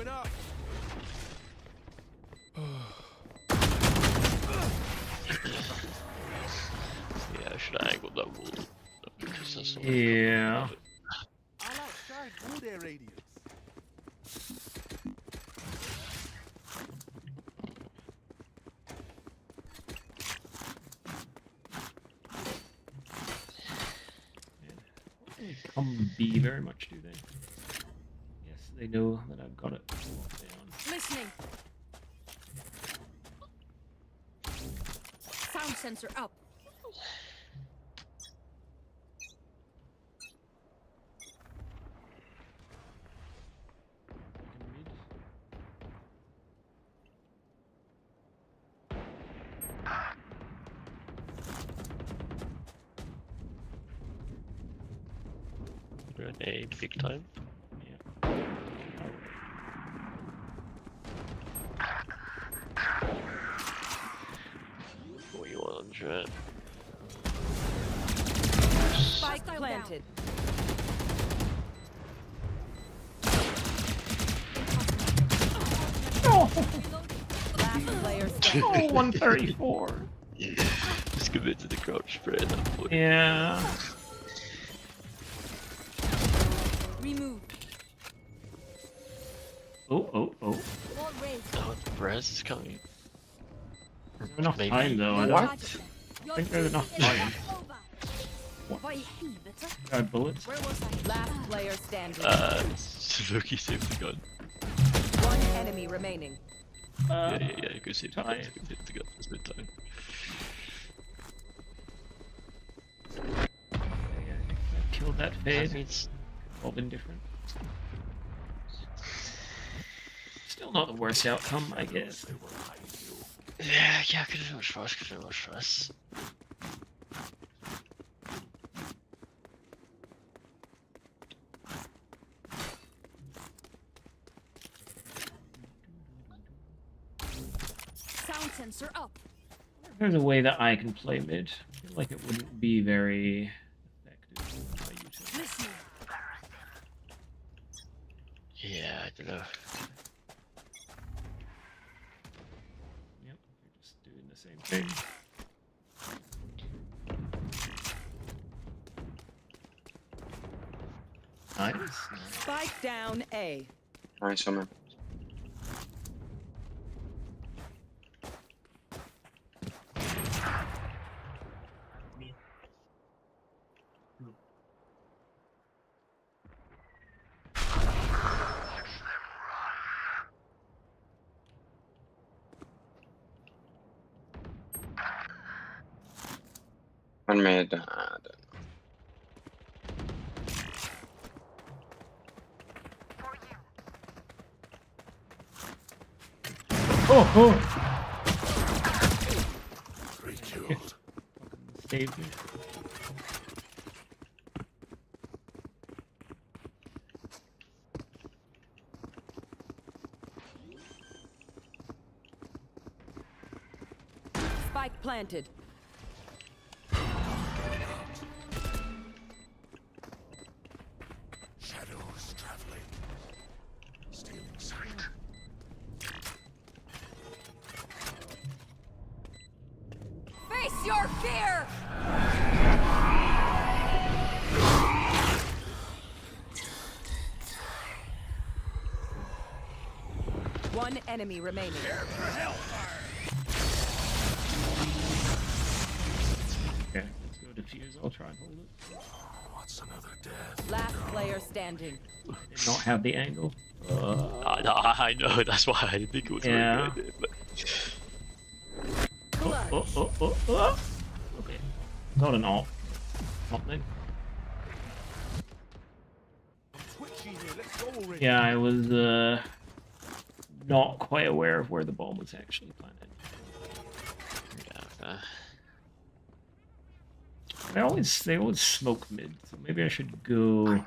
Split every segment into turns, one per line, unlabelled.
Going up.
Yeah, I should have angled that wall. Because that's not
Yeah.
I'll outshine all their radiance.
They come B very much, do they? Yes, they know that I've got it locked down.
Listening. Sound sensor up.
grenade big time.
Yeah.
What you want on jet?
Spike planted. Last player standing.
Oh, 134.
Just commit to the crouch spray at that point.
Yeah.
Remove.
Oh.
Wall raised.
Oh, the Brez is coming.
There's enough
Maybe.
time though. I don't think there's enough time.
Vad i helvete?
Got bullets.
Where was I? Last player standing.
Loki saved the gun.
One enemy remaining.
Yeah, you can save the gun.
time.
You can save the gun. There's no time.
Killed that
That
fade.
means
All been different. Still not the worst outcome, I guess.
yeah, could have been much worse. Could have been much worse.
Sound sensor up.
If there's a way that I can play mid, I feel like it wouldn't be very effective with my utility.
Listening.
Yeah, I don't know.
Yep, you're just doing the same thing. Nice.
Spike down A.
Nice, man. One mid.
Oh!
Three killed.
Saved me.
Spike planted.
Shadows traveling. Stealing sight.
Face your fear! One enemy remaining.
Okay, let's go defuse. I'll try and hold it.
What's another death?
Last player standing.
Did not have the angle.
I know, that's why I didn't think it was
Yeah.
a good idea, but...
Oh. Okay. Got an alt. Something.
I'm twitching here. Let's go already.
Yeah, I was not quite aware of where the bomb was actually planted.
Yeah,
They always smoke mid, so maybe I should go.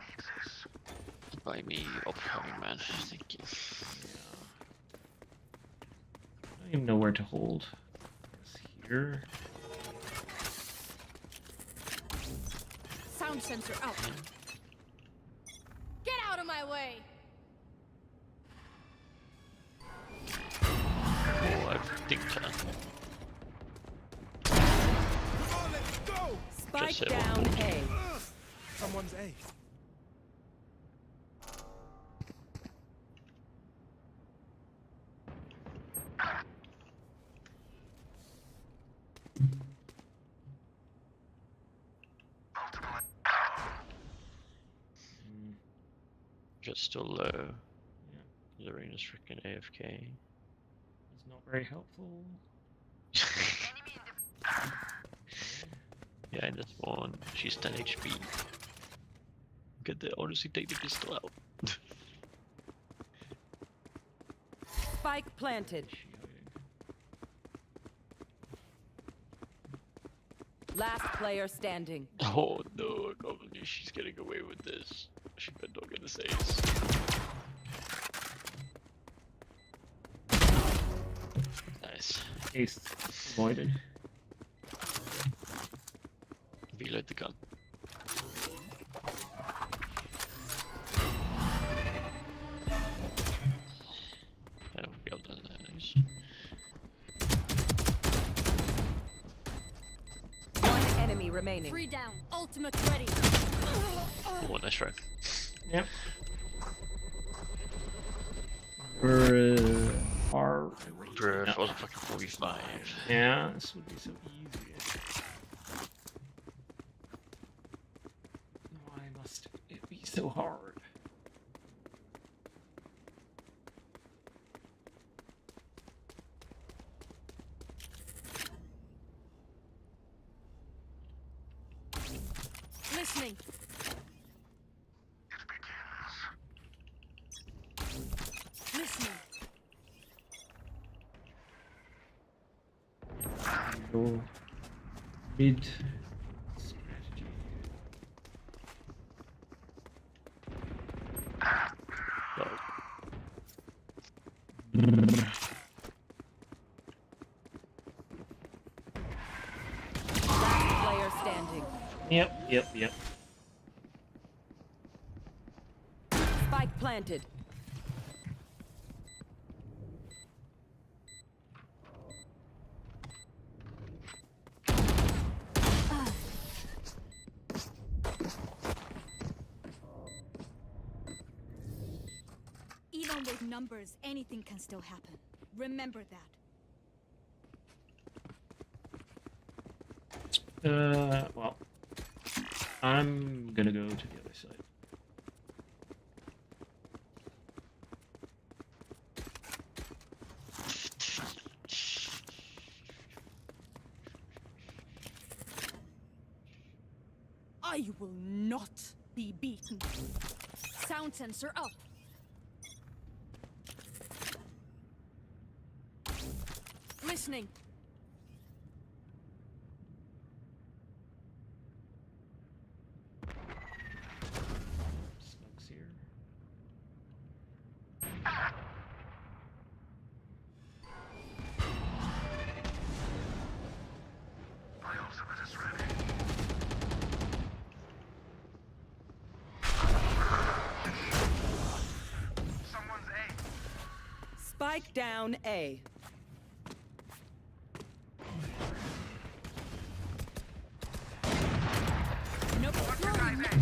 Buy me upcoming, man. Thank you.
I don't even know where to hold. It's here.
Sound sensor out. Get out of my way!
gonna
Spike
say
down A.
Someone's A.
just still low.
Yeah,
Lorena's freaking AFK.
it's not very helpful.
Yeah, in this one, she's 10 HP. Could they honestly take the pistol out?
Spike planted.
Where's she hiding?
Last player standing.
Oh no, I can't believe she's getting away with this. She better not get a saves. Nice.
Ace avoided.
Reload the gun. I don't be able to nice.
One enemy remaining.
Three down. Ultimate ready.
Oh, nice try.
Yep. Bruh.
Bruh, if I was a fucking 45.
Yeah, this would be so easy. Why must it be so hard?
Listening. Listening.
Go mid strategy.
No.
Last player standing.
Yep.
Spike planted.
Even with numbers, anything can still happen. Remember that.
Well, I'm gonna go to the other side.
I will not be beaten. Sound sensor up. Listening.
Smokes here.
My ultimate is ready. Someone's A.
Spike down A.
No throwing net.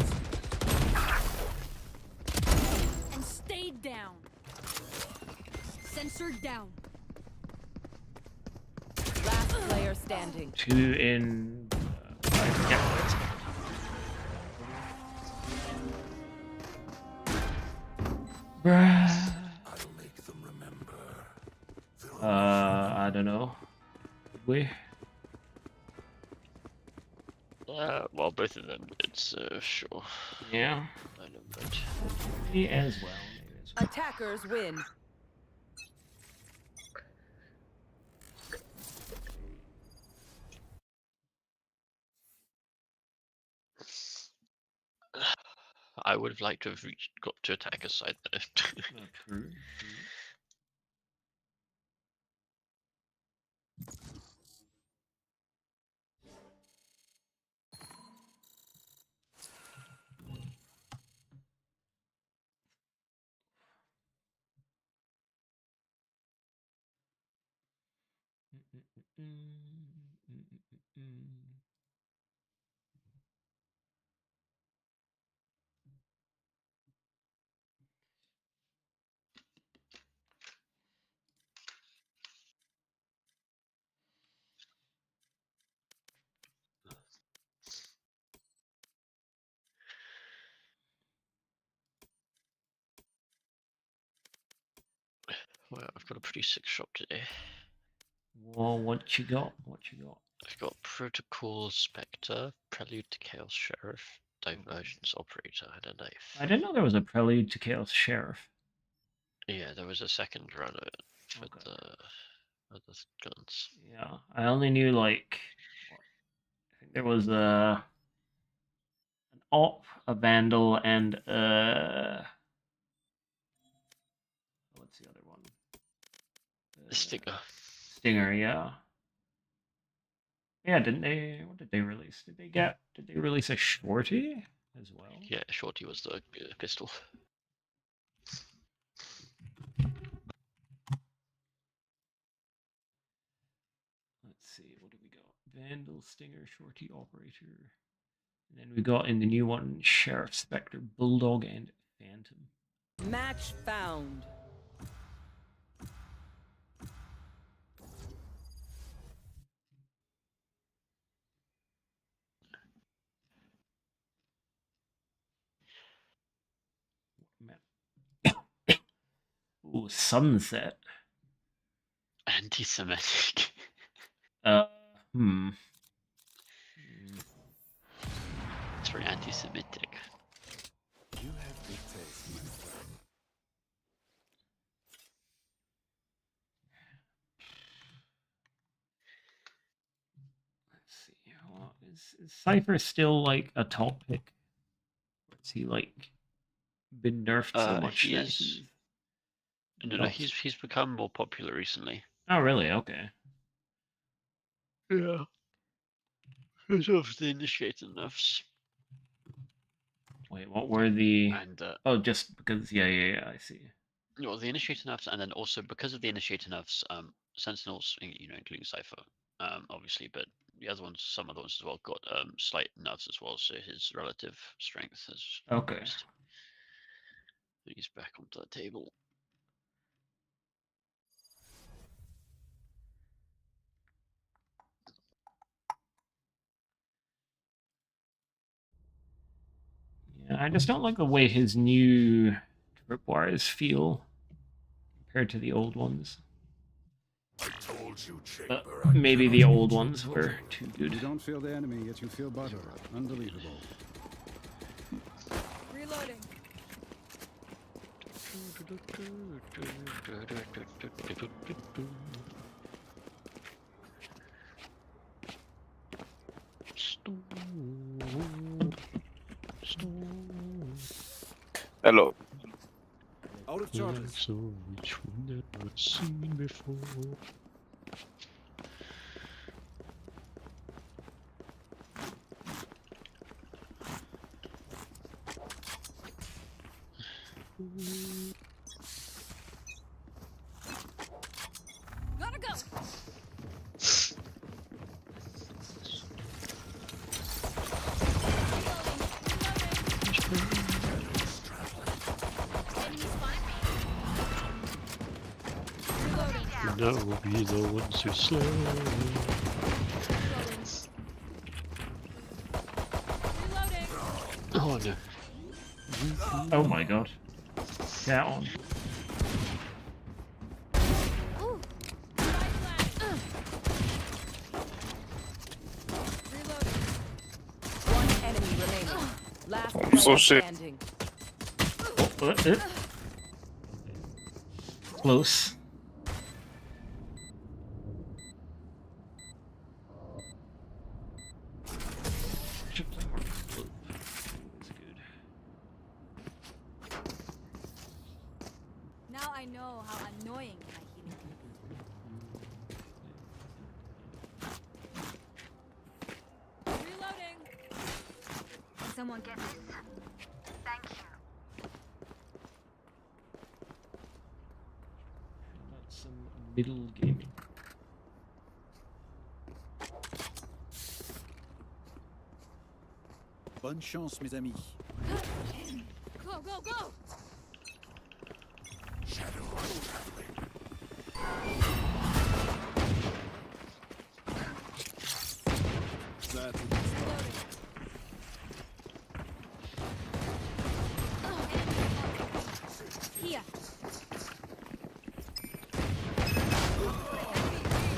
And stay down. Sensor down.
Last player standing.
Two in. Yeah, that's Bruh.
I'll make them remember.
I don't know. We.
Well, both of them did, so sure.
Yeah.
I know, but
Me as well. Me as well.
Attackers win.
I would have liked to have got to attack a side there.
True.
Well, I've got a pretty sick shop today.
Whoa, what you got? What you got?
I've got Protocol Spectre, Prelude to Chaos Sheriff, Divergence Operator, and a knife.
I didn't know there was a Prelude to Chaos Sheriff.
Yeah, there was a second runner for
Okay.
the guns.
Yeah, I only knew like I think there was an op, a vandal, and what's the other one?
The Stinger.
Stinger, yeah. Yeah, didn't they? What did they release? Did they release a shorty as well?
Yeah, Shorty was the pistol.
Let's see, what do we got? Vandal, Stinger, Shorty, Operator. And then we got in the new one Sheriff, Spectre, Bulldog, and Phantom.
Match found.
Ooh, Sunset.
Anti-Semitic.
Hmm.
It's very anti-Semitic.
You have good taste, my friend.
Let's see. Well, is Cypher still like a top pick? Or is he like been nerfed so much
He
that
is.
he's
No,
not-
he's become more popular recently.
Oh, really? Okay.
Yeah. Because of the initiator nerfs.
Wait, what were the?
And
Oh, just because. Yeah. I see.
well, the initiator nerfs, and then also because of the initiator nerfs, Sentinels, including Cypher, obviously, but the other ones, some other ones as well, got slight nerfs as well. So his relative strength has
Okay.
increased. He's back onto the table.
Yeah, I just don't like the way his new tripwires feel compared to the old ones.
I told you,
But
Chamber. I
maybe the
cannot
old
hold
ones
you
were
forward.
too
You
good.
don't feel the enemy, yet you feel butter. Unbelievable.
Reloading.
Hello.
Out of charges.
So which one never seen before.
Gotta go.
Now will be the ones who slay.
Reloading.
Oh no.
Oh my god. That one.
Ooh. Spike planted. Reloading.
One enemy remaining. Last
Oh,
player
so sick.
standing.
Close. Should play more Gloop. It's good.
Now I know how annoying my healing can be. Reloading. Someone get this. Thank you.
How about some middle gaming?
Bonne chance, mes amis.
Go, go, go!
Shadows traveling.
That
Reloading. Here.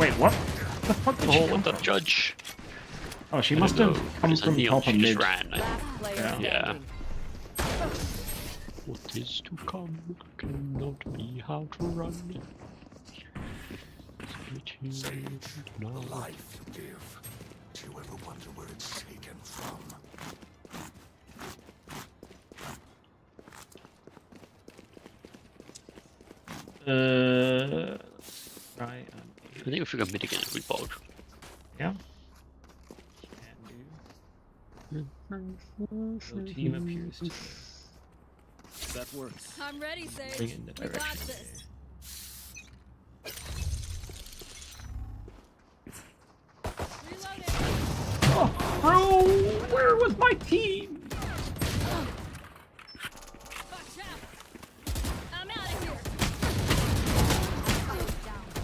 Wait, what? The fuck did she
Oh,
come
the
from?
judge.
Oh, she
I
must
don't
have
know.
come
It's a
from
neon,
top of
she just
mid.
ran.
Last player
Yeah.
Yeah.
standing.
What is to come cannot be how to run.
Sage, the life you give. Do you ever wonder where it's taken from?
Right.
I think if we go mid again, we bog.
Yeah. Can do. The team appears to
That works.
I'm ready, Sage.
bring in the
We got
direction.
this. Reloading.
Oh, bro, where was my team?
Watch out. I'm out of here.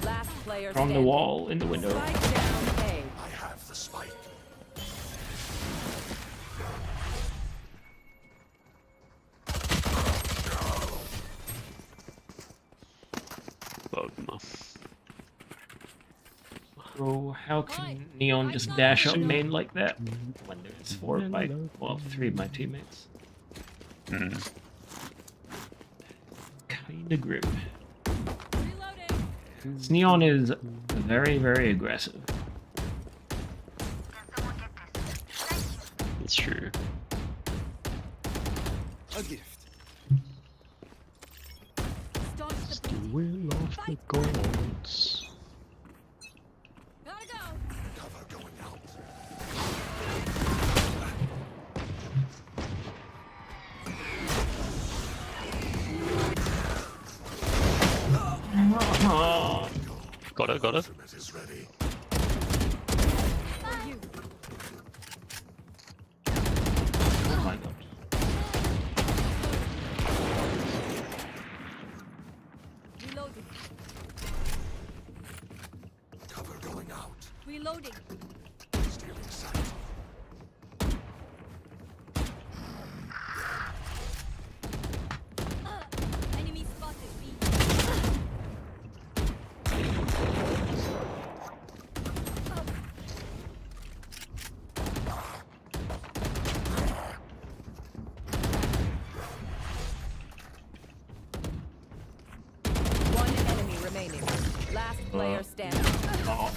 Last player
On
standing.
the wall, in the window.
Spike down A.
I have the spike.
Dogma.
Bro, how can Neon just dash up main like that when there's 3 of my teammates? Kinda grim.
Reloading.
This Neon is very, very aggressive.
It's true.
A gift.
Staunch the
The will of the gods.
Gotta go.
Cover going out.
Oh,
Got her, got her.
Ultimate is ready.
For you.
oh my god.
Reloading.
Cover going out.
Reloading.
Stealing sight.
Enemy spotted. B.
One enemy remaining. Last player standing.
Oh,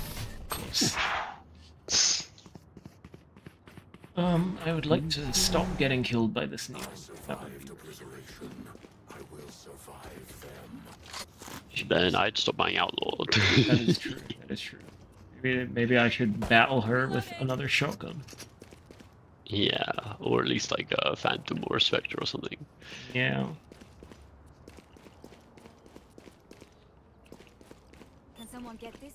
close. I would like to stop getting killed by this Neon. That would be
Obliteration. I will survive them.
Then I'd stop buying Outlawed.
That is true. That is true. Maybe I should battle her with another shotgun.
Yeah, or at least like a Phantom or a Spectre or something.
Yeah.
Can someone get this?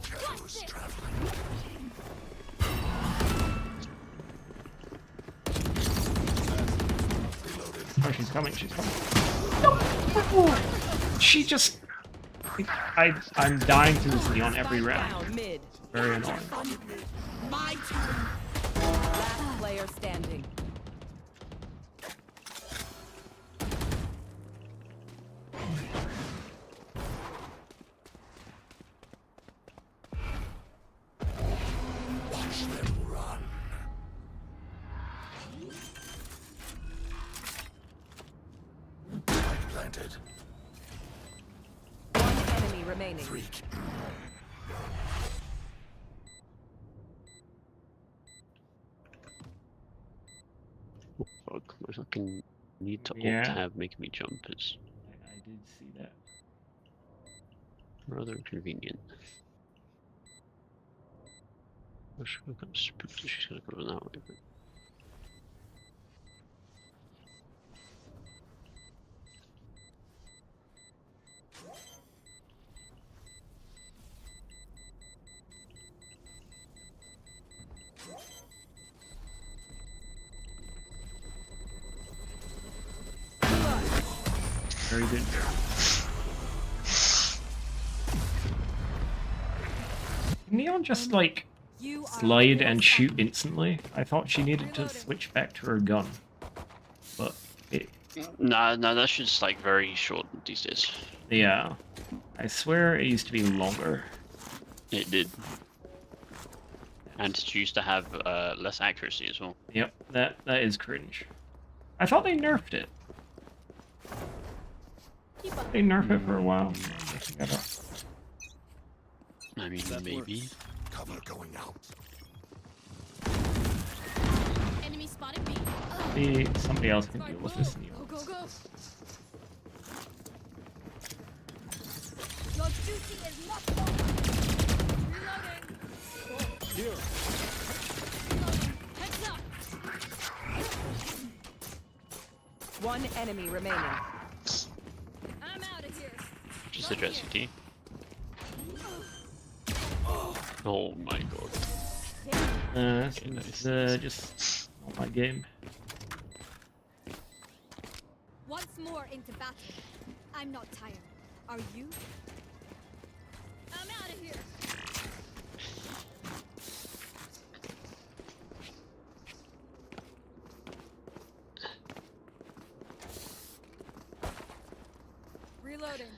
Shadows traveling.
Oh, she's coming. She's coming. No! She just. I'm dying to this Neon every
Spike
round.
down mid.
Very annoying.
My turn. Last player standing.
Watch them run. Spike planted.
One enemy remaining.
Freak.
Oh, fuck, my fucking need to
Yeah.
alt tab making me jump is
I did see that.
rather inconvenient. I should have got spooked that she's gonna go that way, but
Very good. Neon just like
You are
slide and
awesome.
shoot instantly. I thought she needed to switch back to her gun, but it
No, that shit's like very short these days.
Yeah. I swear it used to be longer.
It did. And it used to have less accuracy as well.
Yep, that is cringe. I thought they nerfed it.
Keep up.
They nerfed it for a while.
I mean,
That
maybe.
works.
Cover going out.
Enemy spotted me.
Maybe somebody else can deal with this in the
Go,
org.
go, go. Your duty is not over. Reloading.
Here.
Reloading. Heads up.
One enemy remaining.
I'm out of here.
Just address CT. Oh my god.
This
Okay,
is
nice.
just not my game.
Once more into battle. I'm not tired. Are you? I'm out of here. Reloading.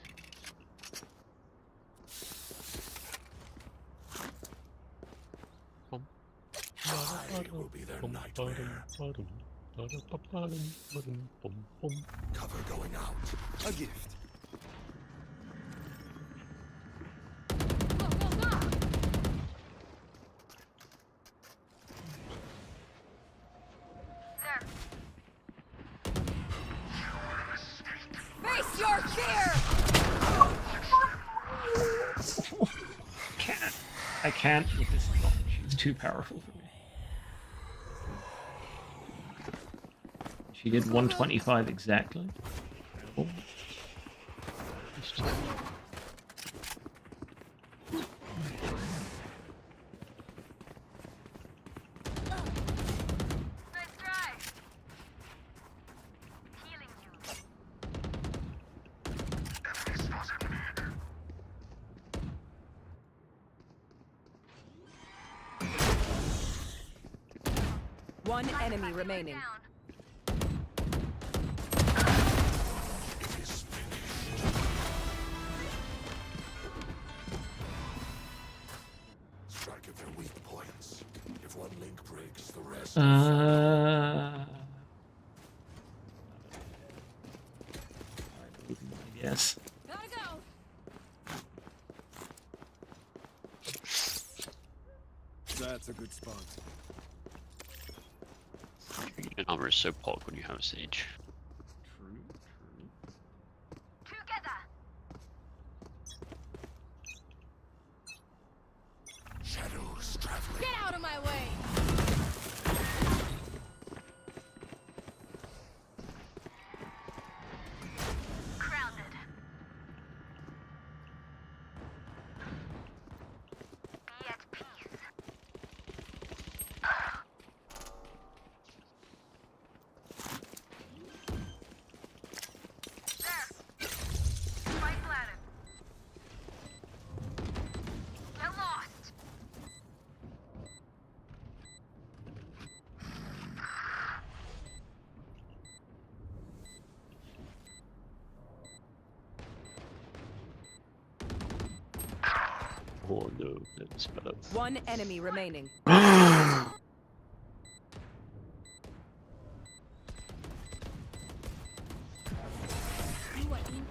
I will be their nightmare. Cover going out.
A gift.
Go, go, go. Face your fear.
I can't with this dog. She's too powerful for me. She did 125 exactly. Oh.
Nice try. Healing you.
One enemy remaining.
It is finished. Strike at their weak points. If one link breaks, the rest.
Yes.
Gotta go.
That's a good spot.
Your armor is so pog when you have a Sage.
True.
Together.
Shadows traveling.
Get out of my way. Grounded. Be at peace. There. Spike planted. Get lost.
Oh no, that's bad.
One enemy remaining.
You are in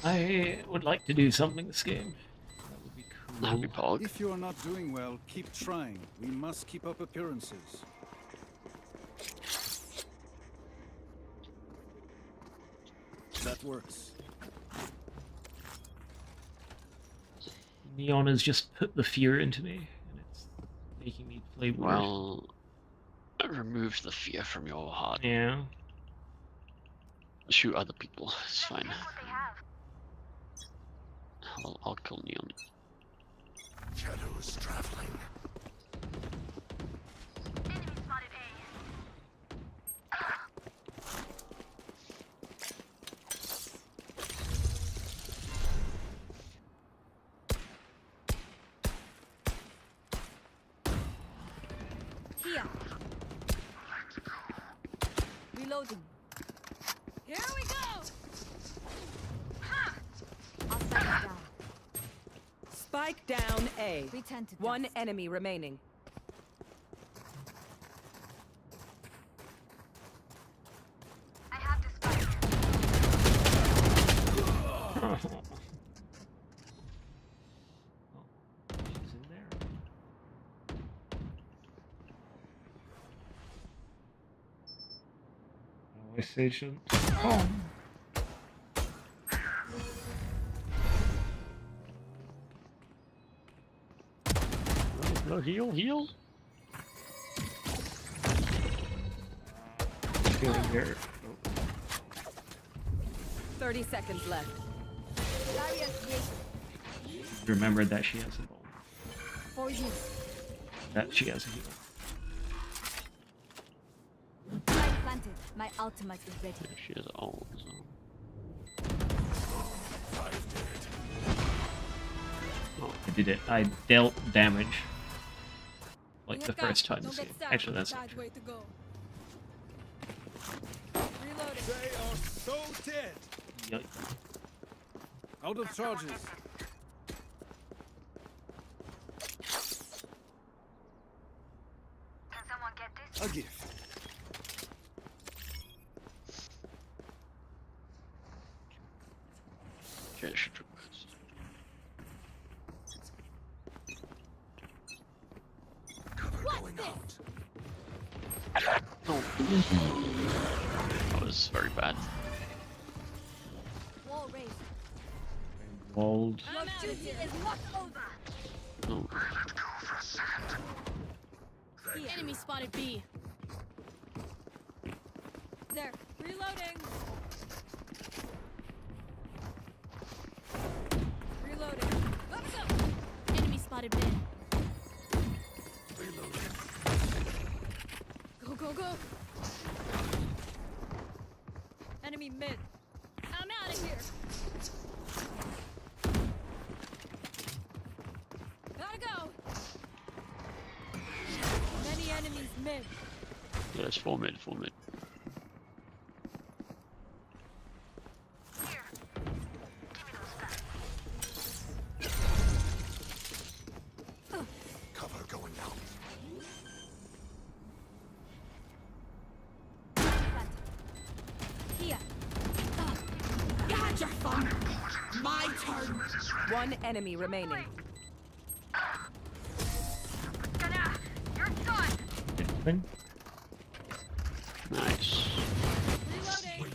I would like to do something this game. That would be cool.
That'd be pog.
If you are not doing well, keep trying. We must keep up appearances. That works.
Neon has just put the fear into me, and it's making me play weird.
Well, remove the fear from your heart.
Yeah.
Shoot other people. It's fine.
what they have.
I'll kill Neon.
Shadows traveling.
Enemy spotted A. Here. Reloading. Here we go. I'll set it down.
Spike down A.
Pretend to
One
dust.
enemy remaining.
Oh, she's in there. Oh, I say shouldn't. Oh.
No, heal.
Feeling here.
30 seconds left.
Remembered that she has a ball.
For you.
That she has a heal.
Spike planted. My ultimate is ready.
Yeah, she has all. So.
Oh, I did it. I dealt damage. Like
Bring
the
it down.
first time.
Don't
So
get stabbed.
actually, that's not
Bad
true.
way to go. Reloading.
They are so dead.
Yikes.
Out of charges. A gift.
Okay, should
Cover
What's
going
this?
out.
That was very bad.
Wall raised.
Walled.
Your duty is not over.
No.
The enemy spotted B. There. Reloading. Reloading. Let's go. Enemy spotted mid.
Reloading.
Go, go, go. Enemy mid. I'm out of here. Gotta go. Many enemies mid.
Yeah, it's 4 mid.
Cover going out.
Here. Gotcha, fun. My turn.
One enemy remaining.
Open.
Nice.
Reloading.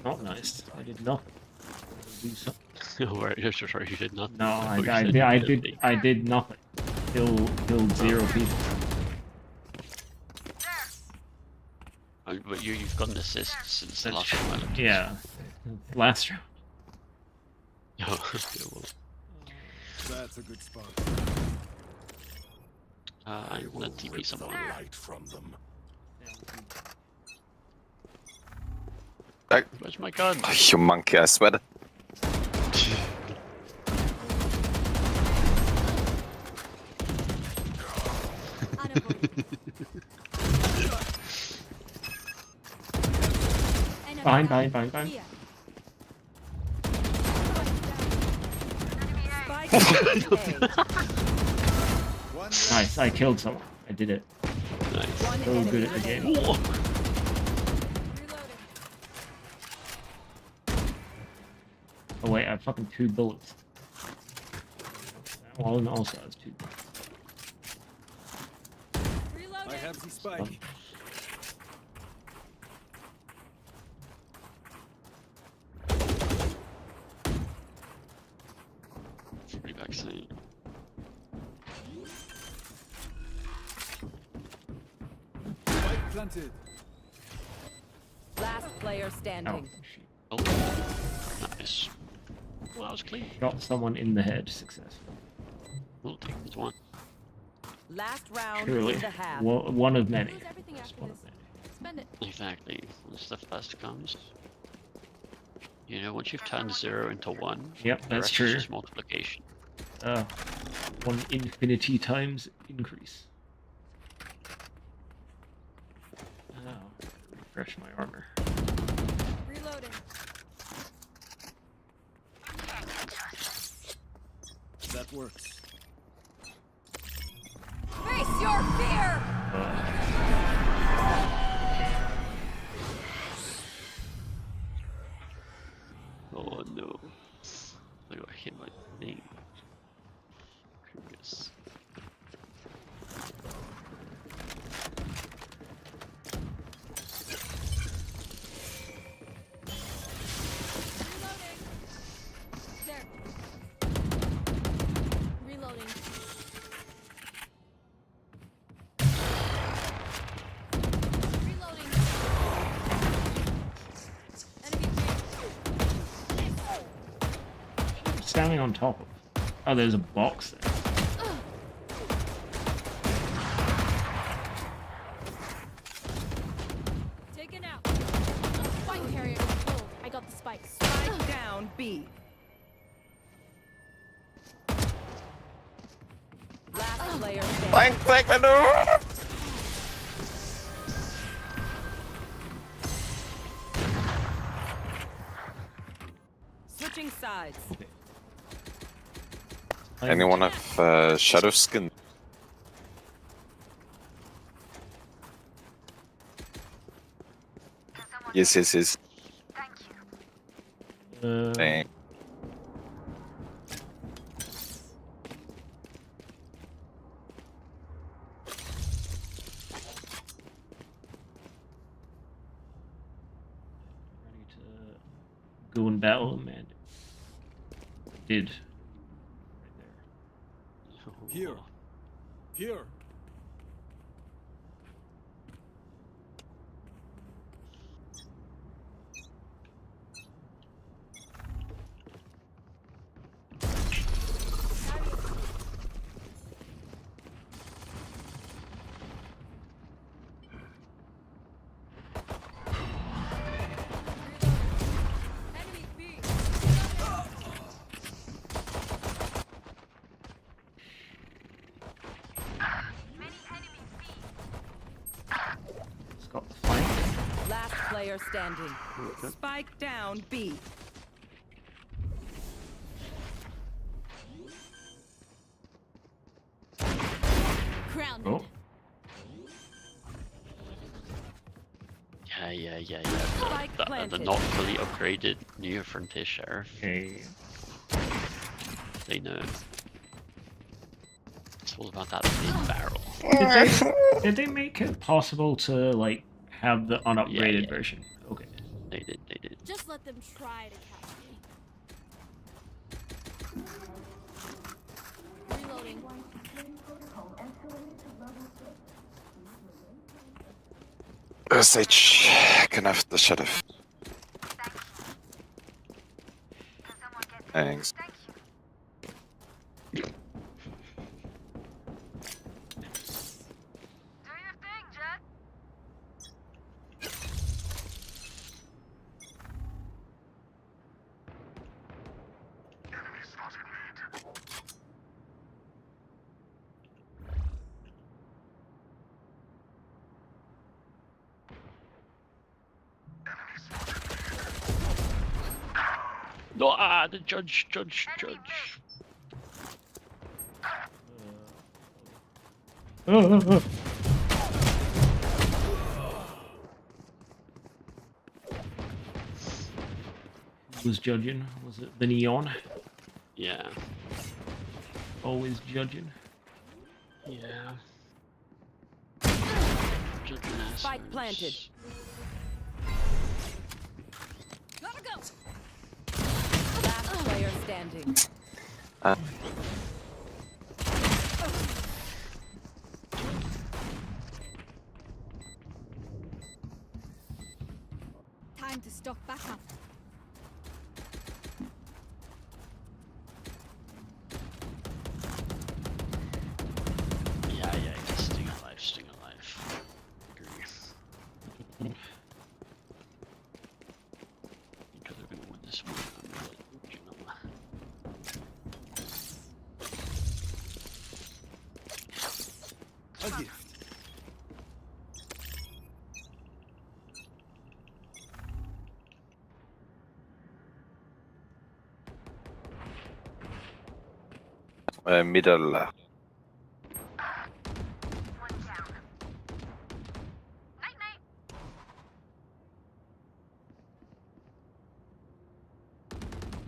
Not nice. I did nothing. Do something.
Oh, right. You're so sorry you did nothing.
No,
thought you
I
said
did.
you
I
did
did.
everything.
I did nothing. Killed 0 people.
But you've got an assist since the
That's
last round.
Yeah. Last round.
Oh, yeah, well,
That's a good spot.
I'm gonna
Will
TP
rip the
someone.
light from them.
Where's my gun?
You monkey, I swear.
Unavoidable.
Fine.
Here.
Spike down A.
One
Nice. I killed someone. I did it.
Nice.
One
So
enemy
good at the game.
remaining.
Whoa.
Reloading.
Oh wait, I have fucking 2 bullets. That one also has 2 bullets.
Reloading.
I have the spike.
Free vaccine.
Spike planted.
Last player
Oh,
standing.
shit.
Oh, nice. Well, that was clean.
Shot someone in the head successfully.
We'll take this one.
Last round
Surely.
in the half.
One of many.
Lose everything
Just
after
one
this.
of many.
Spend it.
Exactly. When stuff fast comes. You know, once you've turned 0 into 1,
Yep,
the
that's
rest
true.
is just multiplication.
1 infinity times increase. Oh, refresh my armor.
works.
Face your fear!
Oh no. I got hit by thing. Curious.
Reloading. There. Reloading. Reloading. Enemy
Standing on top of. Oh, there's a box there.
taken out. Spike carrier got pulled. I got the spikes.
Spike down B. Last player standing.
Flank, maneuver!
Switching sides.
Okay.
Anyone have shadow skin? Yes. Thank.
Ready to go and battle him, and did right there.
Here. Here.
Enemy B.
It's got the flank.
Last player standing. Spike down B.
Grounded.
Oh,
Yeah.
Spike
The
planted.
not fully upgraded new Frontier Sheriff.
okay.
They know. It's all about that big barrel.
Did they make it possible to like have the unupgraded
Yeah.
version? Okay.
They did.
Just let them try to catch me. Reloading.
SH can have the shadow. Thanks.
No, the judge.
Who was judging? Was it the neon?
Yeah.
Always judging.
Yeah. Judging
Spike
assholes.
planted.
Gotta go.
Last player standing.
Time to stock back up.
Yeah. Sting alive. Agree. Because they're gonna win this one. I'm like, you know.
A gift.
Middle.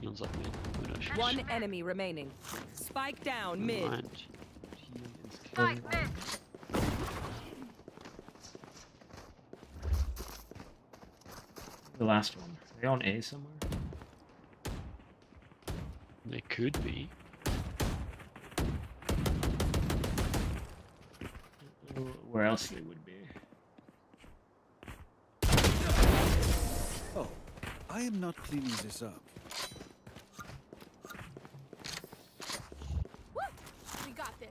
One's up mid. Oh, no, shit.
One enemy remaining. Spike down mid.
Right.
He is killing one. The last one. Are they on A somewhere?
They could be.
Where else they would be?
Oh, I am not cleaning this up.
Woo! We got this.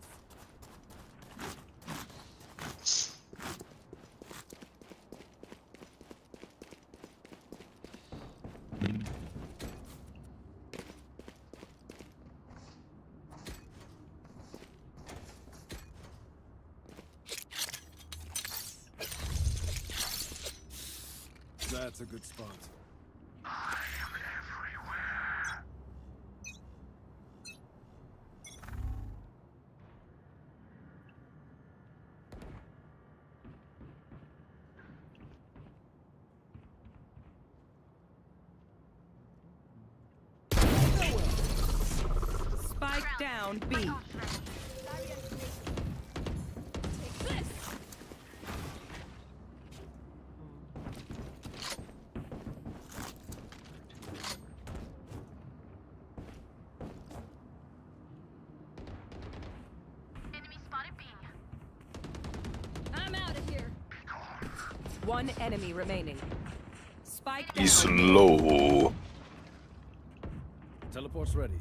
That's a good spot.
Spike down B.
Take this. I'm out of here.
One enemy remaining. Spike down.
He's low.
Teleport's ready.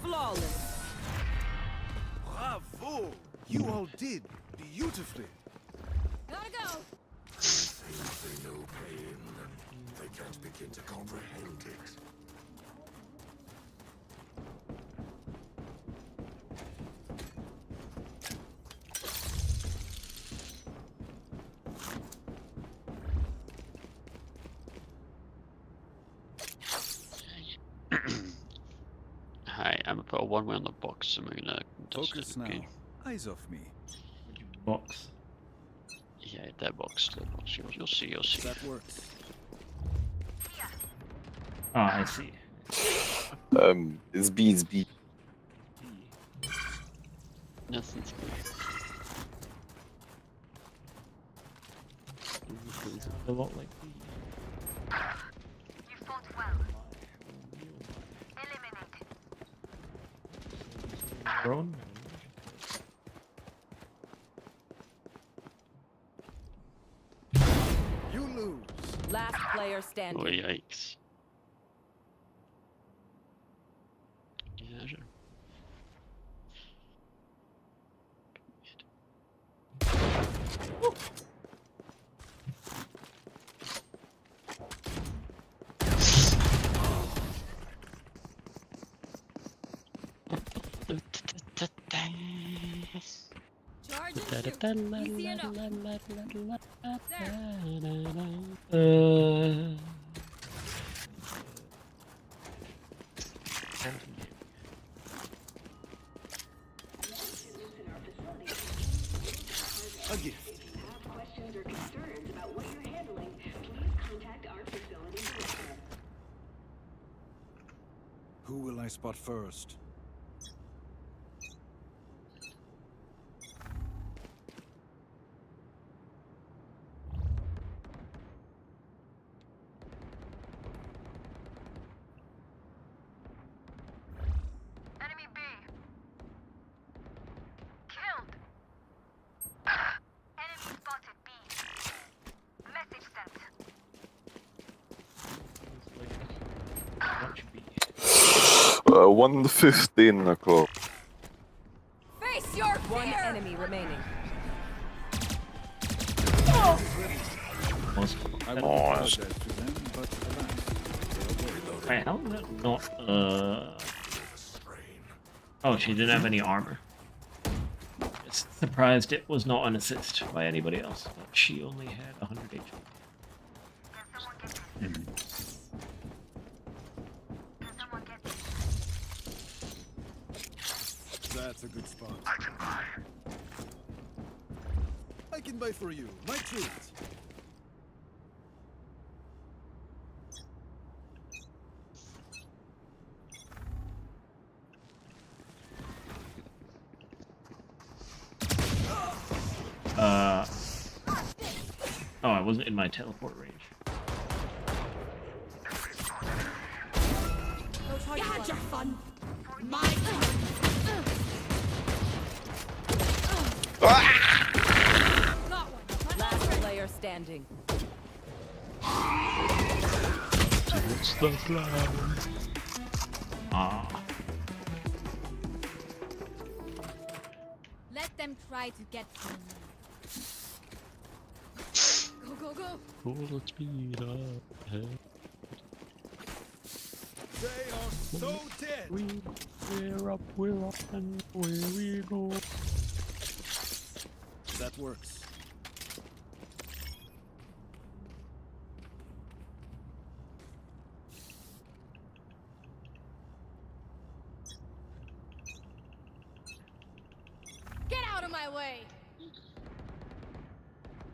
Flawless.
Bravo! You all did beautifully.
Gotta go.
They know pain. They can't begin to comprehend it.
Hi, I'm gonna put a 1-way on the box and we're gonna dust
Focus
it,
now.
okay?
Eyes off me.
Box.
Yeah, that box. You'll see, you'll see.
That works.
Ah, I see.
It's B, it's B.
Nothing's
It's a lot like B. Eliminated.
You lose.
Last player standing.
Oh, yikes. Yeah, sure.
Charge and shoot. Easy enough.
A gift.
Questions or concerns about what you're handling, please contact our facility director.
Who will I spot first?
Enemy B. Killed. Enemy spotted B. Message sent.
Watch B.
1:15 o'clock.
Face your
One
fear.
enemy remaining.
Most.
I will
Oh,
apologize to them, but alas,
Wait, how is that not
Strain.
Oh, she didn't have any armor. Just surprised it was not an assist by anybody else. But she only had 100 HP.
Can someone Can someone get this?
That's a good spot.
I can buy.
I can buy for you. My treat.
Oh, I wasn't in my teleport range.
You had your fun. My turn. Got one.
Last player standing.
It's the clown. Ah.
Let them try to get through me. Go, go, go.
Full speed up.
They are so dead.
We're up, and away we go.
That works.
Get out of my way.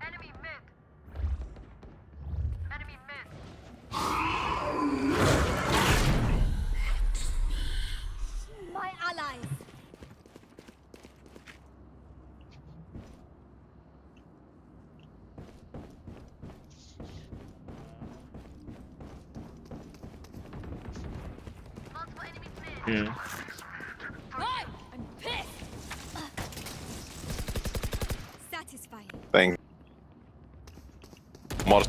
Enemy mid. Enemy mid.
My allies.
Multiple enemies mid.
Yeah.
Hey, I'm pissed. Satisfying.
Thanks. More.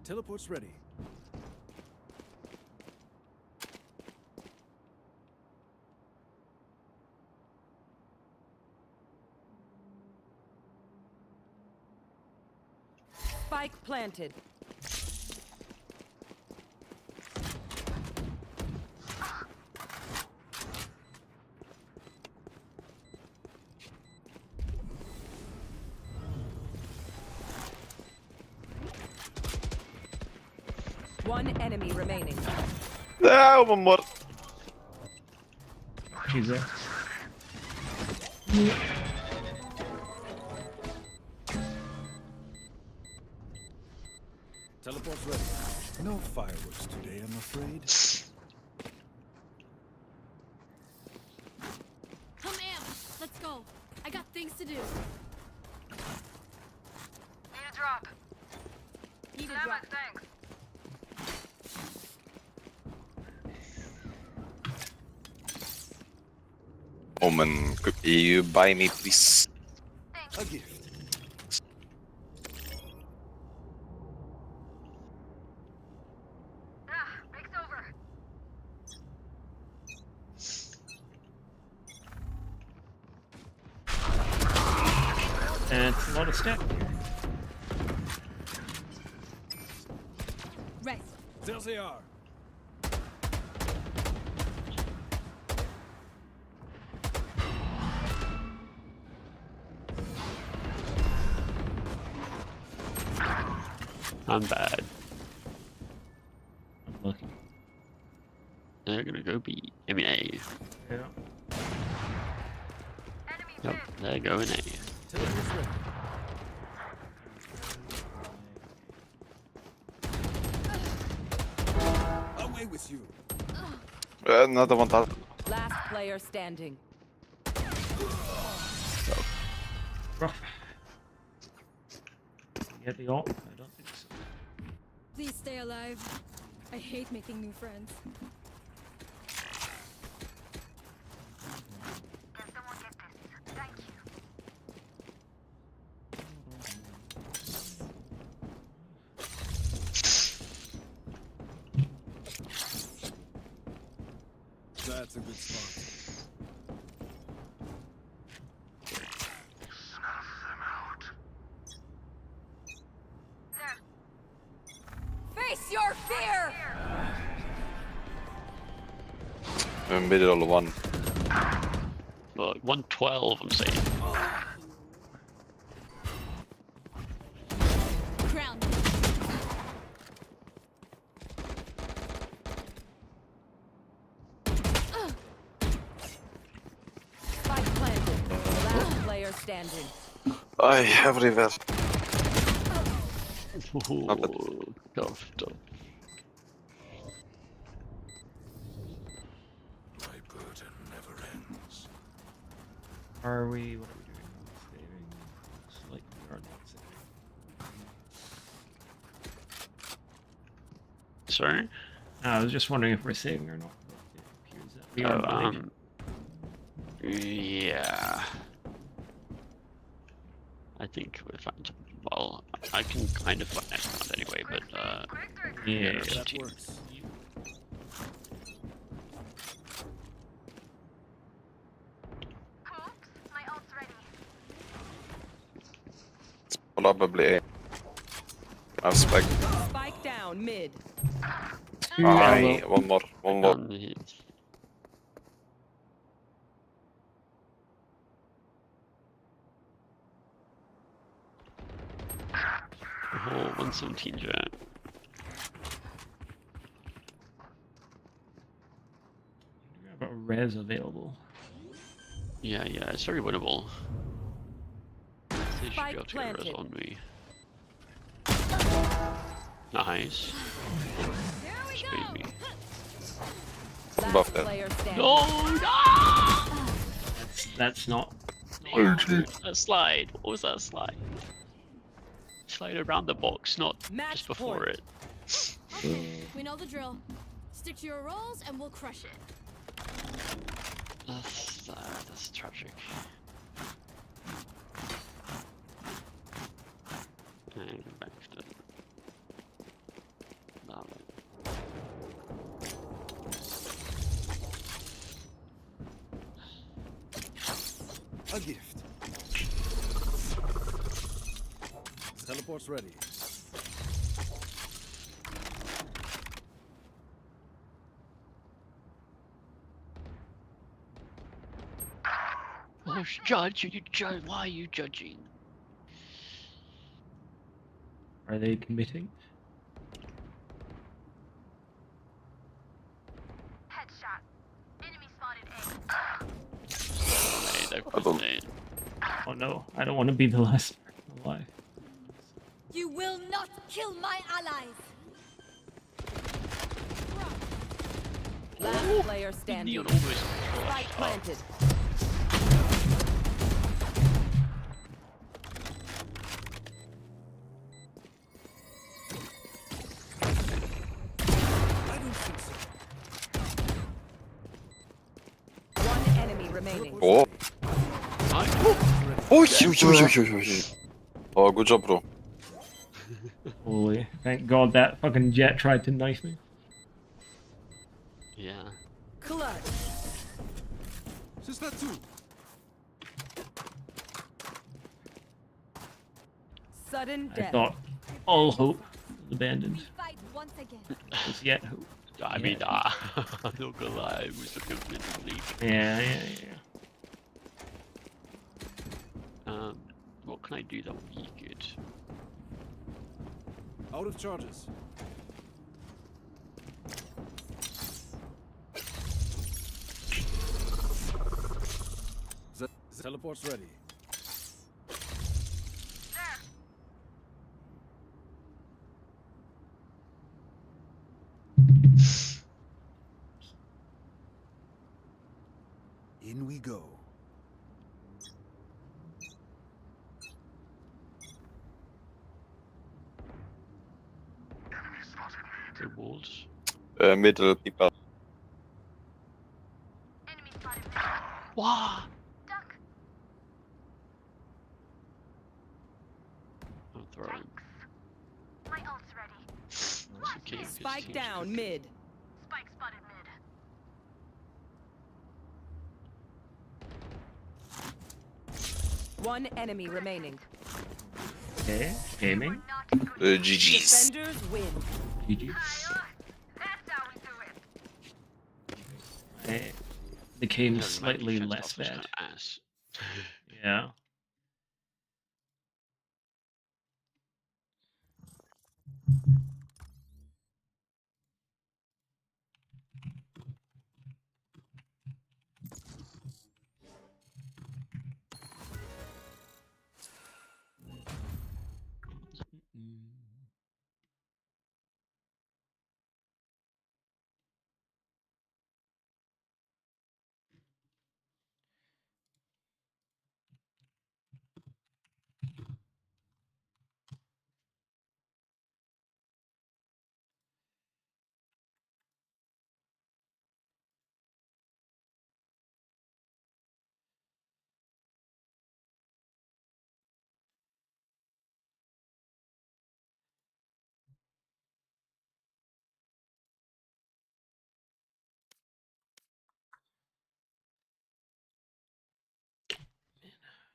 Teleport's ready.
Spike planted. One enemy remaining.
Ah, one more.
She's there.
Teleport's ready. No fireworks today, I'm afraid.
Come Am, let's go. I got things to do.
Need a drop.
Need a
Damn
drop.
it, thanks.
Omen, could you buy me, please?
A gift.
Break's over.
And a lot of stack.
Rest.
There they are.
I'm bad.
I'm lucky.
They're gonna go B. I mean A.
Yeah.
Enemy
Yep,
mid.
they're going A.
Teleport's ready. Away with you.
Another one.
Last player standing.
Rough. You get the ult? I don't think so.
Please stay alive. I hate making new friends.
Can someone get this? Thank you.
That's a good spot.
Snuff them out.
There.
Face your fear!
Middle one.
But 112, I'm saying.
standing.
I have reverse.
Oh, tough, tough.
My burden never ends.
Are we? What are we doing? Saving? Looks like we are not saving.
Sorry?
I was just wondering if we're saving or not. But it appears that we are moving.
Yeah. I think we're fine. Well, I can kind of find next round anyway, but
Yeah.
it's up
That
to you.
works.
Oops, my ult's ready.
Probably A. I've spec.
Spike down mid.
Aye, one more.
On the- Oh, 117 jet.
We have a res available.
Yeah, it's very winnable. They should
Spike
be able to get res
planted.
on me. Nice.
There we
Spade
go.
me.
Last
Buff that.
player standing.
No!
That's not.
A slide. What was that slide? Slide around the box, not
Match
just before
point.
it.
Okay, we know the drill. Stick to your roles and we'll crush it.
That's tragic. And back to that way.
A gift. Teleport's ready.
Oh, judge, you judge. Why are you judging?
Are they committing?
Headshot. Enemy spotted A.
Hey, they're
I don't-
playing.
Oh no, I don't want to be the last person alive.
You will not kill my allies.
Last player standing.
Neon almost.
Spike planted.
I don't think so.
One enemy remaining.
Oh.
Oh,
Oh, oh, good job, bro.
Holy, thank God that fucking jet tried to knife me.
yeah.
Clutch.
Just that too.
Sudden
I
death.
thought all hope was abandoned.
We fight once again.
There's yet hope.
I mean, I'm not gonna lie, it was a good league.
Yeah.
What can I do that would be good?
Out of charges. Teleport's ready. In we go.
The walls.
Middle people.
Enemy spotted mid.
Wow!
Duck.
I'm throwing.
My ult's ready.
It's okay, because
Spike
team's
down
good.
mid.
Spike spotted mid.
One enemy remaining.
Okay, gaming.
Not good.
GG's.
Defenders win.
GG.
That's how we do it.
I became
Yeah, my
slightly
defense
less
stuff was
bad.
kinda ass.
Yeah.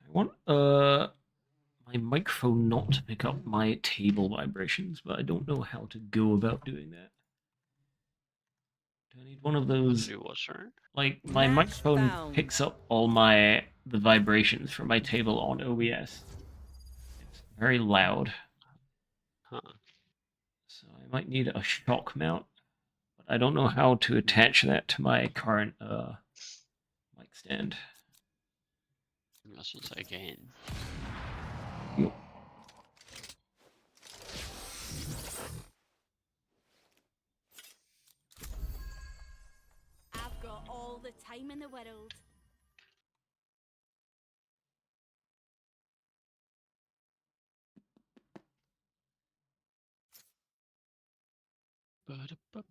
I want my microphone not to pick up my table vibrations, but I don't know how to go about doing that. Do I need one of those?
Do what, sir?
Like my
Match
microphone
found.
picks up all the vibrations from my table on OBS. It's very loud,
Huh.
so I might need a shock mount. But I don't know how to attach that to my current mic stand.
That's what I say again.
Yep.
I've got all the time in the world.
Ba-da-ba.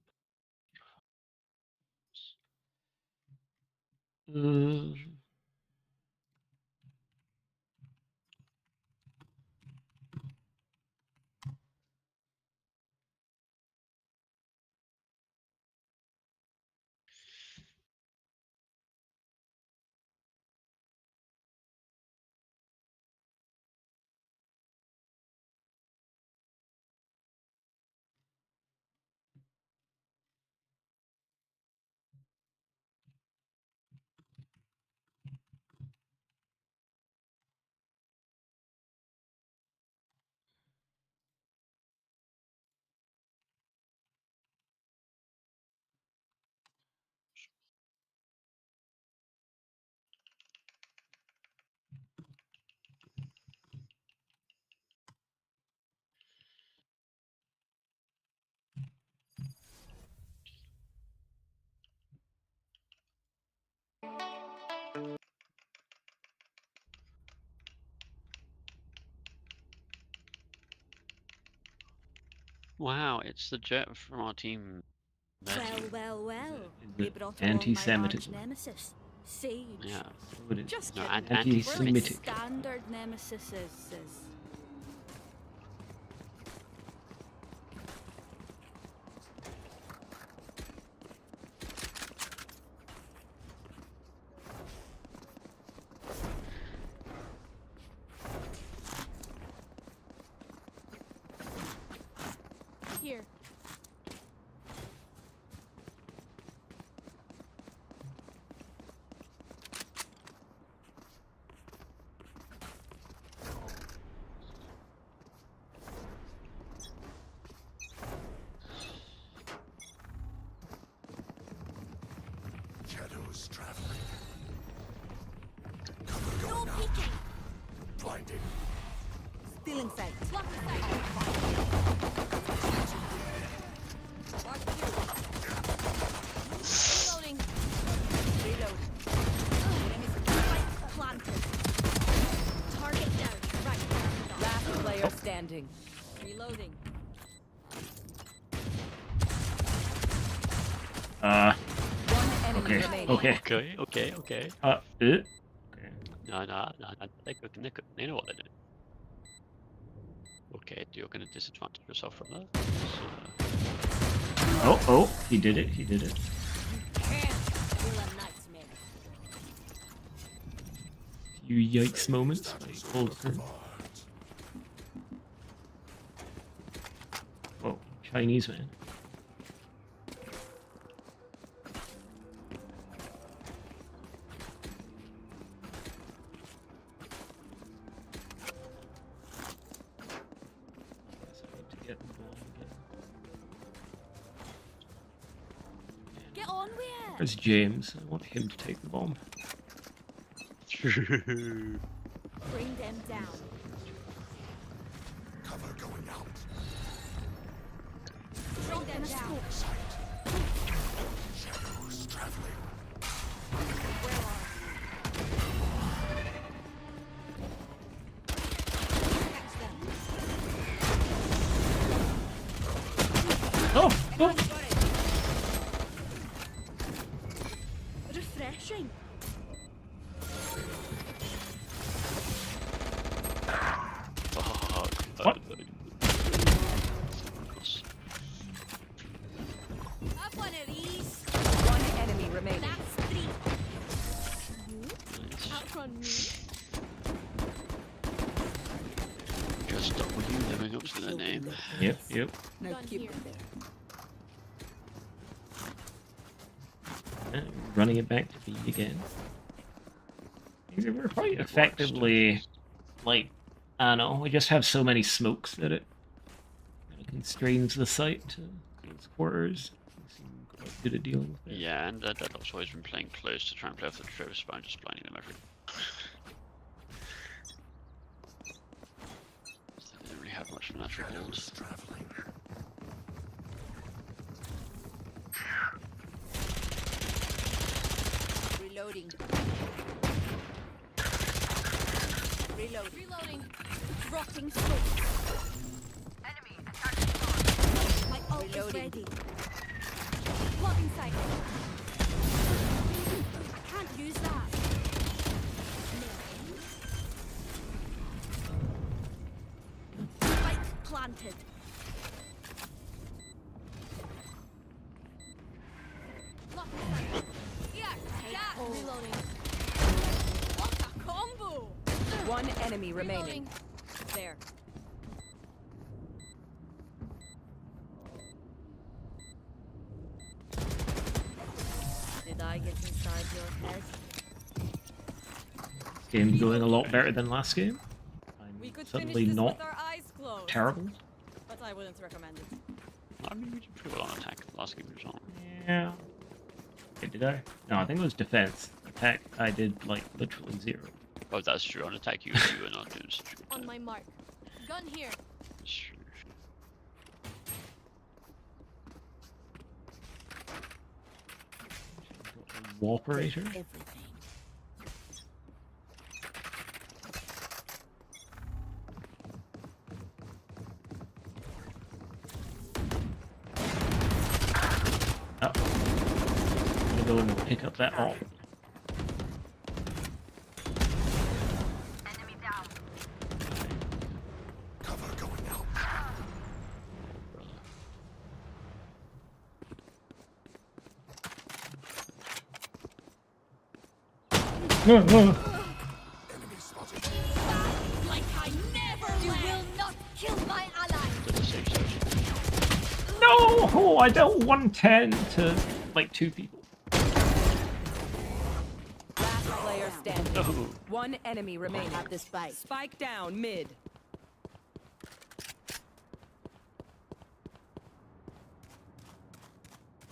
Wow, it's the jet from our team.
Well.
Is
They
it
brought along my arch
anti-Semitism?
nemesis, Sage.
Yeah.
What is
Just
No,
kidding.
and
We're like
anti-Semitic?
standard nemesises. Here.
Shadows traveling. Cover going
No
out.
peeking.
Blinding.
Still in sight.
Block the sight. Mark two. Reloading.
Reload.
Enemy spike planted. Target down. Right.
Last player standing.
Reloading.
One enemy
Okay,
remaining.
okay.
Okay.
Okay.
No. They know what they're doing. Okay, you're going to disadvantage yourself from that.
Oh, he did it.
Can't kill a nightmare.
You yikes moments. Hold her. Whoa, Chinese man. Guess I need to get the bomb again.
Get on with it.
Where's James? I want him to take the bomb.
Bring them down.
Cover going out.
Bring them down.
Sight. Shadows traveling.
Where are
Oh!
refreshing.
Fuck.
What?
Have one of these.
One enemy remaining.
That's three. Outrun me.
was the name.
Yep, yep.
Now
Gun
keep
here.
them there.
Running it back to B again. We're quite effectively, like, I don't know, we just have so many smokes that it kind of constrains the site to close quarters. We seem quite good at dealing with it.
Yeah, and Deadlock's always been playing close to try and play off the Travis by just blinding them every. So they don't really have much of a natural hold.
Shadows traveling.
Reloading. Reload.
Reloading. Dropping smoke.
Enemy attacking door.
My ult is
Reloading.
ready. Blocking sight. I can't use that. Spike planted. Blocking sight. Yeah, yeah. Reloading. What a combo!
One enemy remaining.
Reloading.
There. Did I get inside your head?
Game's going a lot better than last game.
We
I'm
could
suddenly
finish this
not
with our eyes closed.
terrible.
But I wouldn't recommend it.
I mean, we did pretty well on attack last game as well.
Yeah. Okay, did I? No, I think it was defense. Attack, I did, like, literally 0.
Oh, that's true. On attack, you were not doing such a good
On
job.
my mark. Gun here.
That's true.
Operator.
Everything.
Oh. I'm gonna go and pick up that alt.
Enemy down.
Cover going out. Enemy spotted.
Like I never You will not kill my ally.
But the safe zone.
No! Oh, I dealt 110 to, like, 2 people.
Last player standing.
No.
One enemy remaining. Have the spike. Spike down mid.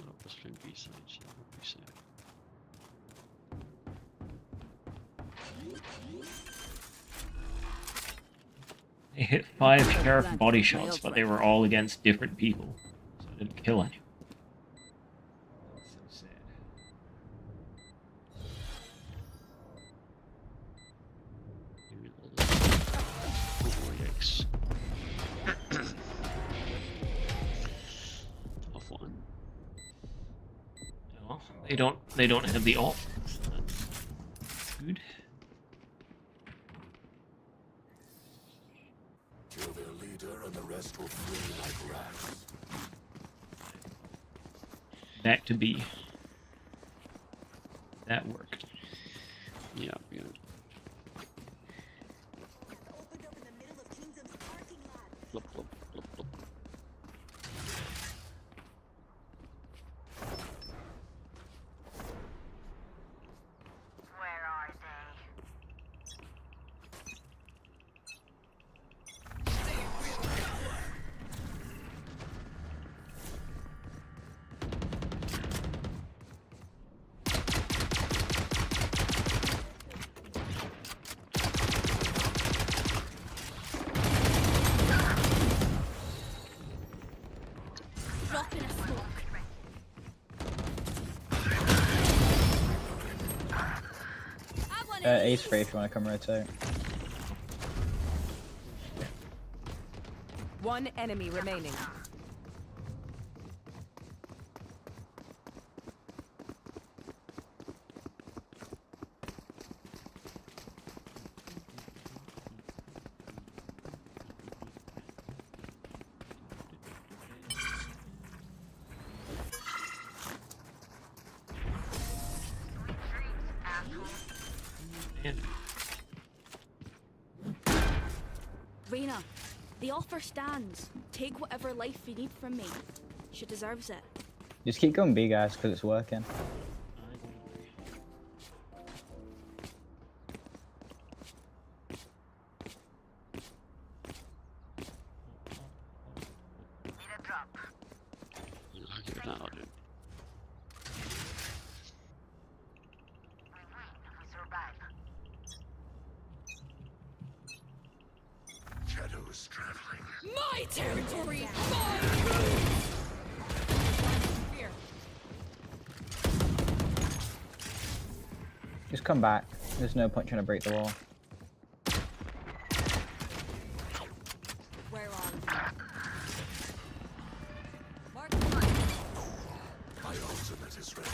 Oh, let's play B side. So that would be safe.
They hit 5 sheriff body shots, but they were all against different people. So I didn't kill anyone. That's so sad.
Oh, yikes. Tough one.
Well, they don't have the alt. So that's good.
Kill their leader and the rest will flee like rats.
Back to B. That worked.
Yeah, yeah. Flop, flop, flop, flop.
Where are they?
Dropping a smoke. I want
Ace free if you want to come rotate.
One enemy remaining.
And
Reyna, The offer stands. Take whatever life you need from me. She deserves it.
Just keep going B, guys, because it's working.
Need a drop.
I'll give it now, dude.
We win if we survive.
Shadows traveling.
My territory.
Just come back. There's no point trying to break the wall.
Where on? Mark
My ultimate is ready.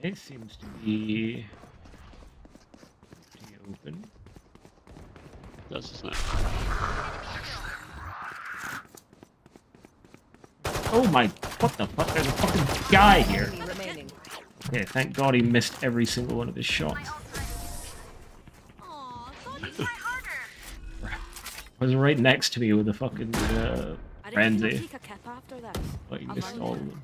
It seems to be open.
That's just not.
Oh my, what the fuck? There's a fucking guy here.
enemy remaining.
Okay, thank God he missed every single one of his shots.
Aw,
Try harder.
Was right next to me with a fucking
I didn't
frenzy.
take a kip after this.
But he
I'm
missed all of
hungry.
them.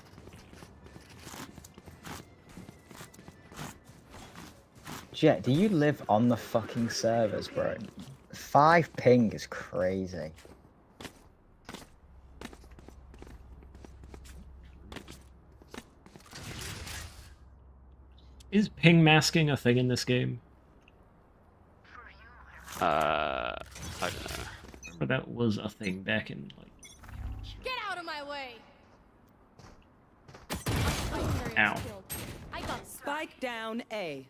Jet, do you live on the fucking servers, bro? 5 ping is crazy.
Is ping masking a thing in this game?
I don't know.
Remember that was a thing back in like.
Get out of my way!
Ow.
I got
Spike down A.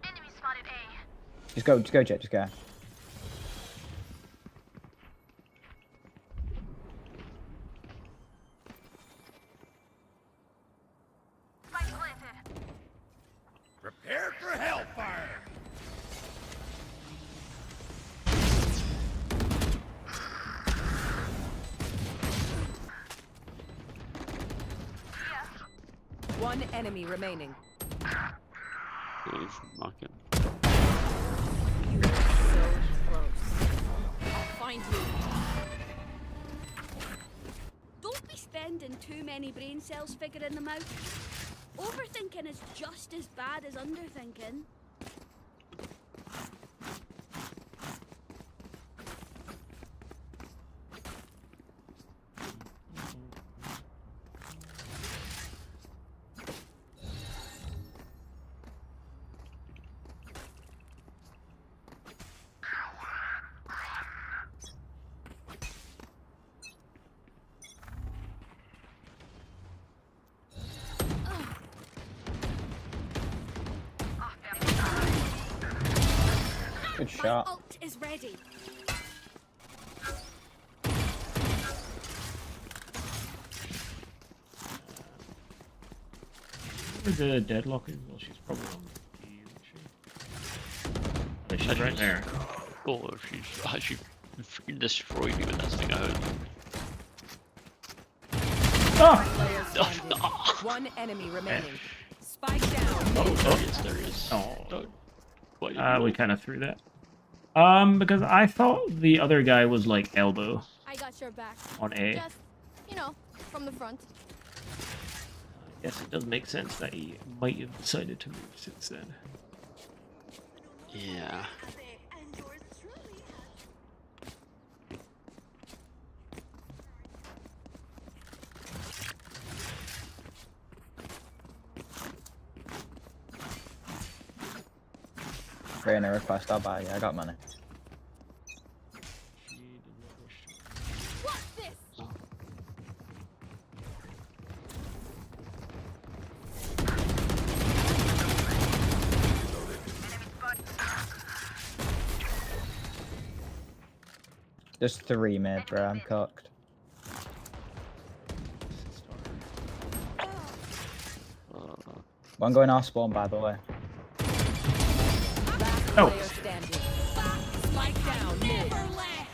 Enemy spotted A.
Just go, Jet, just go.
Spike planted.
Prepare for hellfire.
One enemy remaining.
He's marking.
You are so close. I'll find you.
Don't be spending too many brain cells figuring them out. Overthinking is just as bad as underthinking.
Good
My
shot.
ult is ready.
Where the deadlock is? Well, she's probably on the B, isn't she? Oh, she's right there.
Oh, she's actually freaking destroyed me with that thing I heard.
Ah!
Player standing. One enemy remaining. Spike down.
Oh, there he is.
Oh.
Don't. What,
We kind of threw that. Because I thought the other guy was like elbow
I got your back.
on A.
Just, you know, from the front.
I guess it does make sense that he might have decided to move since then.
Yeah.
Creating a request, I'll buy you. I got money.
She did not wish to.
What's this?
There's 3 mid, bro. I'm cooked. One going off spawn, by the way.
Last
Oh.
player standing. Spike down. Mid.
Never left.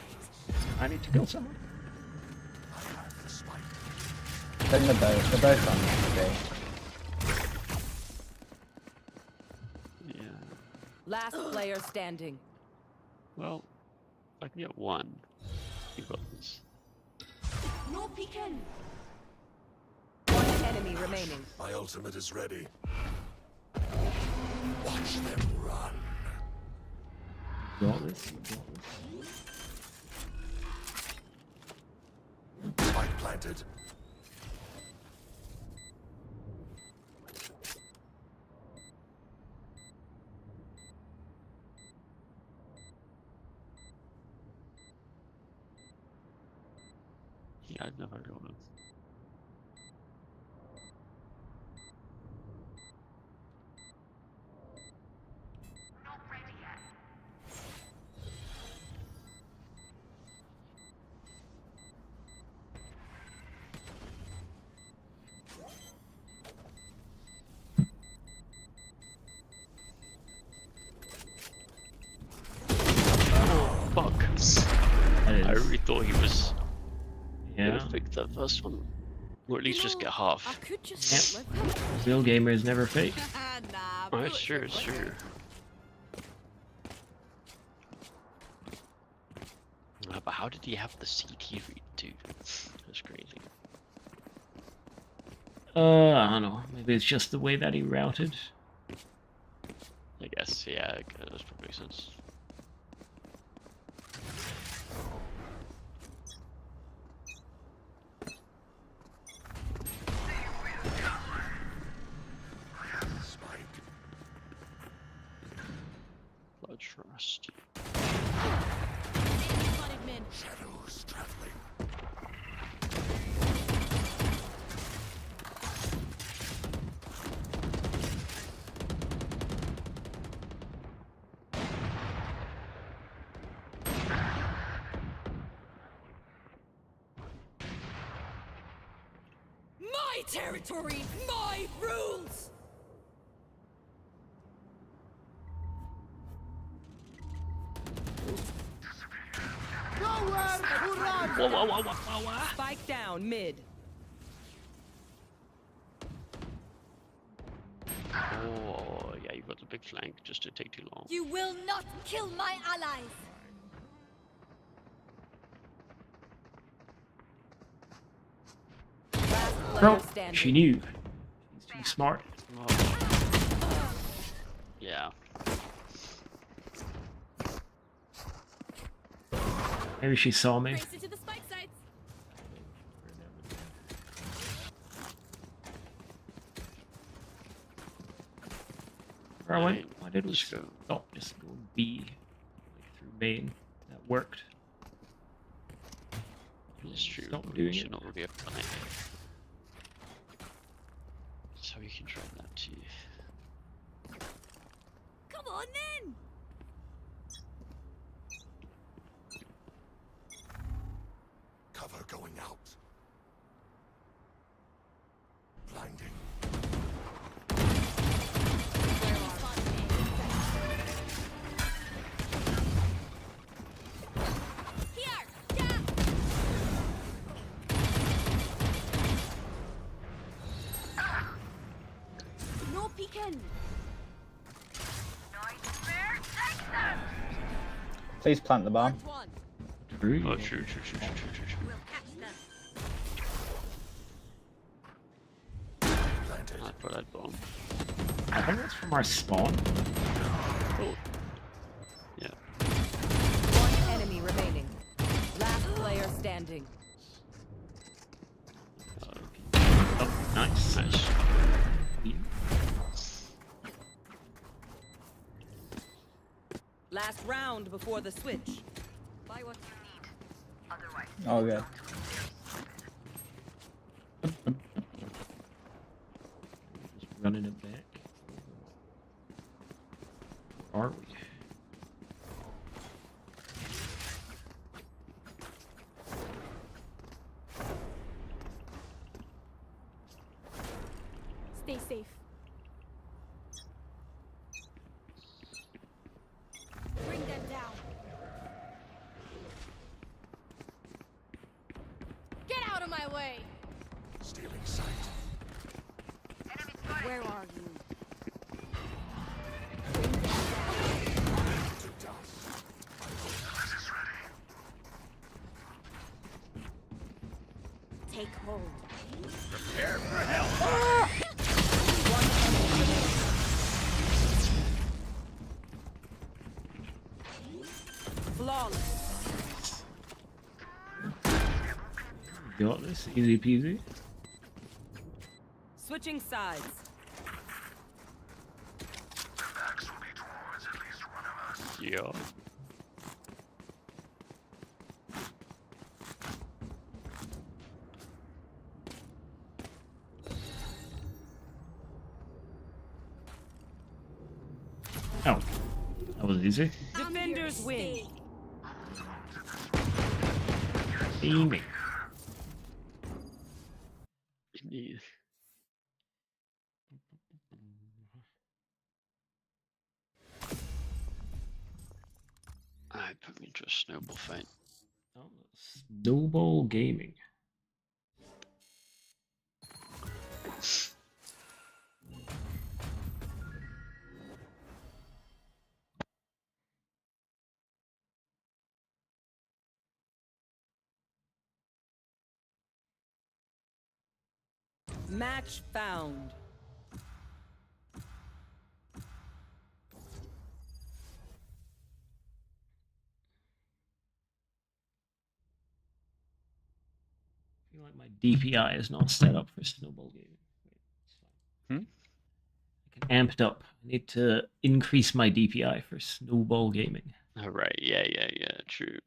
I need to kill someone.
think they're both on XP.
Yeah.
Last player standing.
Well, I can get one. You got this.
No peeking.
One enemy remaining.
My ultimate is ready. Watch them run.
Got this.
Spike planted.
Yeah, I've never got it.
Not ready yet.
Fuck.
That
I
is.
really thought he was
Yeah.
gonna pick that first one. Or at
You
least just
know,
get
I
half.
could just
Yep.
live.
Real gamers never fake.
Nah,
Oh, it's
bullets
true,
are
it's
quicker.
true. But how did he have the CT read too? That's crazy.
I don't know. Maybe it's just the way that he routed.
I guess, yeah, that does probably make sense.
Spike.
Blood trust.
Spotted men.
Shadows traveling.
My territory, my rules.
Whoa.
Spike down mid.
Oh, yeah, you got the big flank just to take too long.
You will not kill my allies.
Last player
Bro,
standing.
she knew. She's too smart.
Oh. Yeah.
Maybe she saw me.
Race into the spike sites.
Where I went?
Right,
I did was
let's go.
oh, just go B, like through main. That worked.
It's true.
Stop
We
doing
should
it.
not really have done it. So we can try that too.
Come on then.
Cover going out. Blinding.
Here. Yeah. No peeking.
Nightmare, take them.
Please plant the bomb.
Marked one.
True.
Oh, true.
We'll catch them.
Planted.
I put that bomb.
I think that's from our spawn.
Oh. Yeah.
One enemy remaining. Last player standing.
Oh, nice.
Nice.
Last round before the switch.
Buy what you need. Otherwise,
Oh, good.
Just running it back. Where are we?
Stay safe. Bring them down. Get out of my way.
Stealing sight.
Where are you?
To dust. This is ready.
Take hold.
Prepare for hell.
Flawless.
Got this, easy peasy.
Switching sides.
Backs will be towards at least one of us.
Yeah.
Oh, that was easy.
Defenders win.
Aiming.
Indeed. Alright, put me into a snowball fight.
Oh, Snowball Gaming.
Match found.
I feel like my DPI is not set up for Snowball Gaming. Wait, it's fine. I can amp it up. I need to increase my DPI for Snowball Gaming.
Alright, yeah, true.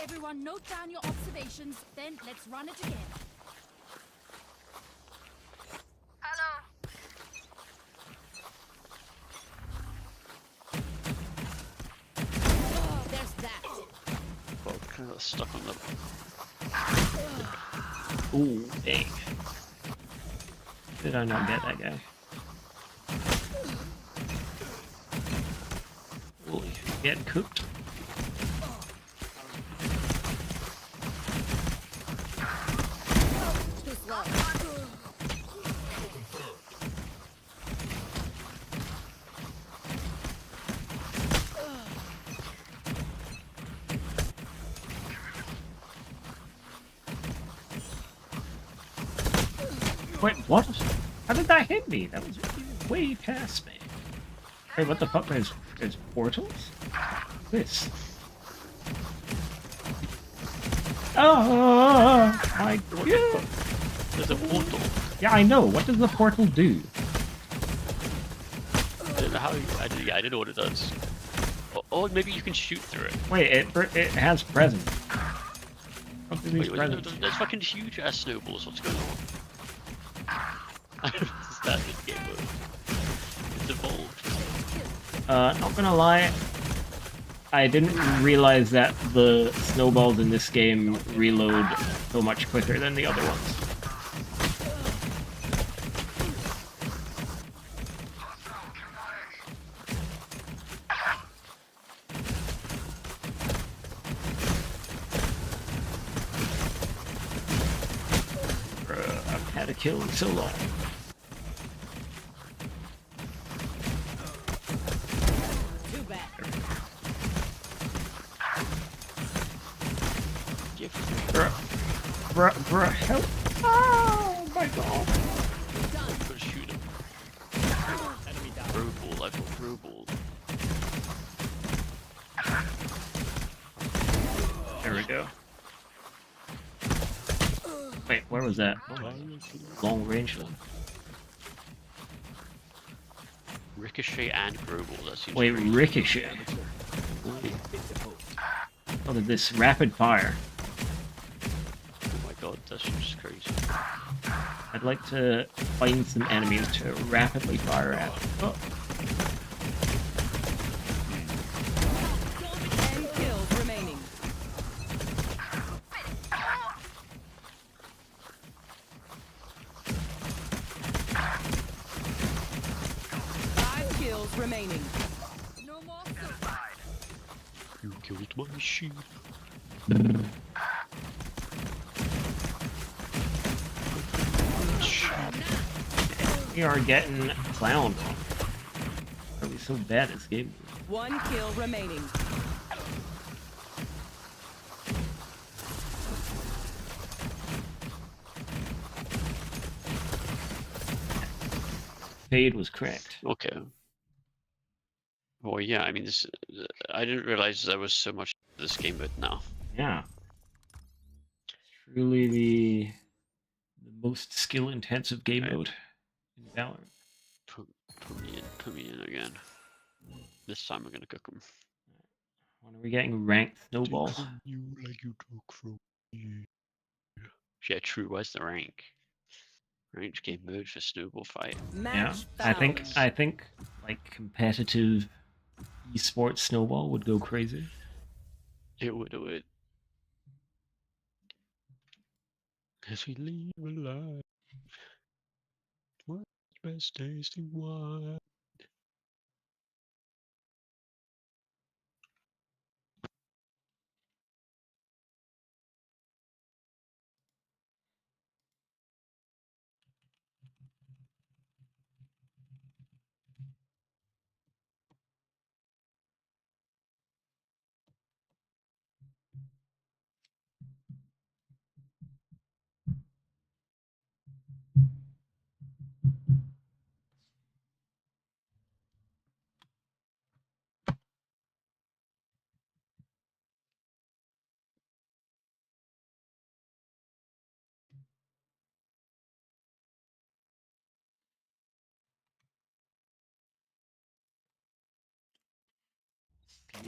Everyone note down your observations, then let's run it again.
Hello.
Oh, there's that.
Well, kind of stuck on the.
Ooh, dang. Did I not get that guy? Holy, getting cooked.
Too slow.
Wait, what? How did that hit me? That was way past me. Wait, what the fuck? There's portals? This. Oh my god!
There's a portal.
Yeah, I know. What does the portal do?
I don't know how. I don't know what it does. Or maybe you can shoot through it.
Wait, it has presence. What do these
Wait,
presents?
there's fucking huge ass snowballs. What's going on? I don't understand this game mode. It's evolved.
Not gonna lie, I didn't realize that the snowballs in this game reload so much quicker than the other ones. Bruh, I've had a kill in so long.
Too bad.
Bruh, help! Oh my god!
Gotta shoot him. Throw ball, I've got throw ball.
There we go. Wait, where was that? Oh, long range one.
Ricochet and throw ball, that seems
Wait,
crazy.
ricochet. Oh, this rapid fire.
Oh my god, that's just crazy.
I'd like to find some enemies to rapidly fire at. Oh,
10 kills remaining. Five kills remaining.
No more suicide.
You killed my sheep.
We are getting clowned. Why are we so bad at this game?
One kill remaining.
Fade was correct.
Okay. Well, yeah, I mean, this. I didn't realize there was so much to this game mode now.
Yeah. Truly the most skill-intensive game
Right.
mode in Valorant.
Put me in again. This time I'm gonna cook them.
When are we getting ranked snowball?
You like you took from me. Yeah, true. Where's the rank? Ranked game mode for snowball fight.
Yeah,
Match
I
found.
think like competitive esports snowball would go crazy.
It would. As we live a life, what's best tasting wine?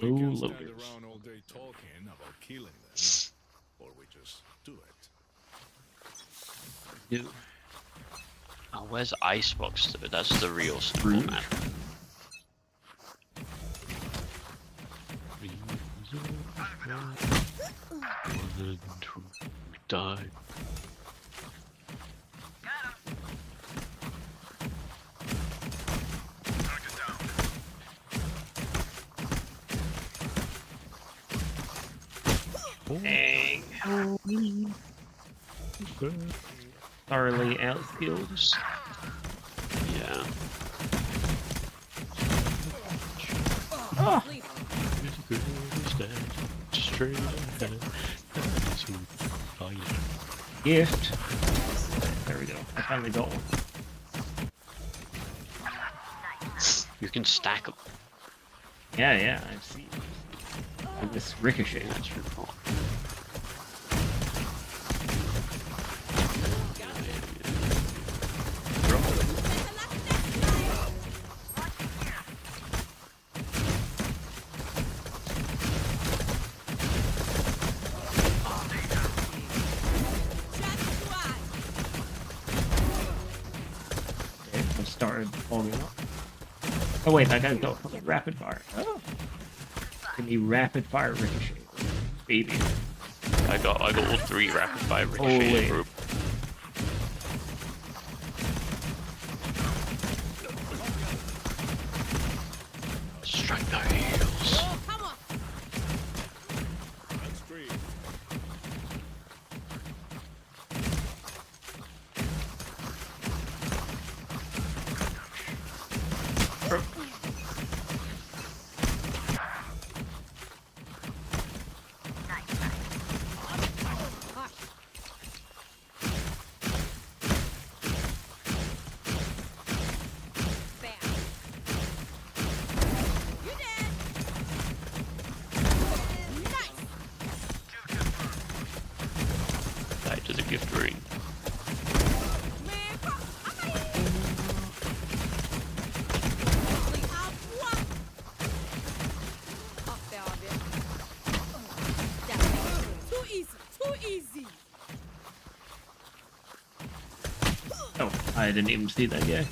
We
Low
can stand
loaders.
around all day talking about killing them, or we just do it.
Dude. Oh, where's Icebox though? That's the real snowball, man. Die.
Dang. Thoroughly outskilled.
Yeah.
Oh.
Straight ahead.
Gift. There we go. I finally got one.
You can stack them.
Yeah, I've seen. And this ricochet.
That's your fault.
Okay, I started fogging up. Oh wait, that guy's got fucking rapid fire. Oh. Give me rapid fire ricochet. Baby.
I got all 3 rapid fire
Holy.
ricochet group. Strike their heels.
That's great.
Tied to the gift ring.
Too easy.
Oh, I didn't even see that guy.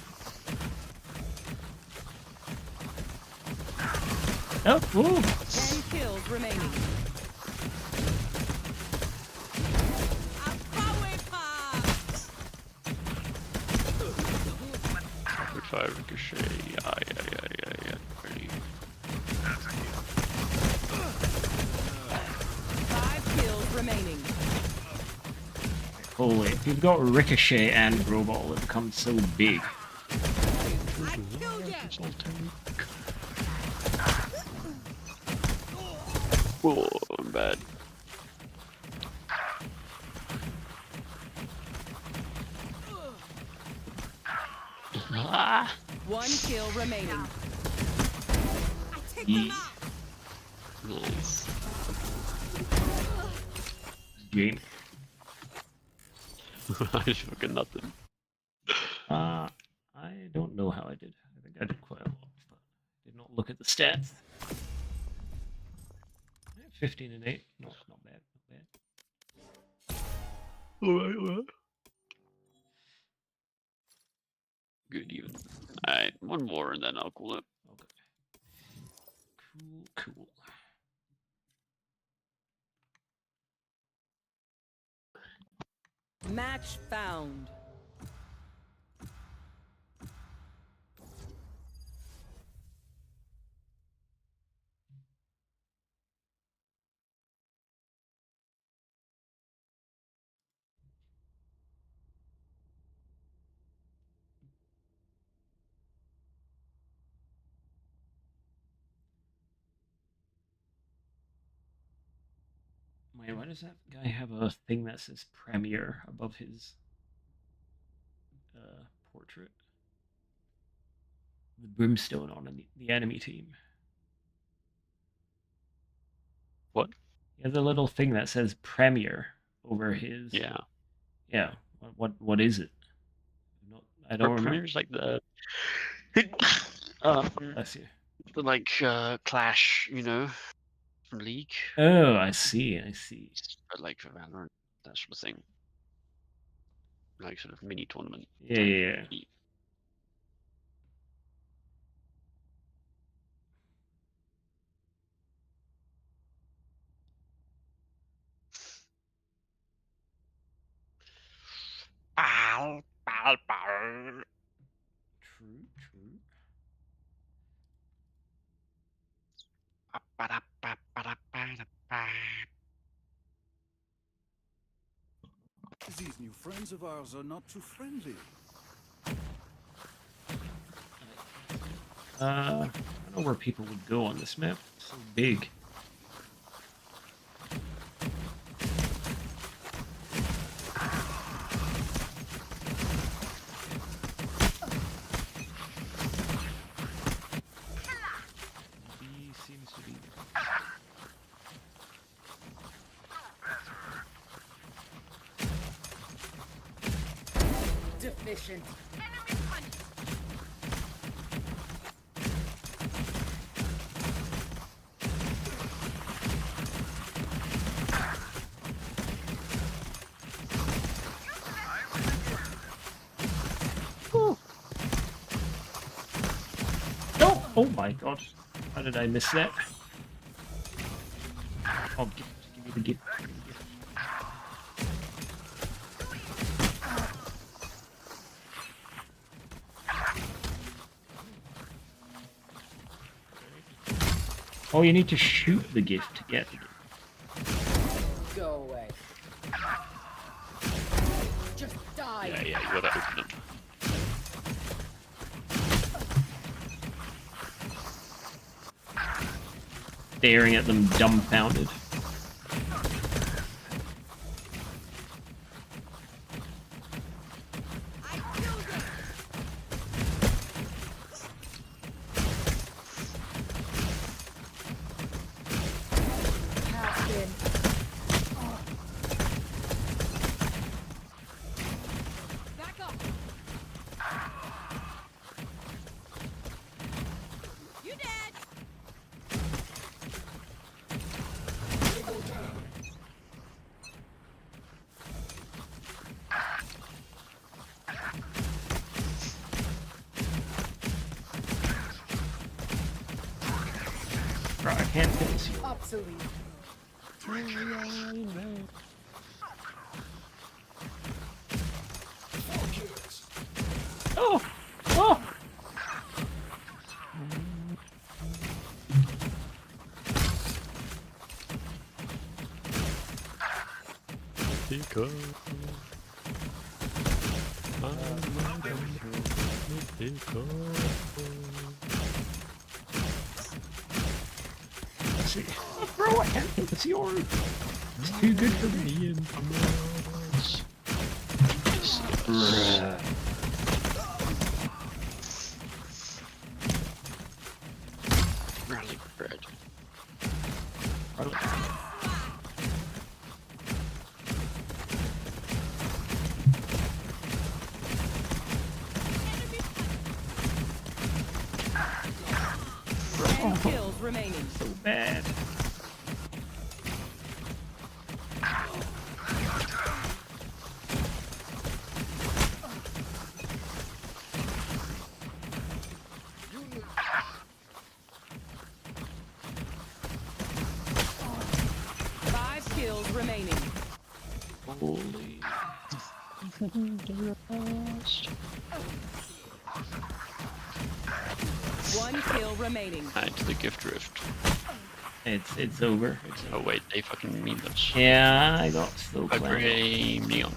Oh, ooh.
10 kills remaining.
Rapid fire ricochet. Yeah. Ready.
holy, if you've got Ricochet and Growball, it becomes so big.
I killed you.
Oh, I'm bad. Ah,
One kill remaining. I take
Yeah.
them out.
nice.
Game.
I just fucking nothing.
I don't know how I did. I think I did quite a lot, but did not look at the stats. 15 and 8. Not bad. Not bad.
Alright. Good even. Alright, one more and then I'll call it.
Okay. Cool.
Match found.
Wait, why does that guy have a thing that says Premier above his portrait? The brimstone on the enemy team.
What?
He has a little thing that says Premier over his.
Yeah.
Yeah. What is it? I don't remember.
Premier's like the
Bless you.
the like Clash, you know, from League.
Oh, I see.
But like for Valorant, that sort of thing. Like sort of mini tournament.
Yeah.
League.
True.
These new friends of ours are not too friendly.
I don't know where people would go on this map. It's so big. B seems to be.
Deficient.
No! Oh my god. How did I miss that? Oh, give me the gift. Oh, you need to shoot the gift to get the gift.
Go away. Just die.
Yeah, you gotta open them.
Staring at them dumbfounded.
Back up. You dead.
Bro, I can't finish you.
Obsolete.
Oh! Oh! Let's see. Bro, I can't think it's yours. It's too good for me.
Garlic bread.
Ten kills remaining.
So bad.
Five kills remaining.
Holy.
One kill remaining.
And the gift rift.
It's over. It's
Oh wait, they fucking need us.
Yeah, I got slow
A
playing.
grey neon.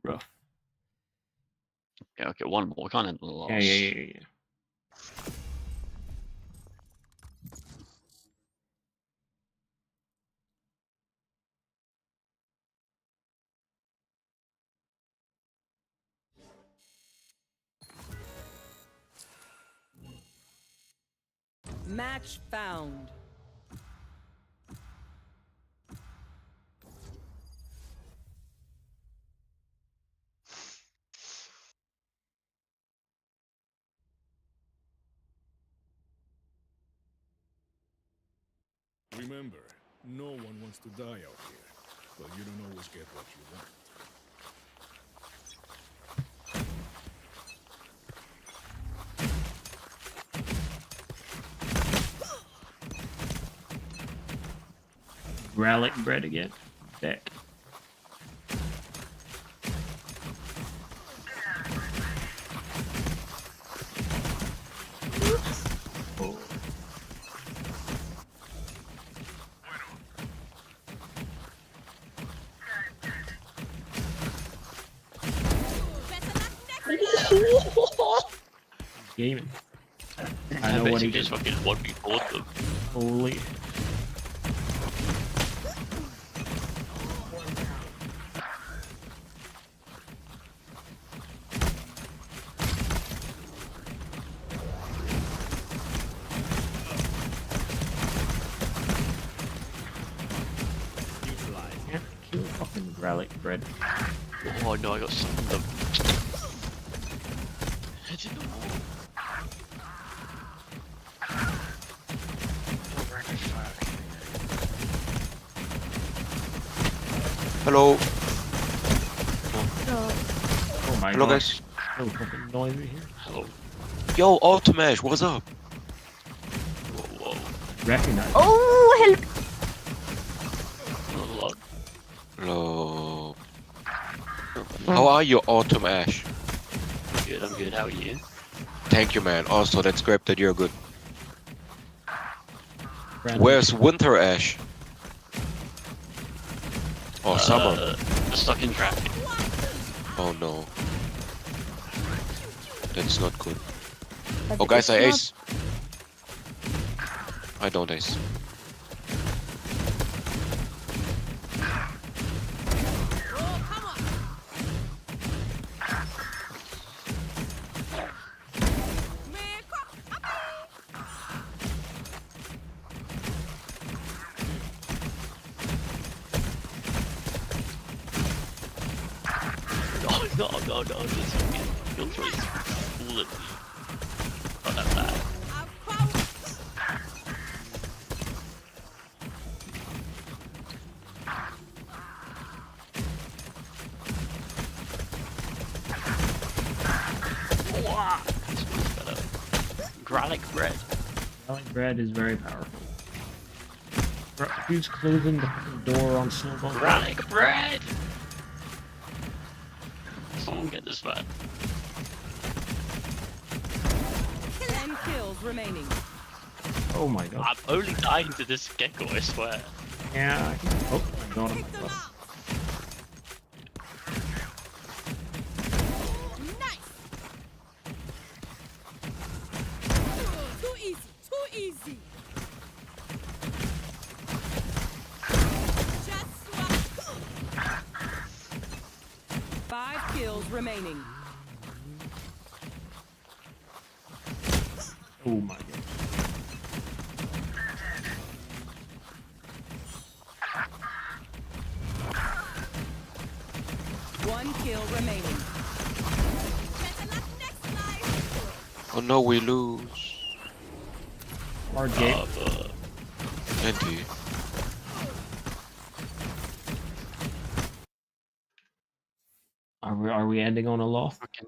Rough.
Yeah, okay, one more. We can't end the loss.
Yeah.
Match found.
Remember, no one wants to die out here, but you don't always get what you want.
Relic bread again. Deck. Oh. Gaming. I know what he
just
did.
fucking 1v4 them.
Holy. Can't kill fucking relic bread.
Oh no, I got some of them. Hit in the wall.
Hello.
Oh my
Hello,
god.
guys.
So fucking noisy here.
Hello.
Yo, Ultimash, what's up?
Whoa, whoa.
Recognize.
Oh, help!
Hello.
Hello. How are you, Ultimash?
Good, I'm good. How are you?
Thank you, man. Also, that's great that you're good.
Brandon.
Where's Winter Ash? Oh, summer.
Stuck in traffic.
Oh no. That's not good. Oh, guys, I ace. I don't ace.
No, this fucking filter is fooling me. Not that bad. Wow, this one's better. Garlic bread.
Relic bread is very powerful. Who's closing the fucking door on Snowball?
Garlic bread! Someone get this man.
10 kills remaining.
Oh my god.
I'm only dying to this gecko, I swear.
Yeah. Oh, I got him.
kills remaining.
Oh my god.
One kill remaining.
Oh no, we lose.
Hard game.
Plenty.
Are we ending on a loss?
Fucking,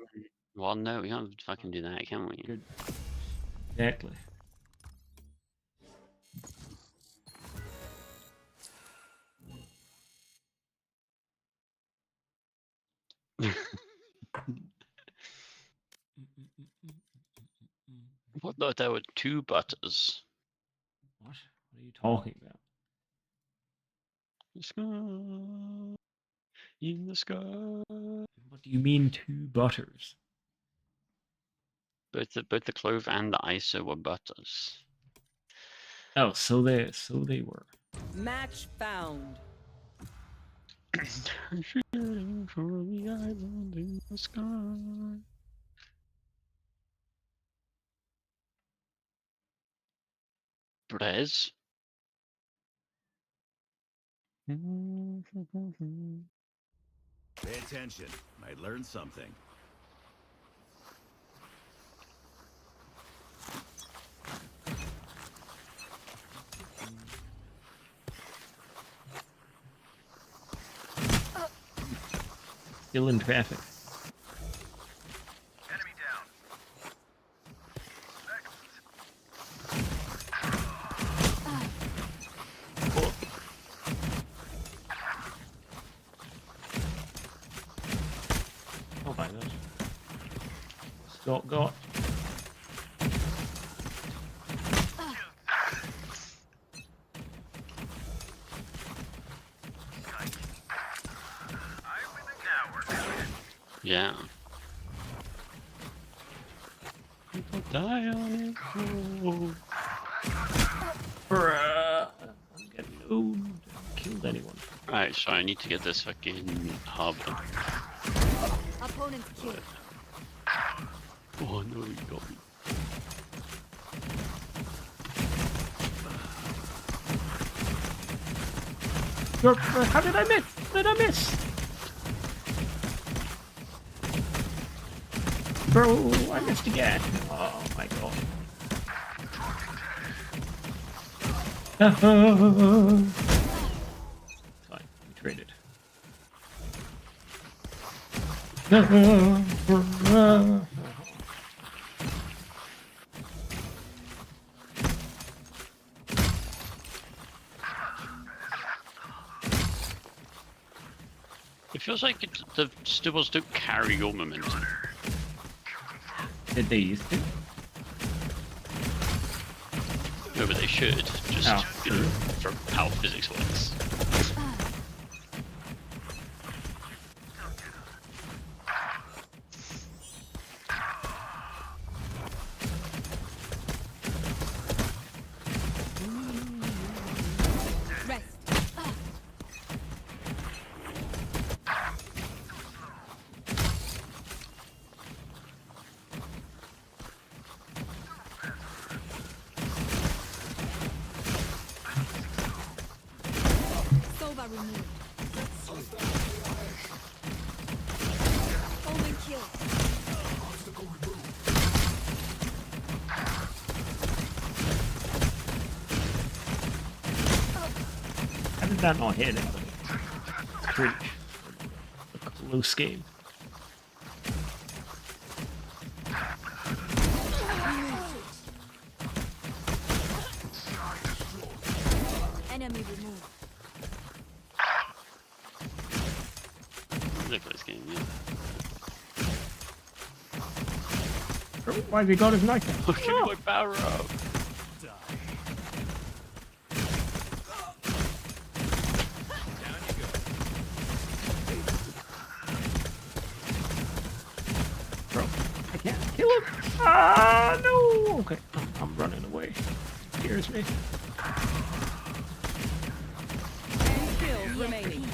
well, no, we can't fucking do that, can we?
Good. Exactly.
What though? There were 2 butters.
What? What are you talking about?
The sky, in the sky.
What do you mean 2 butters?
Both the clove and the ISO were butters.
Oh, so they were.
Match found.
Shooting for the island in the sky. Brez.
Pay attention. Might learn something.
Still in traffic.
Enemy down.
Oh my gosh. Scott got.
Yeah. People die on it. Oh.
Bruh. I'm getting owned. I haven't killed anyone.
Right, so I need to get this fucking hub.
Opponent killed.
Oh no, you got me.
How did I miss? How did I miss? Bro, I missed again. Oh my god. Fine, we traded.
It feels like the stibbles don't carry your momentum.
Did they used to?
No, but they should. Just,
Oh.
you know, from how physics works.
Rest. Sova removed. Omen killed.
How did that not hit anybody? Preach. A close game.
Enemy removed.
Really close game, yeah.
Why have you got his knife out?
Look at my power up.
Bro, I can't kill him. Ah, no. Okay, I'm running away. Scares me.
10 kills remaining.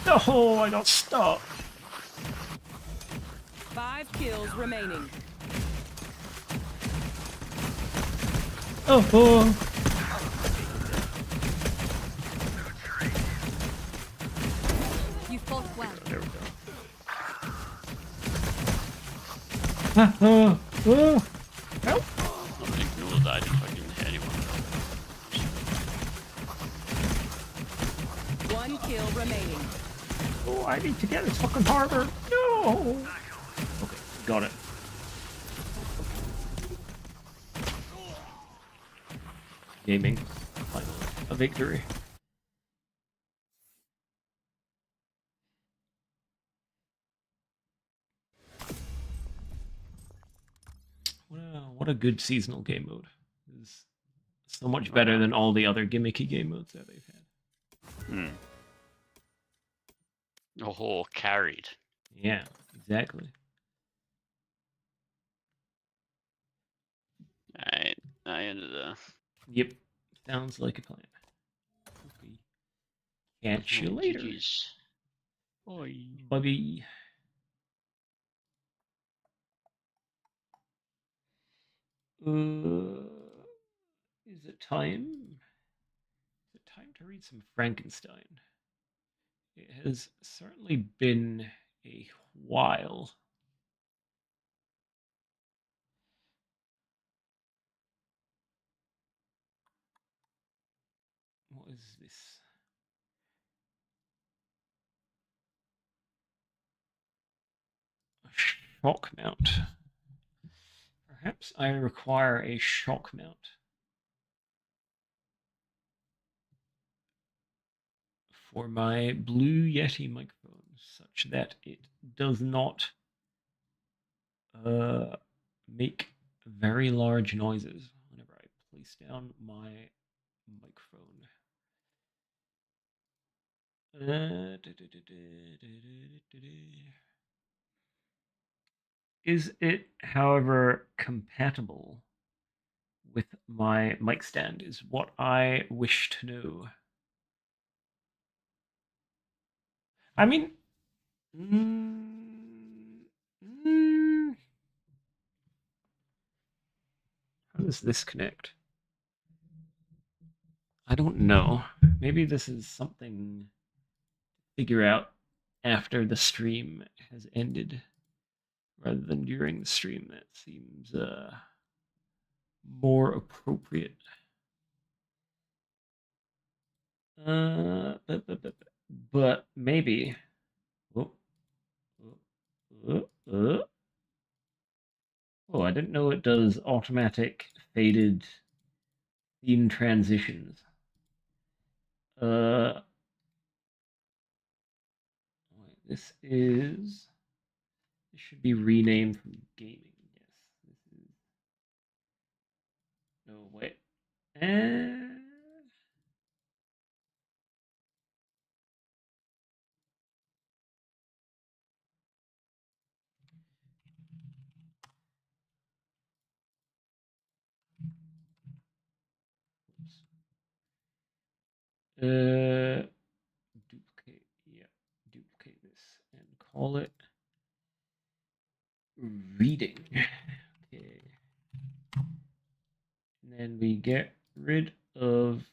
No, I got stuck.
5 kills remaining.
Oh.
You fought well.
There we go. Oh. Help.
Not ignore that. I didn't fucking hit anyone.
1 kill remaining.
Oh, I need to get this fucking harbor. No. Okay, got it. Gaming. Finally, a victory. What a good seasonal game mode. It's so much better than all the other gimmicky game modes that they've had.
Oh, carried.
Yeah, exactly.
Alright, I ended
Yep, sounds like a plan. Okay. Catch you later.
GG's. Bye.
Bye. Is it time? Is it time to read some Frankenstein? It has certainly been a while. What is this? A shock mount. Perhaps I require a shock mount for my Blue Yeti microphone, such that it does not make very large noises whenever I place down my microphone. Is it, however, compatible with my mic stand is what I wish to know. I mean, how does this connect? I don't know. Maybe this is something to figure out after the stream has ended rather than during the stream. That seems more appropriate. But maybe. Oh, I didn't know it does automatic faded theme transitions. Wait, this should be renamed from gaming. Yes, this is. No, wait. Duplicate, yeah, duplicate this and call it reading. Okay. And then we get rid of.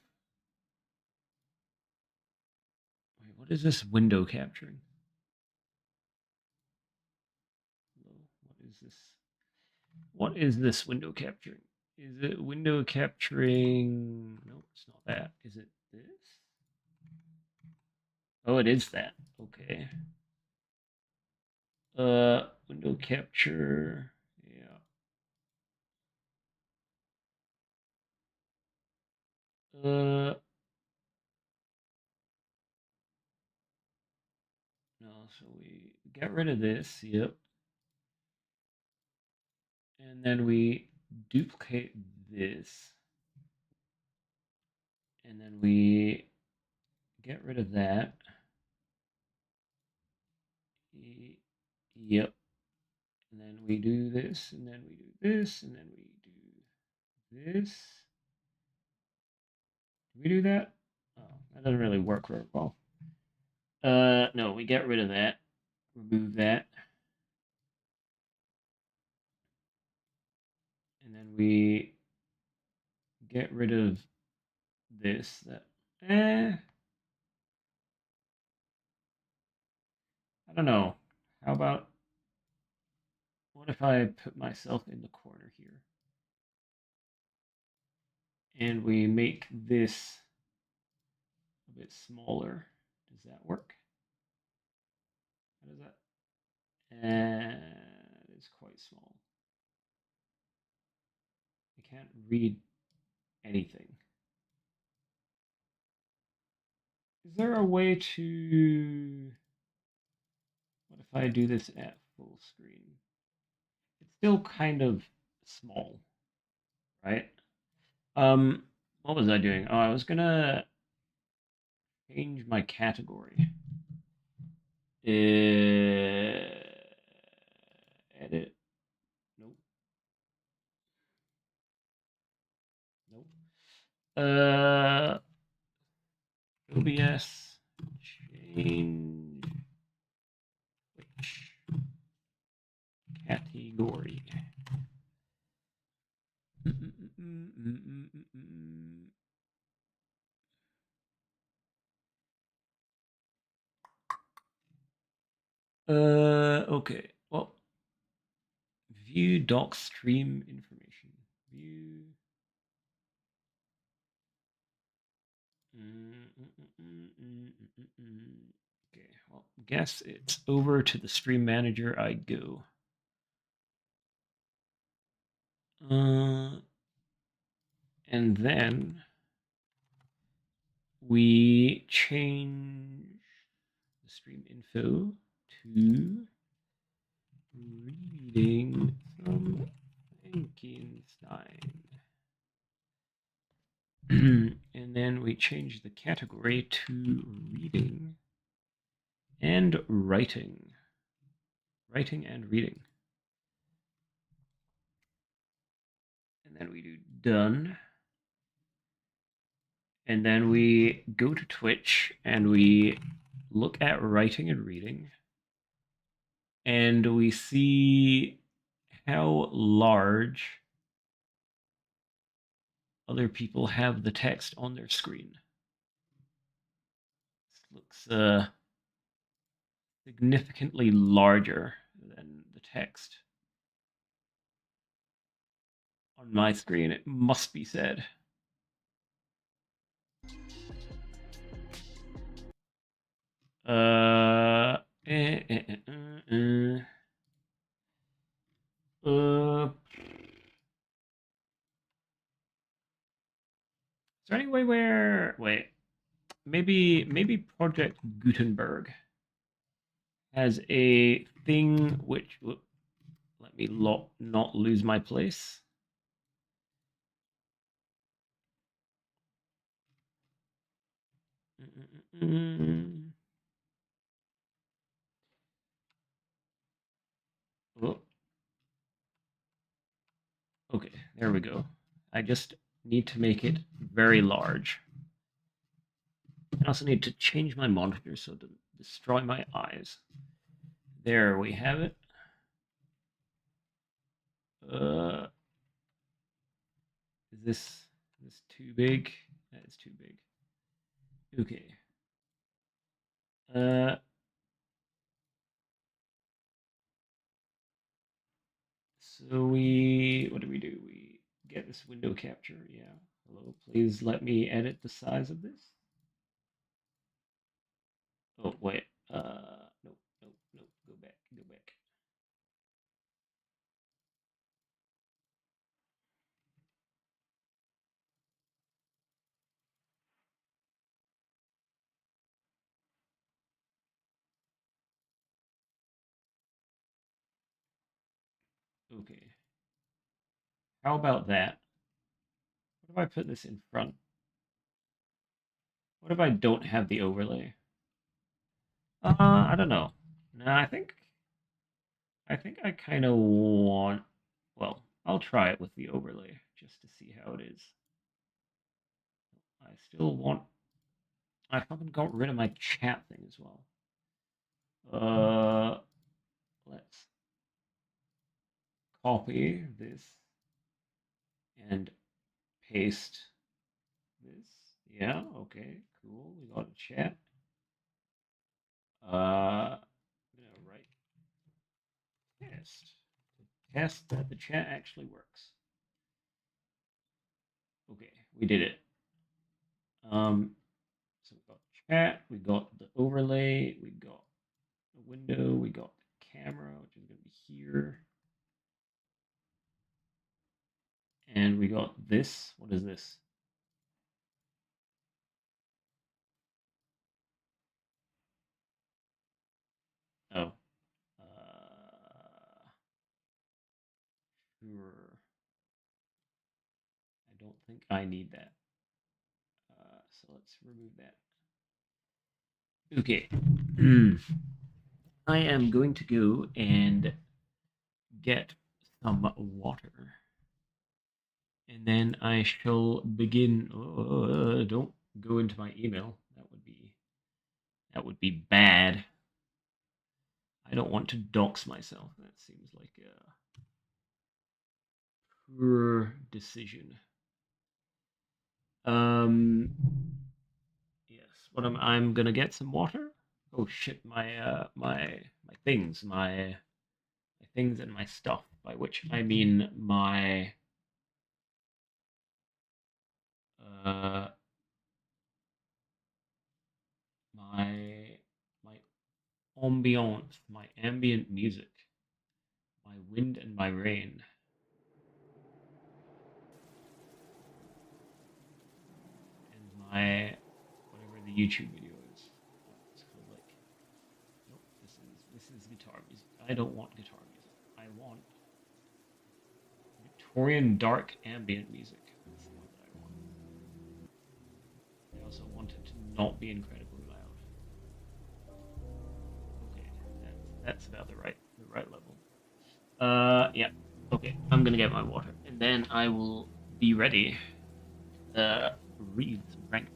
Wait, what is this window capturing? What is this? What is this window capturing? Is it window capturing? No, it's not that. Is it this? Oh, it is that. Okay. Window capture. Yeah. No, so we get rid of this. Yep. And then we duplicate this. And then we get rid of that. Yep. And then we do this, and then we do this, and then we do this. Do we do that? Oh, that doesn't really work very well. No, we get rid of that. Remove that. And then we get rid of this. I don't know. How about, what if I put myself in the corner here? And we make this a bit smaller. Does that work? How does that? It's quite small. I can't read anything. Is there a way to... What if I do this at full screen? It's still kind of small, right? What was I doing? Oh, I was gonna change my category. Edit. Nope. Nope. OBS. Change which category. Okay. Well, view doc stream information. View. Okay. Well, guess it's over to the stream manager. I go. And then we change the stream info to reading from Frankenstein. And then we change the category to reading and writing. Writing and reading. And then we do done. And then we go to Twitch and we look at writing and reading. And we see how large other people have the text on their screen. This looks significantly larger than the text on my screen, it must be said. Uh, is there any way where, wait, maybe Project Gutenberg has a thing which, let me not lose my place. Oh. Okay, there we go. I just need to make it very large. I also need to change my monitor so it doesn't destroy my eyes. There we have it. Is this too big? That is too big. Okay. So what do? We get this window capture. Yeah. Hello. Please let me edit the size of this. Oh wait. Nope. Go back. Okay. How about that? What if I put this in front? What if I don't have the overlay? I don't know. No, I think I kind of want. Well, I'll try it with the overlay just to see how it is. I still want I fucking got rid of my chat thing as well. Let's copy this and paste this. Yeah, okay, cool. We got a chat. I'm gonna write test to test that the chat actually works. Okay, we did it. So we got chat, we got the overlay, we got the window, we got the camera, which is gonna be here. And we got this. What is this? Oh. Sure. I don't think I need that. So let's remove that. Okay. I am going to go and get some water. And then I shall begin. Don't go into my email. That would be bad. I don't want to dox myself. That seems like a poor decision. Yes. I'm gonna get some water. Oh shit! My things, my things and my stuff. By which I mean my uh my ambiance, my ambient music, my wind and my rain, and my whatever the YouTube video is. It's called like nope. This is guitar music. I don't want guitar music. I want Victorian dark ambient music. That's the one that I want. I also want it to not be incredibly loud. Okay, that's about the right level. Yeah. Okay, I'm gonna get my water, and then I will be ready to read some ranked.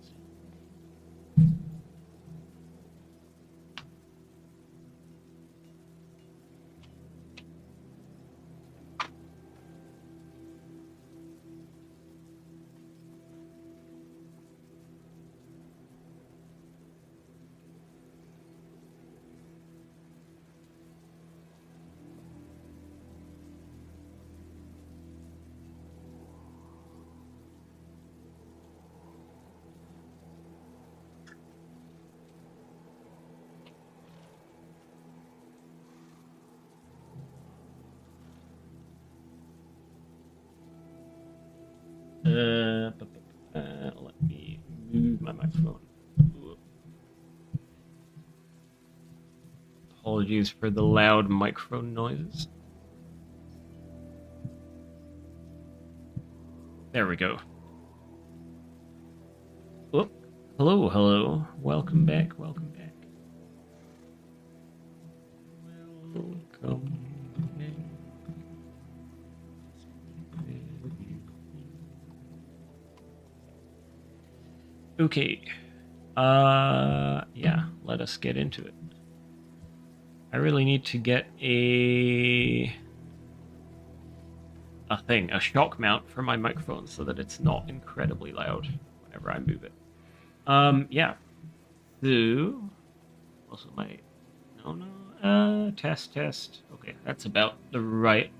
Let me move my microphone. Apologies for the loud microphone noises. There we go. Oh, hello. Welcome back. Welcome back. Okay. Yeah, let us get into it. I really need to get a shock mount for my microphone so that it's not incredibly loud whenever I move it. Yeah. So, also test. Okay, that's about the right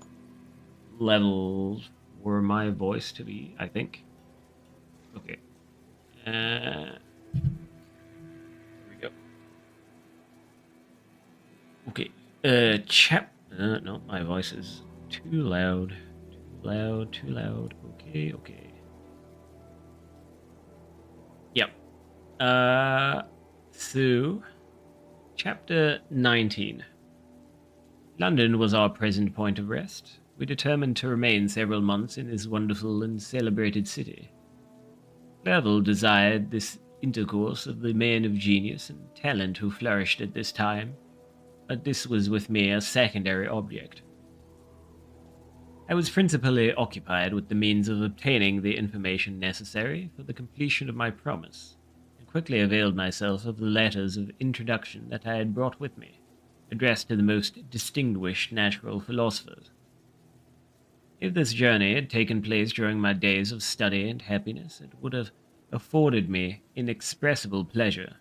level for my voice to be, I think. Okay. There we go. Okay. No, my voice is too loud. Too loud. Okay. Yep. So, chapter 19. London was our present point of rest. We determined to remain several months in this wonderful and celebrated city. Clerval desired this intercourse of the men of genius and talent who flourished at this time, but this was with me a secondary object. I was principally occupied with the means of obtaining the information necessary for the completion of my promise, and quickly availed myself of the letters of introduction that I had brought with me, addressed to the most distinguished natural philosophers. If this journey had taken place during my days of study and happiness, it would have afforded me inexpressible pleasure.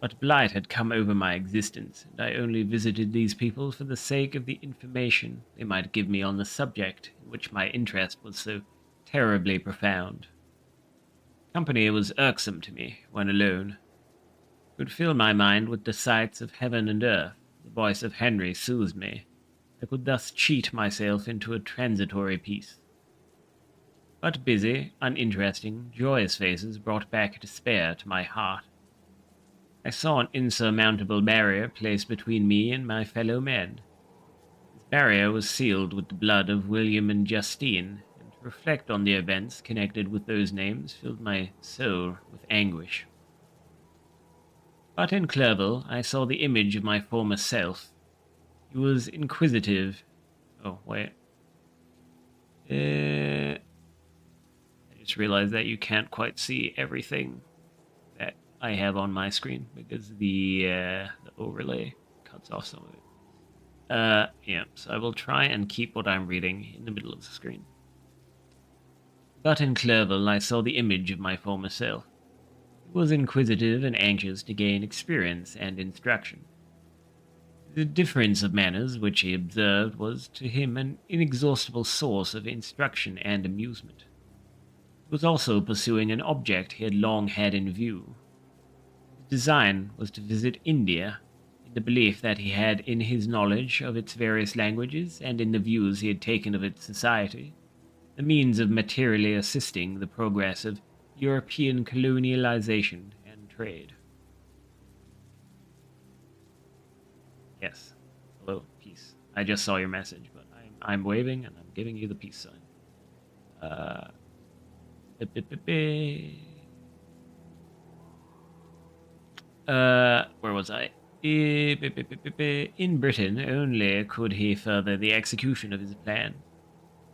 But blight had come over my existence, and I only visited these people for the sake of the information they might give me on the subject in which my interest was so terribly profound. Company was irksome to me when alone. It would fill my mind with the sights of heaven and earth. The voice of Henry soothed me. I could thus cheat myself into a transitory peace. But busy, uninteresting, joyous faces brought back despair to my heart. I saw an insurmountable barrier placed between me and my fellow men. This barrier was sealed with the blood of William and Justine, and to reflect on the events connected with those names filled my soul with anguish. But in Clerval I saw the image of my former self. He was inquisitive. Oh, wait. I just realized that you can't quite see everything that I have on my screen because the overlay cuts off some of it. Yeah, so I will try and keep what I'm reading in the middle of the screen. But in Clerval I saw the image of my former self. He was inquisitive and anxious to gain experience and instruction. The difference of manners which he observed was to him an inexhaustible source of instruction and amusement. He was also pursuing an object he had long had in view. His design was to visit India, in the belief that he had in his knowledge of its various languages and in the views he had taken of its society, the means of materially assisting the progress of European colonialization and trade. Yes. Hello, peace. I just saw your message, but I'm waving and I'm giving you the peace sign. Where was I? In Britain only could he further the execution of his plan.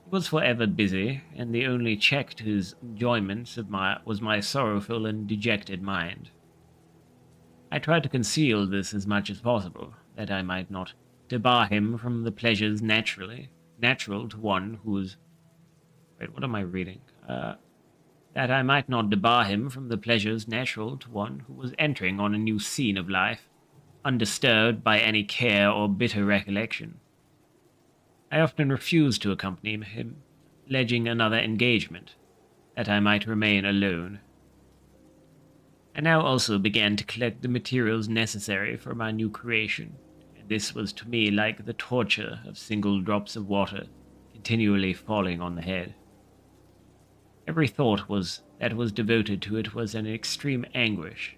He was forever busy, and the only check to his enjoyment was my sorrowful and dejected mind. I tried to conceal this as much as possible, that I might not debar him from the pleasures natural to one who was... Wait, what am I reading? That I might not debar him from the pleasures natural to one who was entering on a new scene of life, undisturbed by any care or bitter recollection. I often refused to accompany him, alleging another engagement, that I might remain alone. I now also began to collect the materials necessary for my new creation, and this was to me like the torture of single drops of water continually falling on the head. Every thought that was devoted to it was an extreme anguish,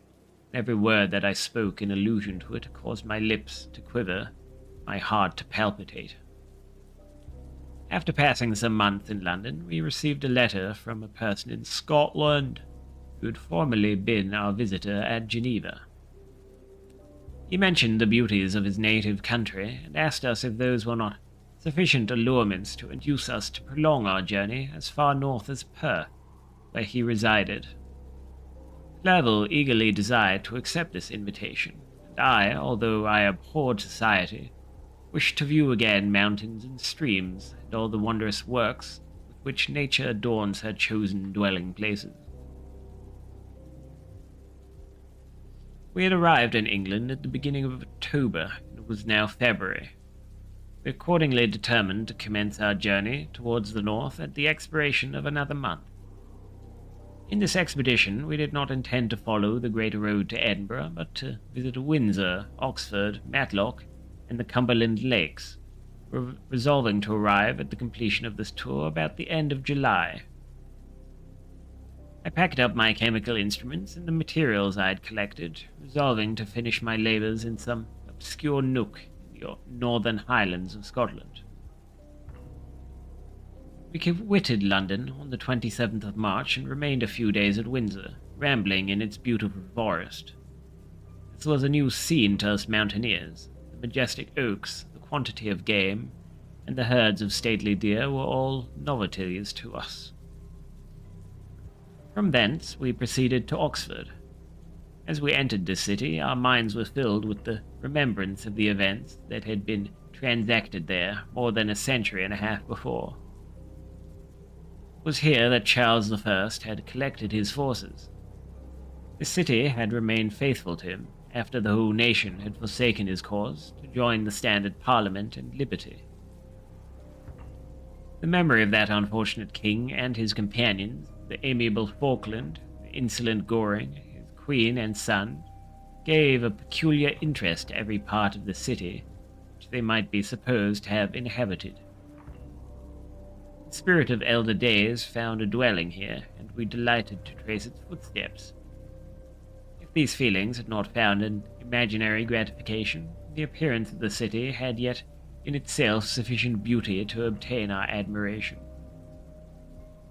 and every word that I spoke in allusion to it caused my lips to quiver, my heart to palpitate. After passing some months in London, we received a letter from a person in Scotland who had formerly been our visitor at Geneva. He mentioned the beauties of his native country and asked us if those were not sufficient allurements to induce us to prolong our journey as far north as Perth, where he resided. Clerval eagerly desired to accept this invitation, and I, although I abhorred society, wished to view again mountains and streams and all the wondrous works with which nature adorns her chosen dwelling places. We had arrived in England at the beginning of October, and it was now February. We accordingly determined to commence our journey towards the north at the expiration of another month. In this expedition we did not intend to follow the great road to Edinburgh, but to visit Windsor, Oxford, Matlock, and the Cumberland Lakes, resolving to arrive at the completion of this tour about the end of July. I packed up my chemical instruments and the materials I had collected, resolving to finish my labors in some obscure nook in the northern highlands of Scotland. We quitted London on the 27th of March and remained a few days at Windsor, rambling in its beautiful forest. This was a new scene to us mountaineers. The majestic oaks, the quantity of game, and the herds of stately deer were all novelties to us. From thence we proceeded to Oxford, As we entered the city, our minds were filled with the remembrance of the events that had been transacted there more than a century and a half before. It was here that Charles I had collected his forces. The city had remained faithful to him after the whole nation had forsaken his cause to join the standard parliament and liberty. The memory of that unfortunate king and his companions, the amiable Falkland, the insolent Goring, his queen and son, gave a peculiar interest to every part of the city which they might be supposed to have inhabited. The spirit of elder days found a dwelling here, and we delighted to trace its footsteps. If these feelings had not found an imaginary gratification, the appearance of the city had yet in itself sufficient beauty to obtain our admiration.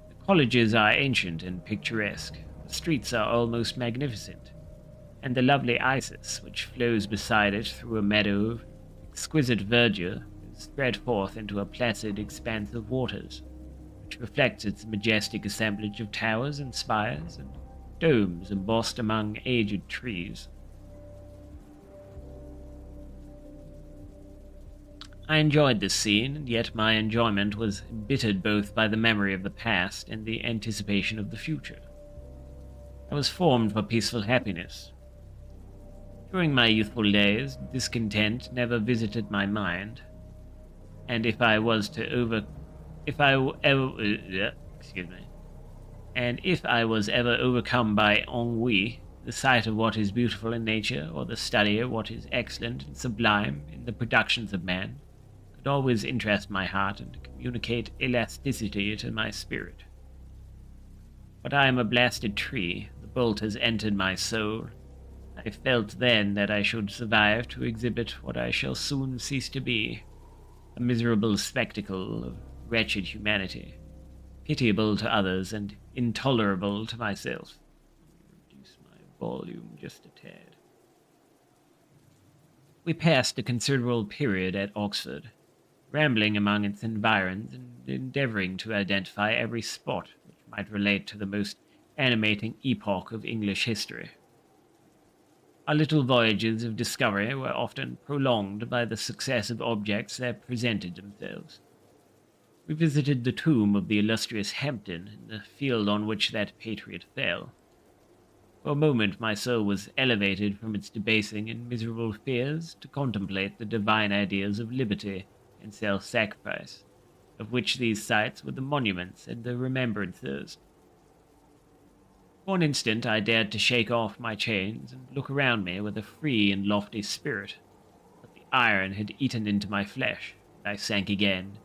The colleges are ancient and picturesque, the streets are almost magnificent, and the lovely Isis, which flows beside it through a meadow of exquisite verdure, is spread forth into a placid expanse of waters, which reflects its majestic assemblage of towers and spires and domes embossed among aged trees. I enjoyed this scene, and yet my enjoyment was embittered both by the memory of the past and the anticipation of the future. I was formed for peaceful happiness. During my youthful days, discontent never visited my mind, and if I was ever overcome by ennui, the sight of what is beautiful in nature, or the study of what is excellent and sublime in the productions of man, could always interest my heart and communicate elasticity to my spirit. But I am a blasted tree, the bolt has entered my soul. I felt then that I should survive to exhibit what I shall soon cease to be, a miserable spectacle of wretched humanity, pitiable to others and intolerable to myself. Reduce my volume just a tad. We passed a considerable period at Oxford, rambling among its environs and endeavoring to identify every spot which might relate to the most animating epoch of English history. Our little voyages of discovery were often prolonged by the successive objects that presented themselves. We visited the tomb of the illustrious Hampden in the field on which that patriot fell. For a moment my soul was elevated from its debasing and miserable fears to contemplate the divine ideas of liberty and self-sacrifice, of which these sites were the monuments and the remembrancers. For an instant I dared to shake off my chains and look around me with a free and lofty spirit, but the iron had eaten into my flesh, and I sank again,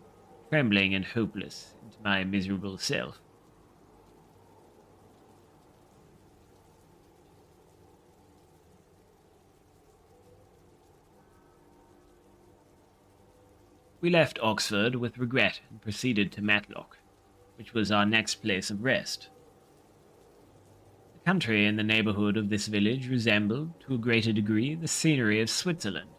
trembling and hopeless, into my miserable self. We left Oxford with regret and proceeded to Matlock, which was our next place of rest. The country in the neighborhood of this village resembled, to a greater degree, the scenery of Switzerland,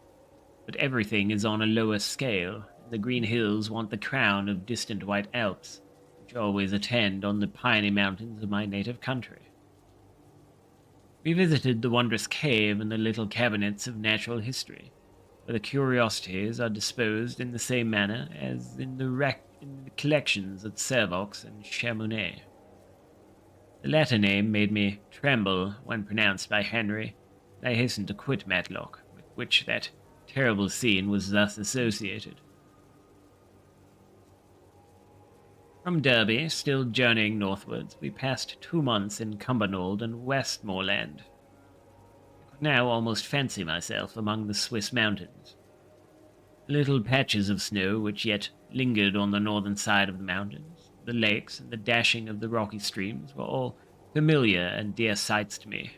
but everything is on a lower scale, and the green hills want the crown of distant white Alps, which always attend on the piney mountains of my native country. We visited the wondrous cave and the little cabinets of natural history, where the curiosities are disposed in the same manner as in the collections at Servox and Chamonix. The latter name made me tremble when pronounced by Henry, and I hastened to quit Matlock, with which that terrible scene was thus associated. From Derby, still journeying northwards, we passed 2 months in Cumbernauld and Westmoreland. I could now almost fancy myself among the Swiss mountains. The little patches of snow which yet lingered on the northern side of the mountains, the lakes, and the dashing of the rocky streams were all familiar and dear sights to me.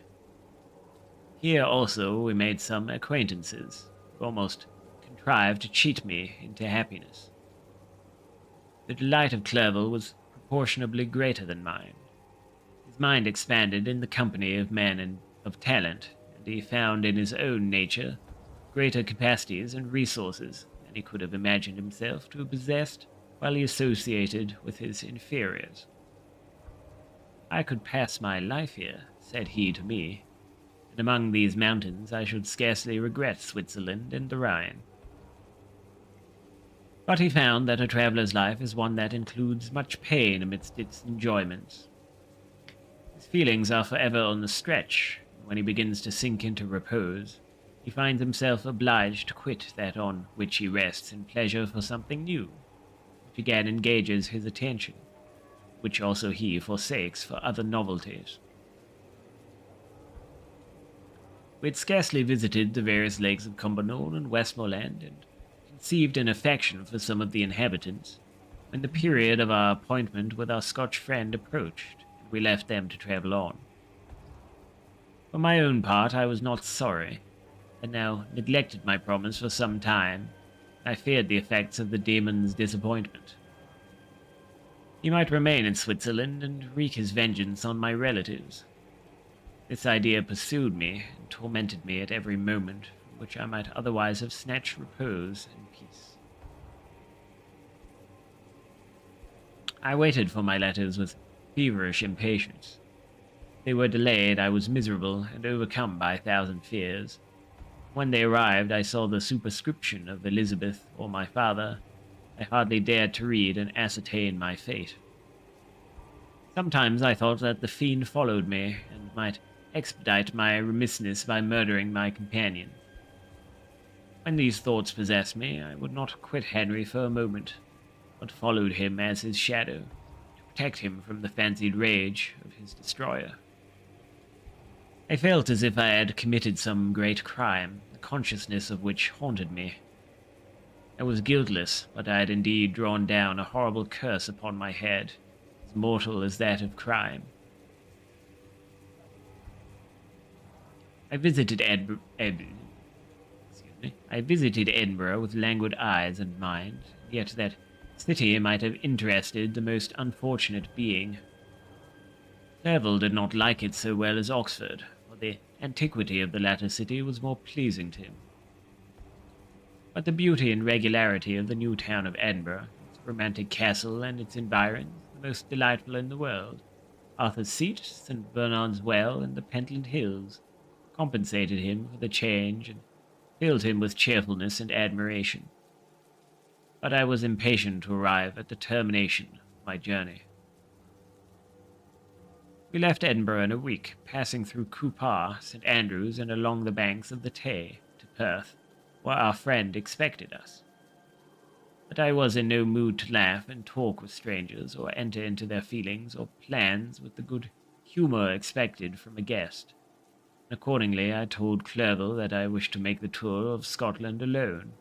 Here also we made some acquaintances, who almost contrived to cheat me into happiness. The delight of Clerval was proportionably greater than mine. His mind expanded in the company of men and of talent, and he found in his own nature greater capacities and resources than he could have imagined himself to have possessed while he associated with his inferiors. I could pass my life here, said he to me, and among these mountains I should scarcely regret Switzerland and the Rhine. But he found that a traveller's life is one that includes much pain amidst its enjoyments. His feelings are forever on the stretch, and when he begins to sink into repose, he finds himself obliged to quit that on which he rests in pleasure for something new, which again engages his attention, which also he forsakes for other novelties. We had scarcely visited the various lakes of Cumbernauld and Westmoreland, and conceived an affection for some of the inhabitants, when the period of our appointment with our Scotch friend approached, and we left them to travel on. For my own part, I was not sorry. I had now neglected my promise for some time. I feared the effects of the demon's disappointment. He might remain in Switzerland and wreak his vengeance on my relatives. This idea pursued me and tormented me at every moment, from which I might otherwise have snatched repose and peace. I waited for my letters with feverish impatience. If they were delayed, I was miserable and overcome by 1,000 fears. When they arrived, I saw the superscription of Elizabeth or my father. I hardly dared to read and ascertain my fate. Sometimes I thought that the fiend followed me, and might expedite my remissness by murdering my companion. When these thoughts possessed me, I would not quit Henry for a moment, but followed him as his shadow, to protect him from the fancied rage of his destroyer. I felt as if I had committed some great crime, the consciousness of which haunted me. I was guiltless, but I had indeed drawn down a horrible curse upon my head, as mortal as that of crime. I visited Edinburgh with languid eyes and mind, yet that city might have interested the most unfortunate being. Clerval did not like it so well as Oxford, for the antiquity of the latter city was more pleasing to him. But the beauty and regularity of the new town of Edinburgh, its romantic castle and its environs, the most delightful in the world, Arthur's Seat, St. Bernard's Well, and the Pentland Hills, compensated him for the change and filled him with cheerfulness and admiration. But I was impatient to arrive at the termination of my journey. We left Edinburgh in a week, passing through Coupar, St. Andrews, and along the banks of the Tay to Perth, where our friend expected us. But I was in no mood to laugh and talk with strangers, or enter into their feelings or plans with the good humour expected from a guest. Accordingly, I told Clerval that I wished to make the tour of Scotland alone.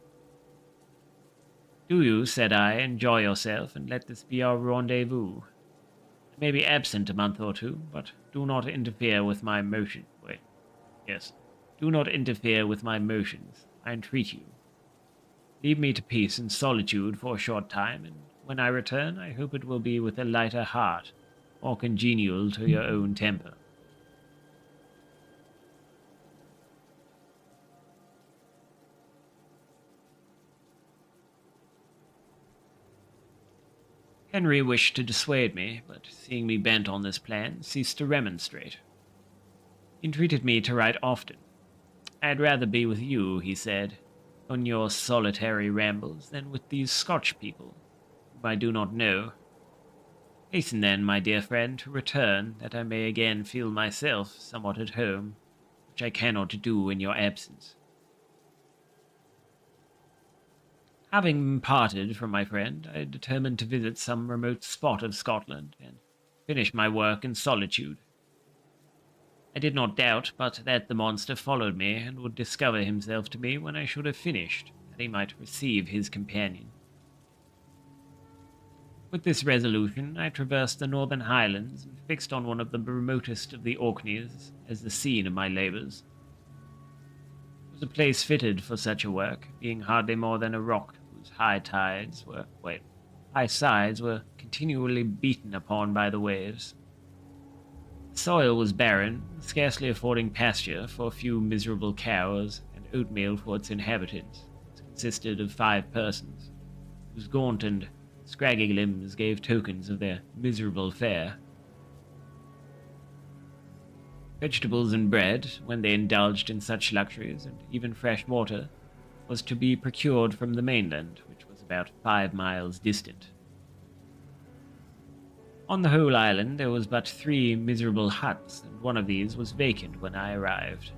"Do you," said I, "enjoy yourself, and let this be our rendezvous. I may be absent a month or two, but do not interfere with my motions. Do not interfere with my motions, I entreat you. Leave me to peace and solitude for a short time, and when I return, I hope it will be with a lighter heart, more congenial to your own temper." Henry wished to dissuade me, but seeing me bent on this plan, ceased to remonstrate. He entreated me to write often. "I'd rather be with you," he said, "on your solitary rambles than with these Scotch people, whom I do not know. Hasten then, my dear friend, to return, that I may again feel myself somewhat at home, which I cannot do in your absence." Having parted from my friend, I determined to visit some remote spot of Scotland, and finish my work in solitude. I did not doubt but that the monster followed me, and would discover himself to me when I should have finished, that he might receive his companion. With this resolution, I traversed the northern highlands, and fixed on one of the remotest of the Orkneys as the scene of my labours. It was a place fitted for such a work, being hardly more than a rock whose high sides were continually beaten upon by the waves. The soil was barren, scarcely affording pasture for a few miserable cows, and oatmeal for its inhabitants. It consisted of 5 persons, whose gaunt and scraggy limbs gave tokens of their miserable fare. Vegetables and bread, when they indulged in such luxuries, and even fresh water, was to be procured from the mainland, which was about 5 miles distant. On the whole island there was but 3 miserable huts, and one of these was vacant when I arrived.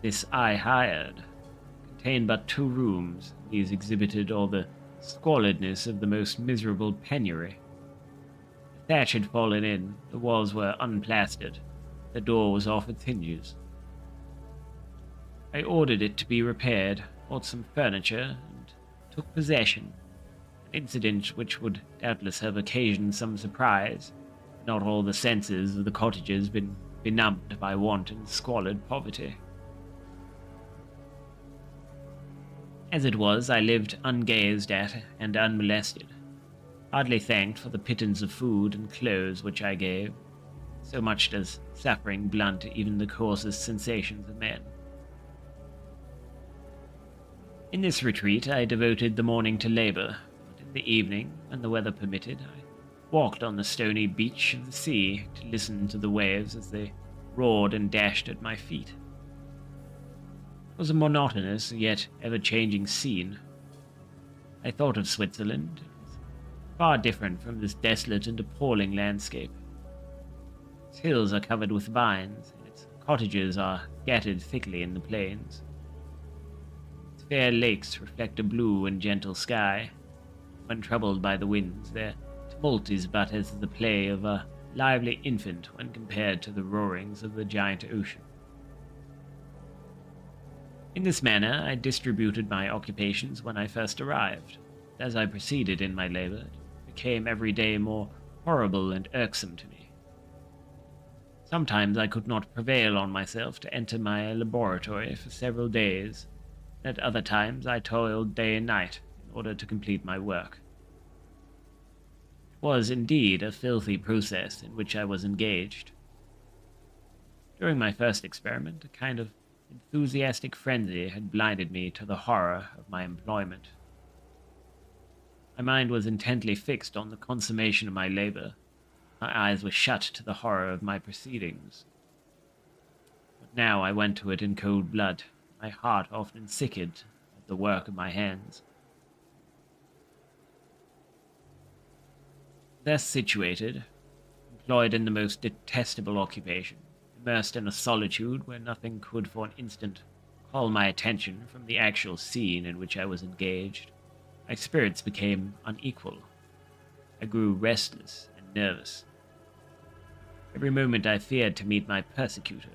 This I hired. Contained but 2 rooms. These exhibited all the squalidness of the most miserable penury. The thatch had fallen in, the walls were unplastered, the door was off its hinges. I ordered it to be repaired, bought some furniture, and took possession, an incident which would doubtless have occasioned some surprise, had not all the senses of the cottagers been benumbed by want and squalid poverty. As it was, I lived ungazed at and unmolested, hardly thanked for the pittance of food and clothes which I gave. So much does suffering blunt even the coarsest sensations of men. In this retreat I devoted the morning to labor, but in the evening, when the weather permitted, I walked on the stony beach of the sea to listen to the waves as they roared and dashed at my feet. It was a monotonous, yet ever-changing scene. I thought of Switzerland. It was far different from this desolate and appalling landscape. Its hills are covered with vines, and its cottages are scattered thickly in the plains. Its fair lakes reflect a blue and gentle sky. When troubled by the winds, their tumult is but as the play of a lively infant when compared to the roarings of the giant ocean. In this manner, I distributed my occupations when I first arrived. As I proceeded in my labor, it became every day more horrible and irksome to me. Sometimes I could not prevail on myself to enter my laboratory for several days. At other times I toiled day and night in order to complete my work. It was indeed a filthy process in which I was engaged. During my first experiment, a kind of enthusiastic frenzy had blinded me to the horror of my employment. My mind was intently fixed on the consummation of my labor. My eyes were shut to the horror of my proceedings. But now I went to it in cold blood, my heart often sickened at the work of my hands. Thus situated, employed in the most detestable occupation, immersed in a solitude where nothing could for an instant call my attention from the actual scene in which I was engaged, my spirits became unequal. I grew restless and nervous. Every moment I feared to meet my persecutor.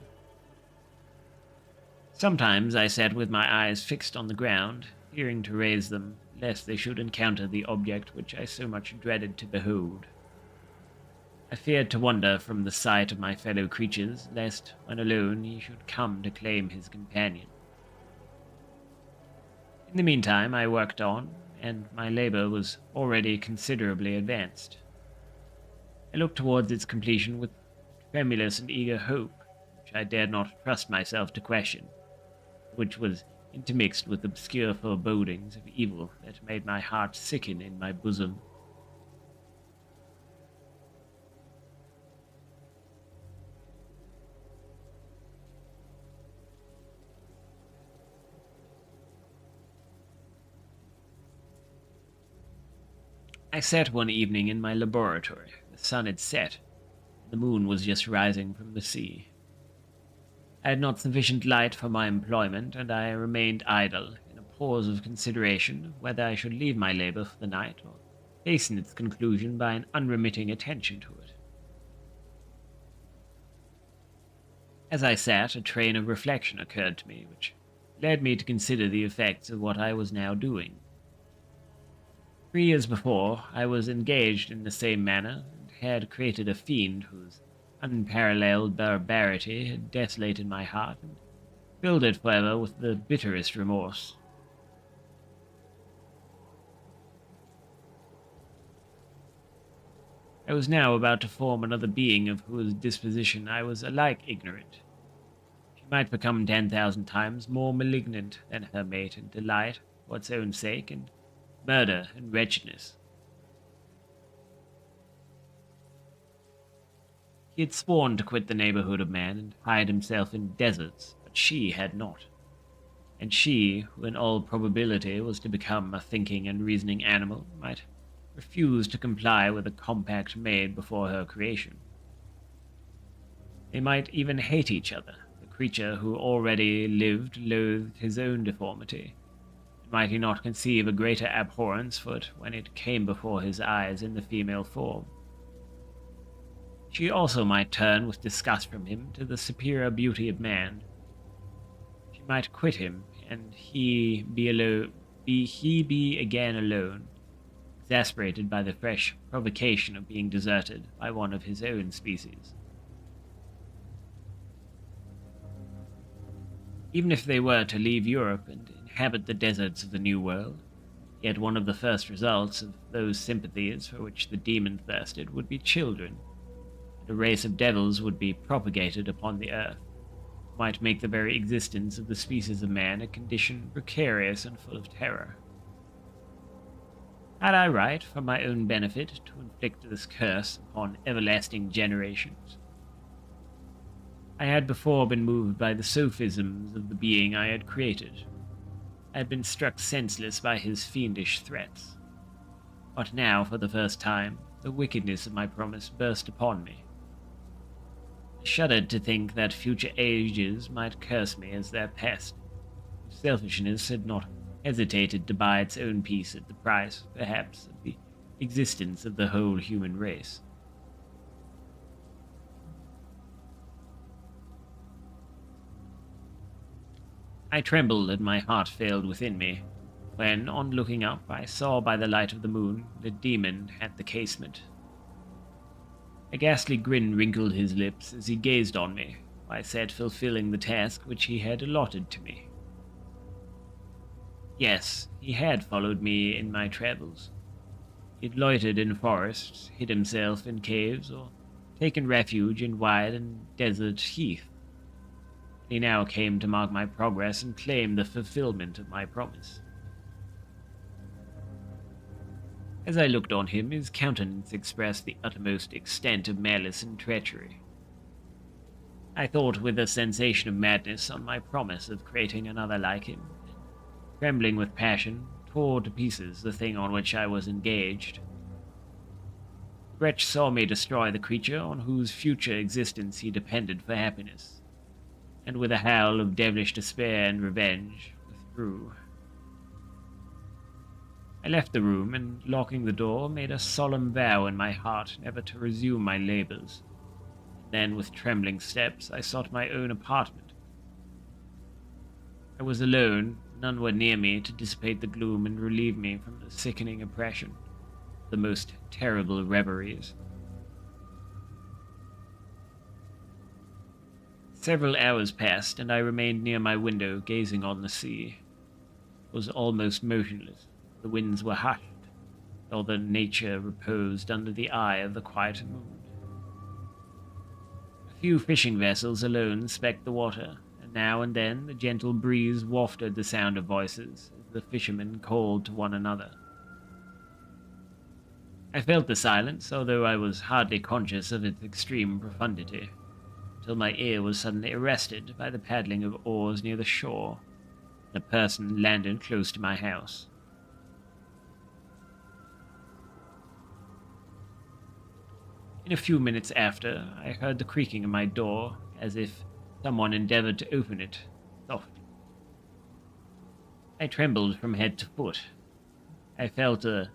Sometimes I sat with my eyes fixed on the ground, fearing to raise them, lest they should encounter the object which I so much dreaded to behold. I feared to wander from the sight of my fellow creatures, lest, when alone, he should come to claim his companion. In the meantime, I worked on, and my labor was already considerably advanced. I looked towards its completion with tremulous and eager hope, which I dared not trust myself to question, which was intermixed with obscure forebodings of evil that made my heart sicken in my bosom. I sat one evening in my laboratory. The sun had set, and the moon was just rising from the sea. I had not sufficient light for my employment, and I remained idle, in a pause of consideration whether I should leave my labor for the night, or hasten its conclusion by an unremitting attention to it. As I sat, a train of reflection occurred to me, which led me to consider the effects of what I was now doing. 3 years before, I was engaged in the same manner, and had created a fiend whose unparalleled barbarity had desolated my heart, and filled it forever with the bitterest remorse. I was now about to form another being of whose disposition I was alike ignorant. She might become 10,000 times more malignant than her mate in delight for its own sake, and murder and wretchedness. He had sworn to quit the neighborhood of man and hide himself in deserts, but she had not. And she, who in all probability was to become a thinking and reasoning animal, might refuse to comply with a compact made before her creation. They might even hate each other. The creature who already lived loathed his own deformity. And might he not conceive a greater abhorrence for it when it came before his eyes in the female form? She also might turn with disgust from him to the superior beauty of man. She might quit him, and he be again alone, exasperated by the fresh provocation of being deserted by one of his own species. Even if they were to leave Europe and inhabit the deserts of the New World, yet one of the first results of those sympathies for which the demon thirsted would be children, and a race of devils would be propagated upon the earth, might make the very existence of the species of man a condition precarious and full of terror. Had I right, for my own benefit, to inflict this curse upon everlasting generations? I had before been moved by the sophisms of the being I had created. I had been struck senseless by his fiendish threats. But now, for the first time, the wickedness of my promise burst upon me. I shuddered to think that future ages might curse me as their pest, if selfishness had not hesitated to buy its own peace at the price, perhaps, of the existence of the whole human race. I trembled and my heart failed within me, when, on looking up, I saw by the light of the moon the demon at the casement. A ghastly grin wrinkled his lips as he gazed on me, while I sat fulfilling the task which he had allotted to me. Yes, he had followed me in my travels. He had loitered in forests, hid himself in caves, or taken refuge in wild and desert heath. He now came to mark my progress and claim the fulfillment of my promise. As I looked on him, his countenance expressed the uttermost extent of malice and treachery. I thought with a sensation of madness on my promise of creating another like him, and, trembling with passion, tore to pieces the thing on which I was engaged. The wretch saw me destroy the creature on whose future existence he depended for happiness, and with a howl of devilish despair and revenge, withdrew. I left the room, and, locking the door, made a solemn vow in my heart never to resume my labors. Then, with trembling steps, I sought my own apartment. I was alone, none were near me to dissipate the gloom and relieve me from the sickening oppression of the most terrible reveries. Several hours passed, and I remained near my window, gazing on the sea. It was almost motionless. The winds were hushed, all the nature reposed under the eye of the quiet moon. A few fishing vessels alone specked the water, and now and then the gentle breeze wafted the sound of voices as the fishermen called to one another. I felt the silence, although I was hardly conscious of its extreme profundity, until my ear was suddenly arrested by the paddling of oars near the shore, and a person landed close to my house. In a few minutes after, I heard the creaking of my door, as if someone endeavored to open it softly. I trembled from head to foot. I felt a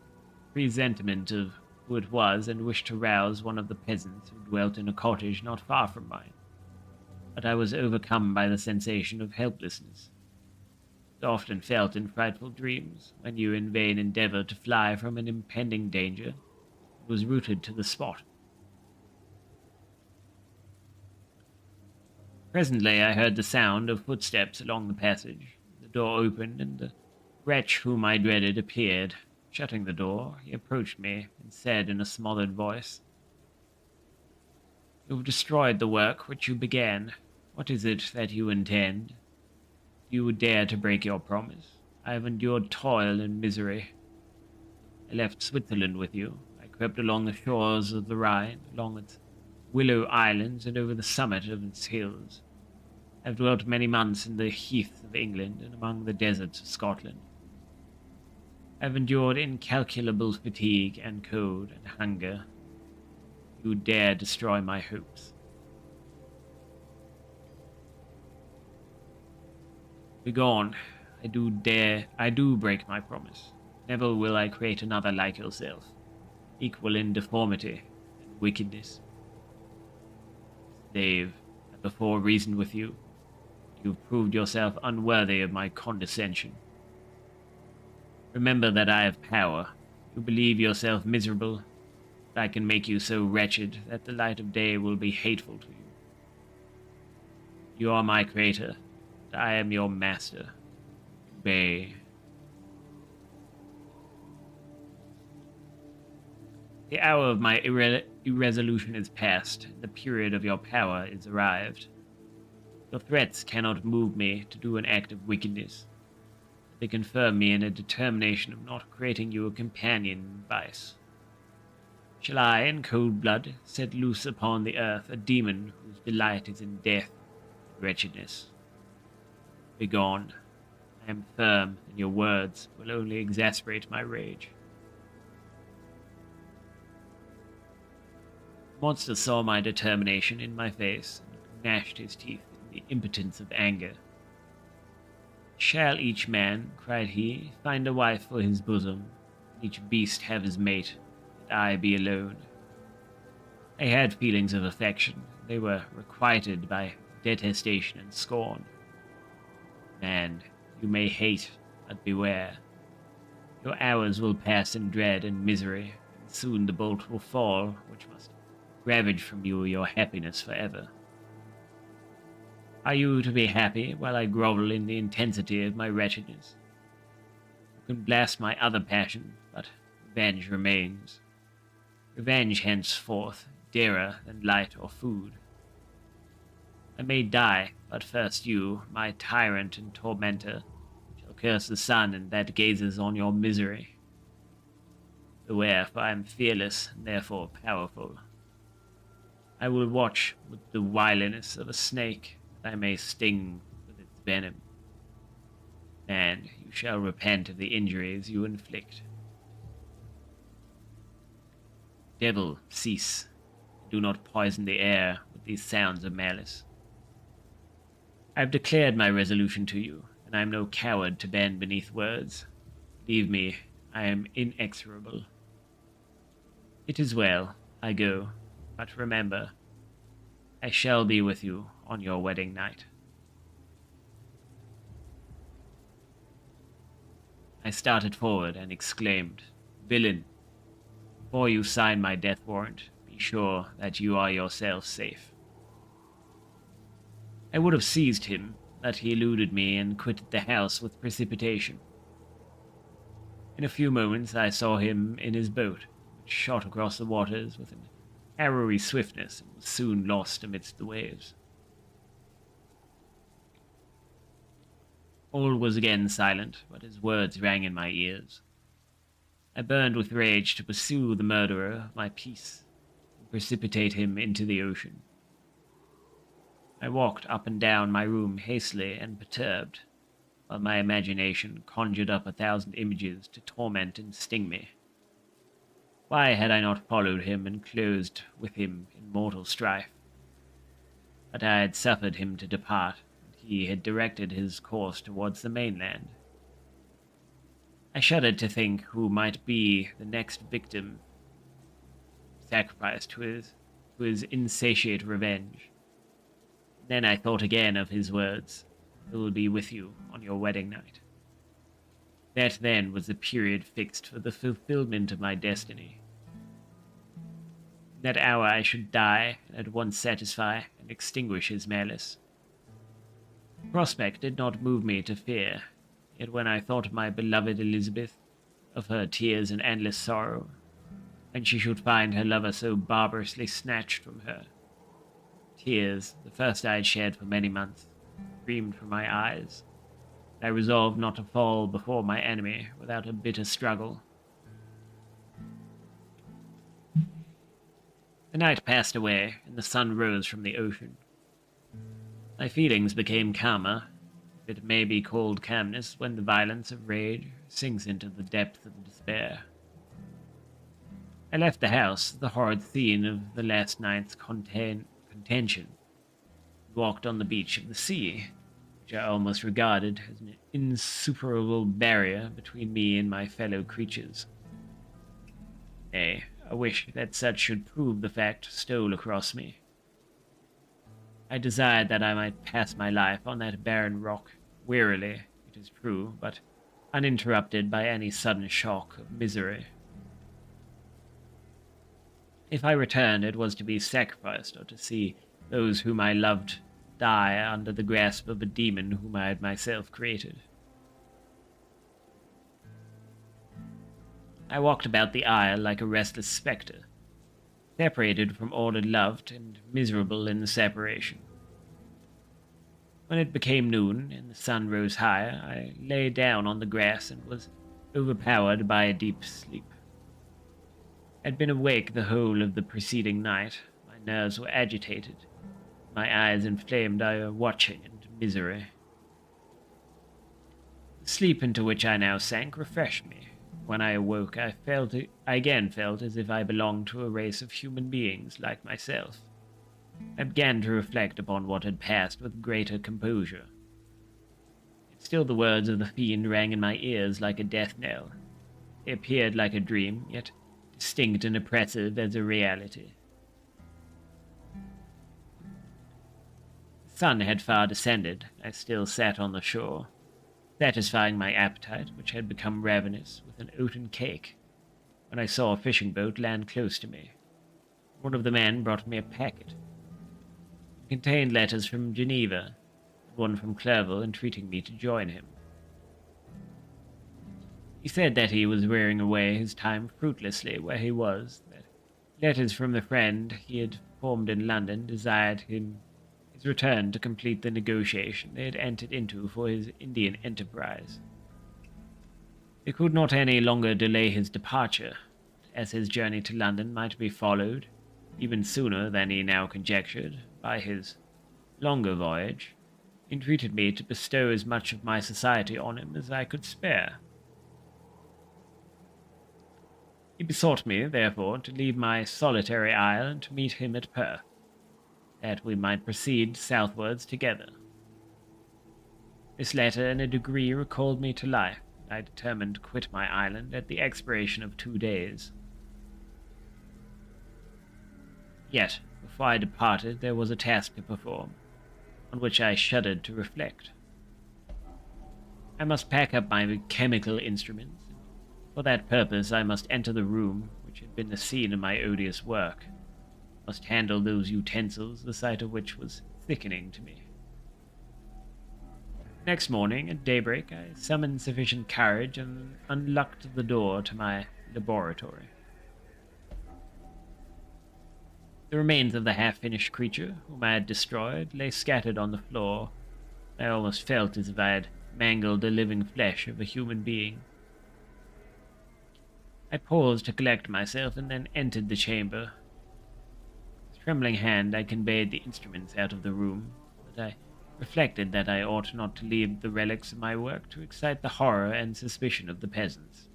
presentiment of who it was and wished to rouse one of the peasants who dwelt in a cottage not far from mine. But I was overcome by the sensation of helplessness. It often felt in frightful dreams, when you in vain endeavor to fly from an impending danger, and was rooted to the spot. Presently I heard the sound of footsteps along the passage. The door opened, and the wretch whom I dreaded appeared. Shutting the door, he approached me and said in a smothered voice, "You have destroyed the work which you began. What is it that you intend? Do you dare to break your promise? I have endured toil and misery. I left Switzerland with you. I crept along the shores of the Rhine, along its Willow Islands and over the summit of its hills. I've dwelt many months in the heaths of England and among the deserts of Scotland. I've endured incalculable fatigue and cold and hunger. You dare destroy my hopes. Begone. I do break my promise. Never will I create another like yourself, equal in deformity and wickedness. Slave, I before reasoned with you. You've proved yourself unworthy of my condescension. Remember that I have power. You believe yourself miserable, but I can make you so wretched that the light of day will be hateful to you. You are my creator, and I am your master. Obey. The hour of my irresolution is past, and the period of your power is arrived. Your threats cannot move me to do an act of wickedness. They confirm me in a determination of not creating you a companion in vice. Shall I, in cold blood, set loose upon the earth a demon whose delight is in death and wretchedness? Begone. I am firm, and your words will only exasperate my rage. The monster saw my determination in my face and gnashed his teeth in the impotence of anger. Shall each man, cried he, find a wife for his bosom, and each beast have his mate, and I be alone? I had feelings of affection. They were requited by detestation and scorn. Man, you may hate, but beware. Your hours will pass in dread and misery, and soon the bolt will fall, which must ravage from you your happiness forever. Are you to be happy while I grovel in the intensity of my wretchedness? You can blast my other passion, but revenge remains. Revenge henceforth, dearer than light or food. I may die, but first you, my tyrant and tormentor, shall curse the sun and that gazes on your misery. Beware, for I am fearless and therefore powerful. I will watch with the wiliness of a snake, that I may sting with its venom. And you shall repent of the injuries you inflict. Devil, cease. Do not poison the air with these sounds of malice. I have declared my resolution to you, and I am no coward to bend beneath words. Leave me, I am inexorable. It is well, I go, but remember, I shall be with you on your wedding night. I started forward and exclaimed, Villain, before you sign my death warrant, be sure that you are yourself safe. I would have seized him, but he eluded me and quitted the house with precipitation. In a few moments I saw him in his boat, which shot across the waters with an arrowy swiftness and was soon lost amidst the waves. All was again silent, but his words rang in my ears. I burned with rage to pursue the murderer of my peace and precipitate him into the ocean. I walked up and down my room hastily and perturbed, while my imagination conjured up 1,000 images to torment and sting me. Why had I not followed him and closed with him in mortal strife? But I had suffered him to depart, and he had directed his course towards the mainland. I shuddered to think who might be the next victim sacrificed to his insatiate revenge. Then I thought again of his words, "I will be with you on your wedding night." That then was the period fixed for the fulfillment of my destiny. In that hour I should die, and at once satisfy and extinguish his malice. The prospect did not move me to fear, yet when I thought of my beloved Elizabeth, of her tears and endless sorrow, and she should find her lover so barbarously snatched from her, tears, the first I had shed for many months, streamed from my eyes. I resolved not to fall before my enemy without a bitter struggle. The night passed away, and the sun rose from the ocean. My feelings became calmer, if it may be called calmness when the violence of rage sinks into the depth of despair. I left the house, the horrid scene of the last night's contention, and walked on the beach of the sea, which I almost regarded as an insuperable barrier between me and my fellow creatures. Nay, a wish that such should prove the fact stole across me. I desired that I might pass my life on that barren rock, wearily, it is true, but uninterrupted by any sudden shock of misery. If I returned, it was to be sacrificed, or to see those whom I loved die under the grasp of a demon whom I had myself created. I walked about the isle like a restless spectre, separated from all I loved and miserable in the separation. When it became noon and the sun rose higher, I lay down on the grass and was overpowered by a deep sleep. I had been awake the whole of the preceding night. My nerves were agitated, my eyes inflamed by watching and misery. The sleep into which I now sank refreshed me. When I awoke, I again felt as if I belonged to a race of human beings like myself. I began to reflect upon what had passed with greater composure. Yet still the words of the fiend rang in my ears like a death knell. They appeared like a dream, yet distinct and oppressive as a reality. The sun had far descended. I still sat on the shore, satisfying my appetite, which had become ravenous, with an oaten cake, when I saw a fishing boat land close to me. One of the men brought me a packet. It contained letters from Geneva, and one from Clerval entreating me to join him. He said that he was wearing away his time fruitlessly where he was, that letters from the friend he had formed in London desired his return to complete the negotiation they had entered into for his Indian enterprise. They could not any longer delay his departure, as his journey to London might be followed, even sooner than he now conjectured, by his longer voyage, entreated me to bestow as much of my society on him as I could spare. He besought me, therefore, to leave my solitary isle and to meet him at Perth, that we might proceed southwards together. This letter in a degree recalled me to life, and I determined to quit my island at the expiration of 2 days. Yet, before I departed, there was a task to perform, on which I shuddered to reflect. I must pack up my chemical instruments. For that purpose, I must enter the room which had been the scene of my odious work, must handle those utensils, the sight of which was thickening to me. Next morning, at daybreak, I summoned sufficient courage and unlocked the door to my laboratory. The remains of the half-finished creature, whom I had destroyed, lay scattered on the floor. I almost felt as if I had mangled the living flesh of a human being. I paused to collect myself and then entered the chamber. With trembling hand I conveyed the instruments out of the room, but I reflected that I ought not to leave the relics of my work to excite the horror and suspicion of the peasants.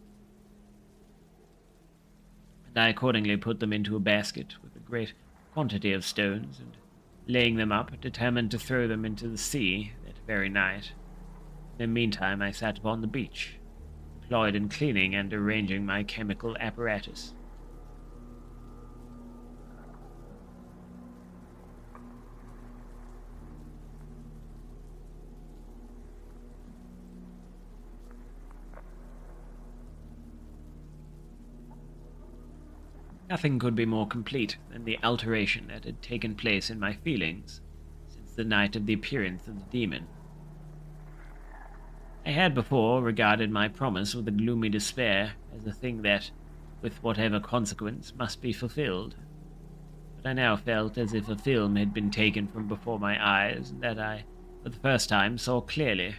And I accordingly put them into a basket with a great quantity of stones, and laying them up, determined to throw them into the sea that very night. In the meantime I sat upon the beach, employed in cleaning and arranging my chemical apparatus. Nothing could be more complete than the alteration that had taken place in my feelings since the night of the appearance of the demon. I had before regarded my promise with a gloomy despair as a thing that, with whatever consequence, must be fulfilled. But I now felt as if a film had been taken from before my eyes, and that I, for the first time, saw clearly.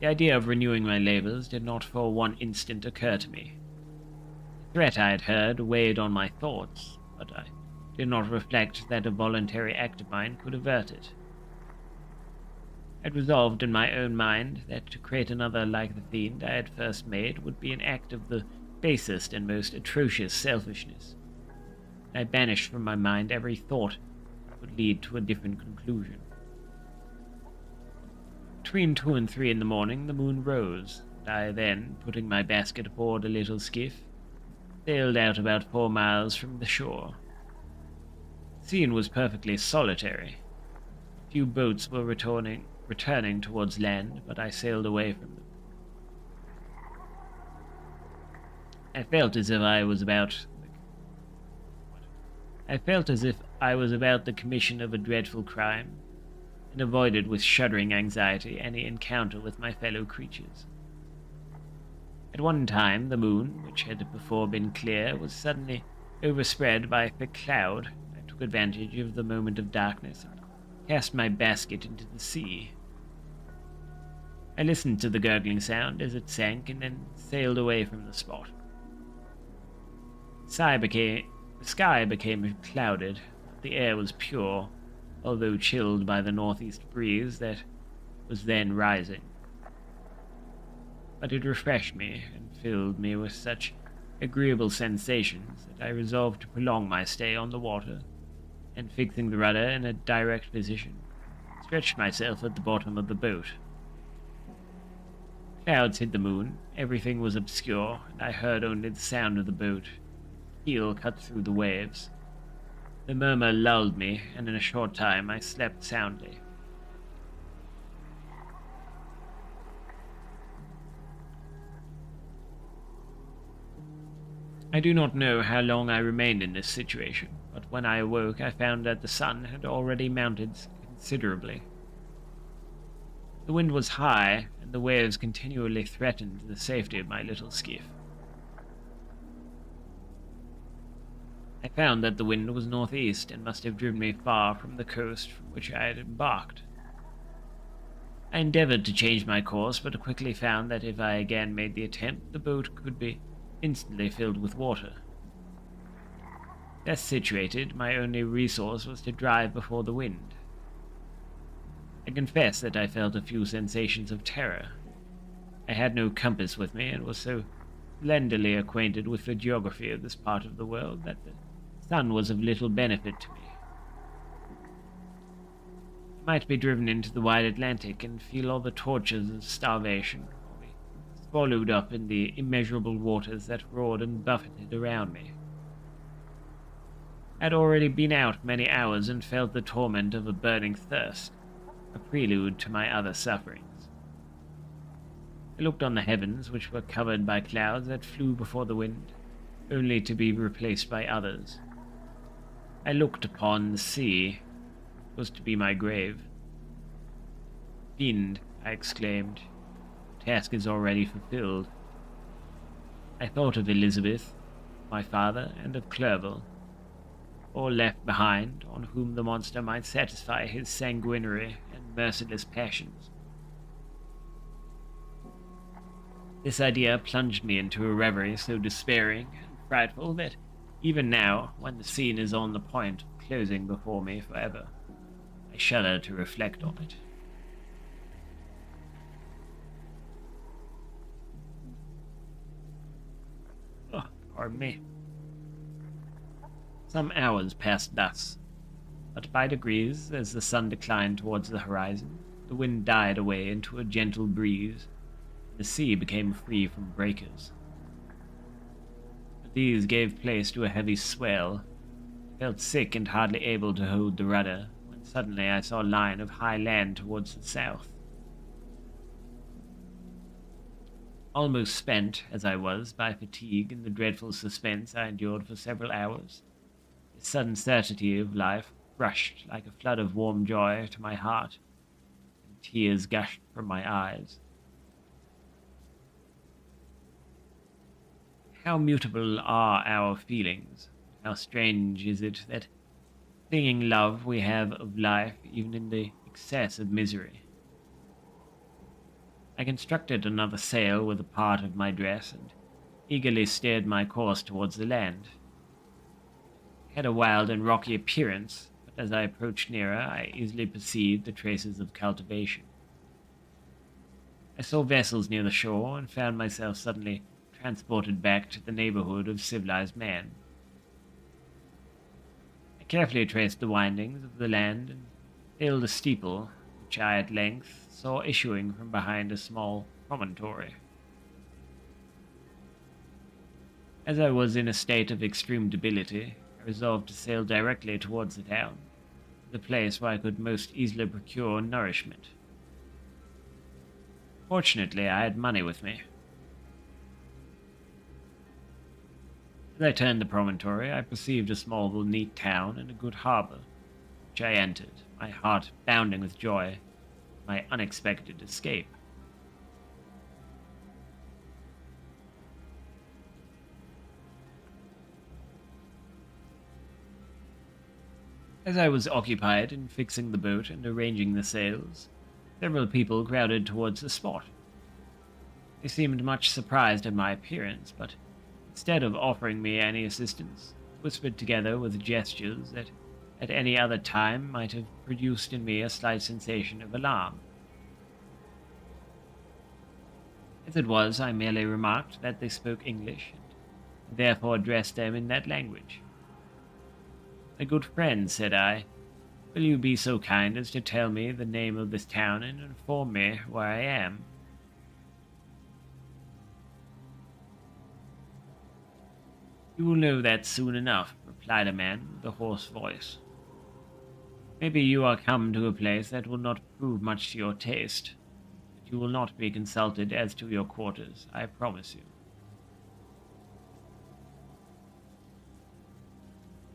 The idea of renewing my labors did not for one instant occur to me. threat I had heard weighed on my thoughts, but I did not reflect that a voluntary act of mine could avert it. I had resolved in my own mind that to create another like the fiend I had first made would be an act of the basest and most atrocious selfishness. I banished from my mind every thought that would lead to a different conclusion. Between 2 and 3 in the morning the moon rose, and I then, putting my basket aboard a little skiff, sailed out about 4 miles from the shore. The scene was perfectly solitary. A few boats were returning towards land, but I sailed away from them. I felt as if I was about the commission of a dreadful crime, and avoided with shuddering anxiety any encounter with my fellow creatures. At one time the moon, which had before been clear, was suddenly overspread by a thick cloud. I took advantage of the moment of darkness and cast my basket into the sea. I listened to the gurgling sound as it sank and then sailed away from the spot. The sky became clouded. The air was pure, although chilled by the northeast breeze that was then rising. But it refreshed me and filled me with such agreeable sensations that I resolved to prolong my stay on the water, and fixing the rudder in a direct position, stretched myself at the bottom of the boat. Clouds hid the moon, everything was obscure, and I heard only the sound of the boat. Keel cut through the waves. The murmur lulled me, and in a short time I slept soundly. I do not know how long I remained in this situation, but when I awoke I found that the sun had already mounted considerably. The wind was high, and the waves continually threatened the safety of my little skiff. I found that the wind was northeast and must have driven me far from the coast from which I had embarked. I endeavored to change my course, but quickly found that if I again made the attempt, the boat could be instantly filled with water. Thus situated, my only resource was to drive before the wind. I confess that I felt a few sensations of terror. I had no compass with me, and was so slenderly acquainted with the geography of this part of the world that the sun was of little benefit to me. I might be driven into the wide Atlantic and feel all the tortures of starvation, or be swallowed up in the immeasurable waters that roared and buffeted around me. I had already been out many hours and felt the torment of a burning thirst, a prelude to my other sufferings. I looked on the heavens, which were covered by clouds that flew before the wind, only to be replaced by others. I looked upon the sea. It was to be my grave. "Fiend," I exclaimed, "the task is already fulfilled." I thought of Elizabeth, my father, and of Clerval, all left behind, on whom the monster might satisfy his sanguinary and merciless passions. This idea plunged me into a reverie so despairing and frightful that even now, when the scene is on the point of closing before me forever, I shudder to reflect on it. Oh, pardon me. Some hours passed thus, but by degrees, as the sun declined towards the horizon, the wind died away into a gentle breeze, and the sea became free from breakers. But these gave place to a heavy swell. I felt sick and hardly able to hold the rudder, when suddenly I saw a line of high land towards the south. Almost spent, as I was, by fatigue and the dreadful suspense I endured for several hours, the sudden certainty of life rushed like a flood of warm joy to my heart, and tears gushed from my eyes. How mutable are our feelings! How strange is it that clinging love we have of life even in the excess of misery. I constructed another sail with a part of my dress, and eagerly steered my course towards the land. It had a wild and rocky appearance, but as I approached nearer, I easily perceived the traces of cultivation. I saw vessels near the shore and found myself suddenly transported back to the neighborhood of civilized man. I carefully traced the windings of the land and hailed a steeple, which I at length saw issuing from behind a small promontory. As I was in a state of extreme debility, I resolved to sail directly towards the town, the place where I could most easily procure nourishment. Fortunately, I had money with me. As I turned the promontory, I perceived a small but neat town and a good harbor, which I entered, my heart bounding with joy at my unexpected escape. As I was occupied in fixing the boat and arranging the sails, several people crowded towards the spot. They seemed much surprised at my appearance, but instead of offering me any assistance, whispered together with gestures that at any other time might have produced in me a slight sensation of alarm. As it was, I merely remarked that they spoke English, and therefore addressed them in that language. "My good friend," said I, "will you be so kind as to tell me the name of this town and inform me where I am?" "You will know that soon enough," replied a man with a hoarse voice. "Maybe you are come to a place that will not prove much to your taste, but you will not be consulted as to your quarters, I promise you."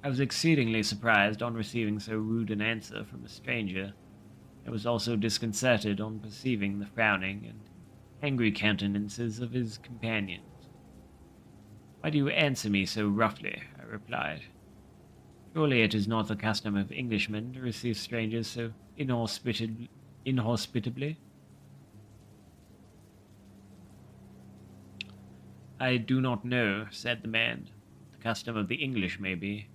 I was exceedingly surprised on receiving so rude an answer from a stranger. I was also disconcerted on perceiving the frowning and angry countenances of his companions. "Why do you answer me so roughly?" I replied. "Surely it is not the custom of Englishmen to receive strangers so inhospitably?" "I do not know," said the man. "The custom of the English may be,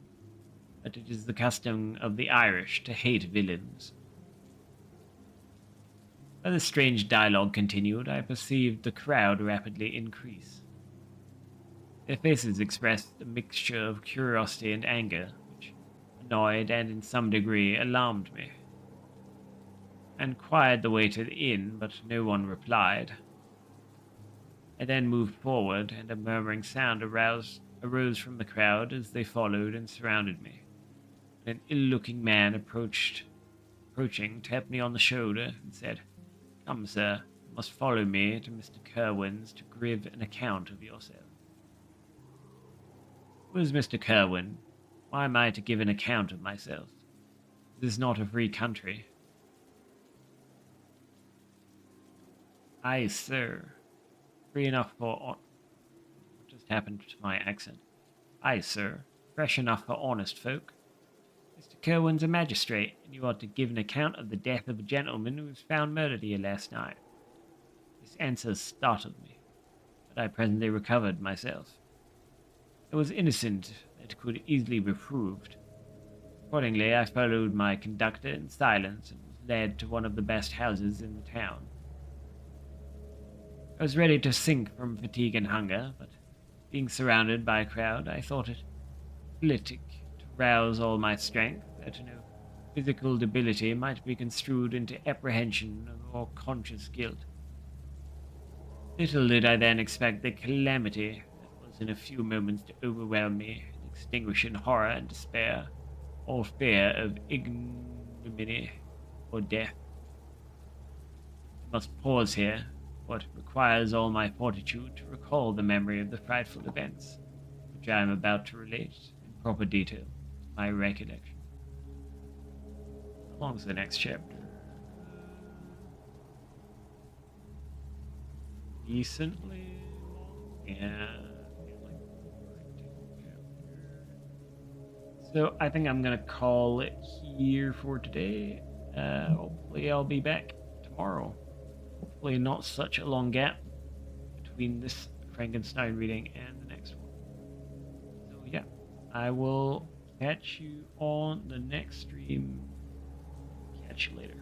but it is the custom of the Irish to hate villains." As the strange dialogue continued, I perceived the crowd rapidly increase. Their faces expressed a mixture of curiosity and anger, which annoyed and in some degree alarmed me. I inquired the way to the inn, but no one replied. I then moved forward, and a murmuring sound arose from the crowd as they followed and surrounded me. An ill-looking man approaching, tapped me on the shoulder and said, "Come, sir, you must follow me to Mr. Kerwin's to give an account of yourself." "Who is Mr. Kerwin? Why am I to give an account of myself? This is not a free country." "Aye, sir. Free enough for... What just happened to my accent? Aye, sir. Fresh enough for honest folk. Mr. Kerwin's a magistrate, and you are to give an account of the death of a gentleman who was found murdered here last night." This answer startled me, but I presently recovered myself. I was innocent, that could easily be proved. Accordingly, I followed my conductor in silence and was led to one of the best houses in the town. I was ready to sink from fatigue and hunger, but being surrounded by a crowd, I thought it politic to rouse all my strength, that no physical debility might be construed into apprehension of more conscious guilt. Little did I then expect the calamity that was in a few moments to overwhelm me and extinguish in horror and despair all fear of ignominy or death. I must pause here, for it requires all my fortitude to recall the memory of the frightful events, which I am about to relate in proper detail to my recollection. How long is the next chapter? Decently long? Yeah. So I think I'm going to call it here for today. Hopefully I'll be back tomorrow. Hopefully not such a long gap between this Frankenstein reading and the next one. So yeah, I will catch you on the next stream. Catch you later.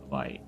Bye bye.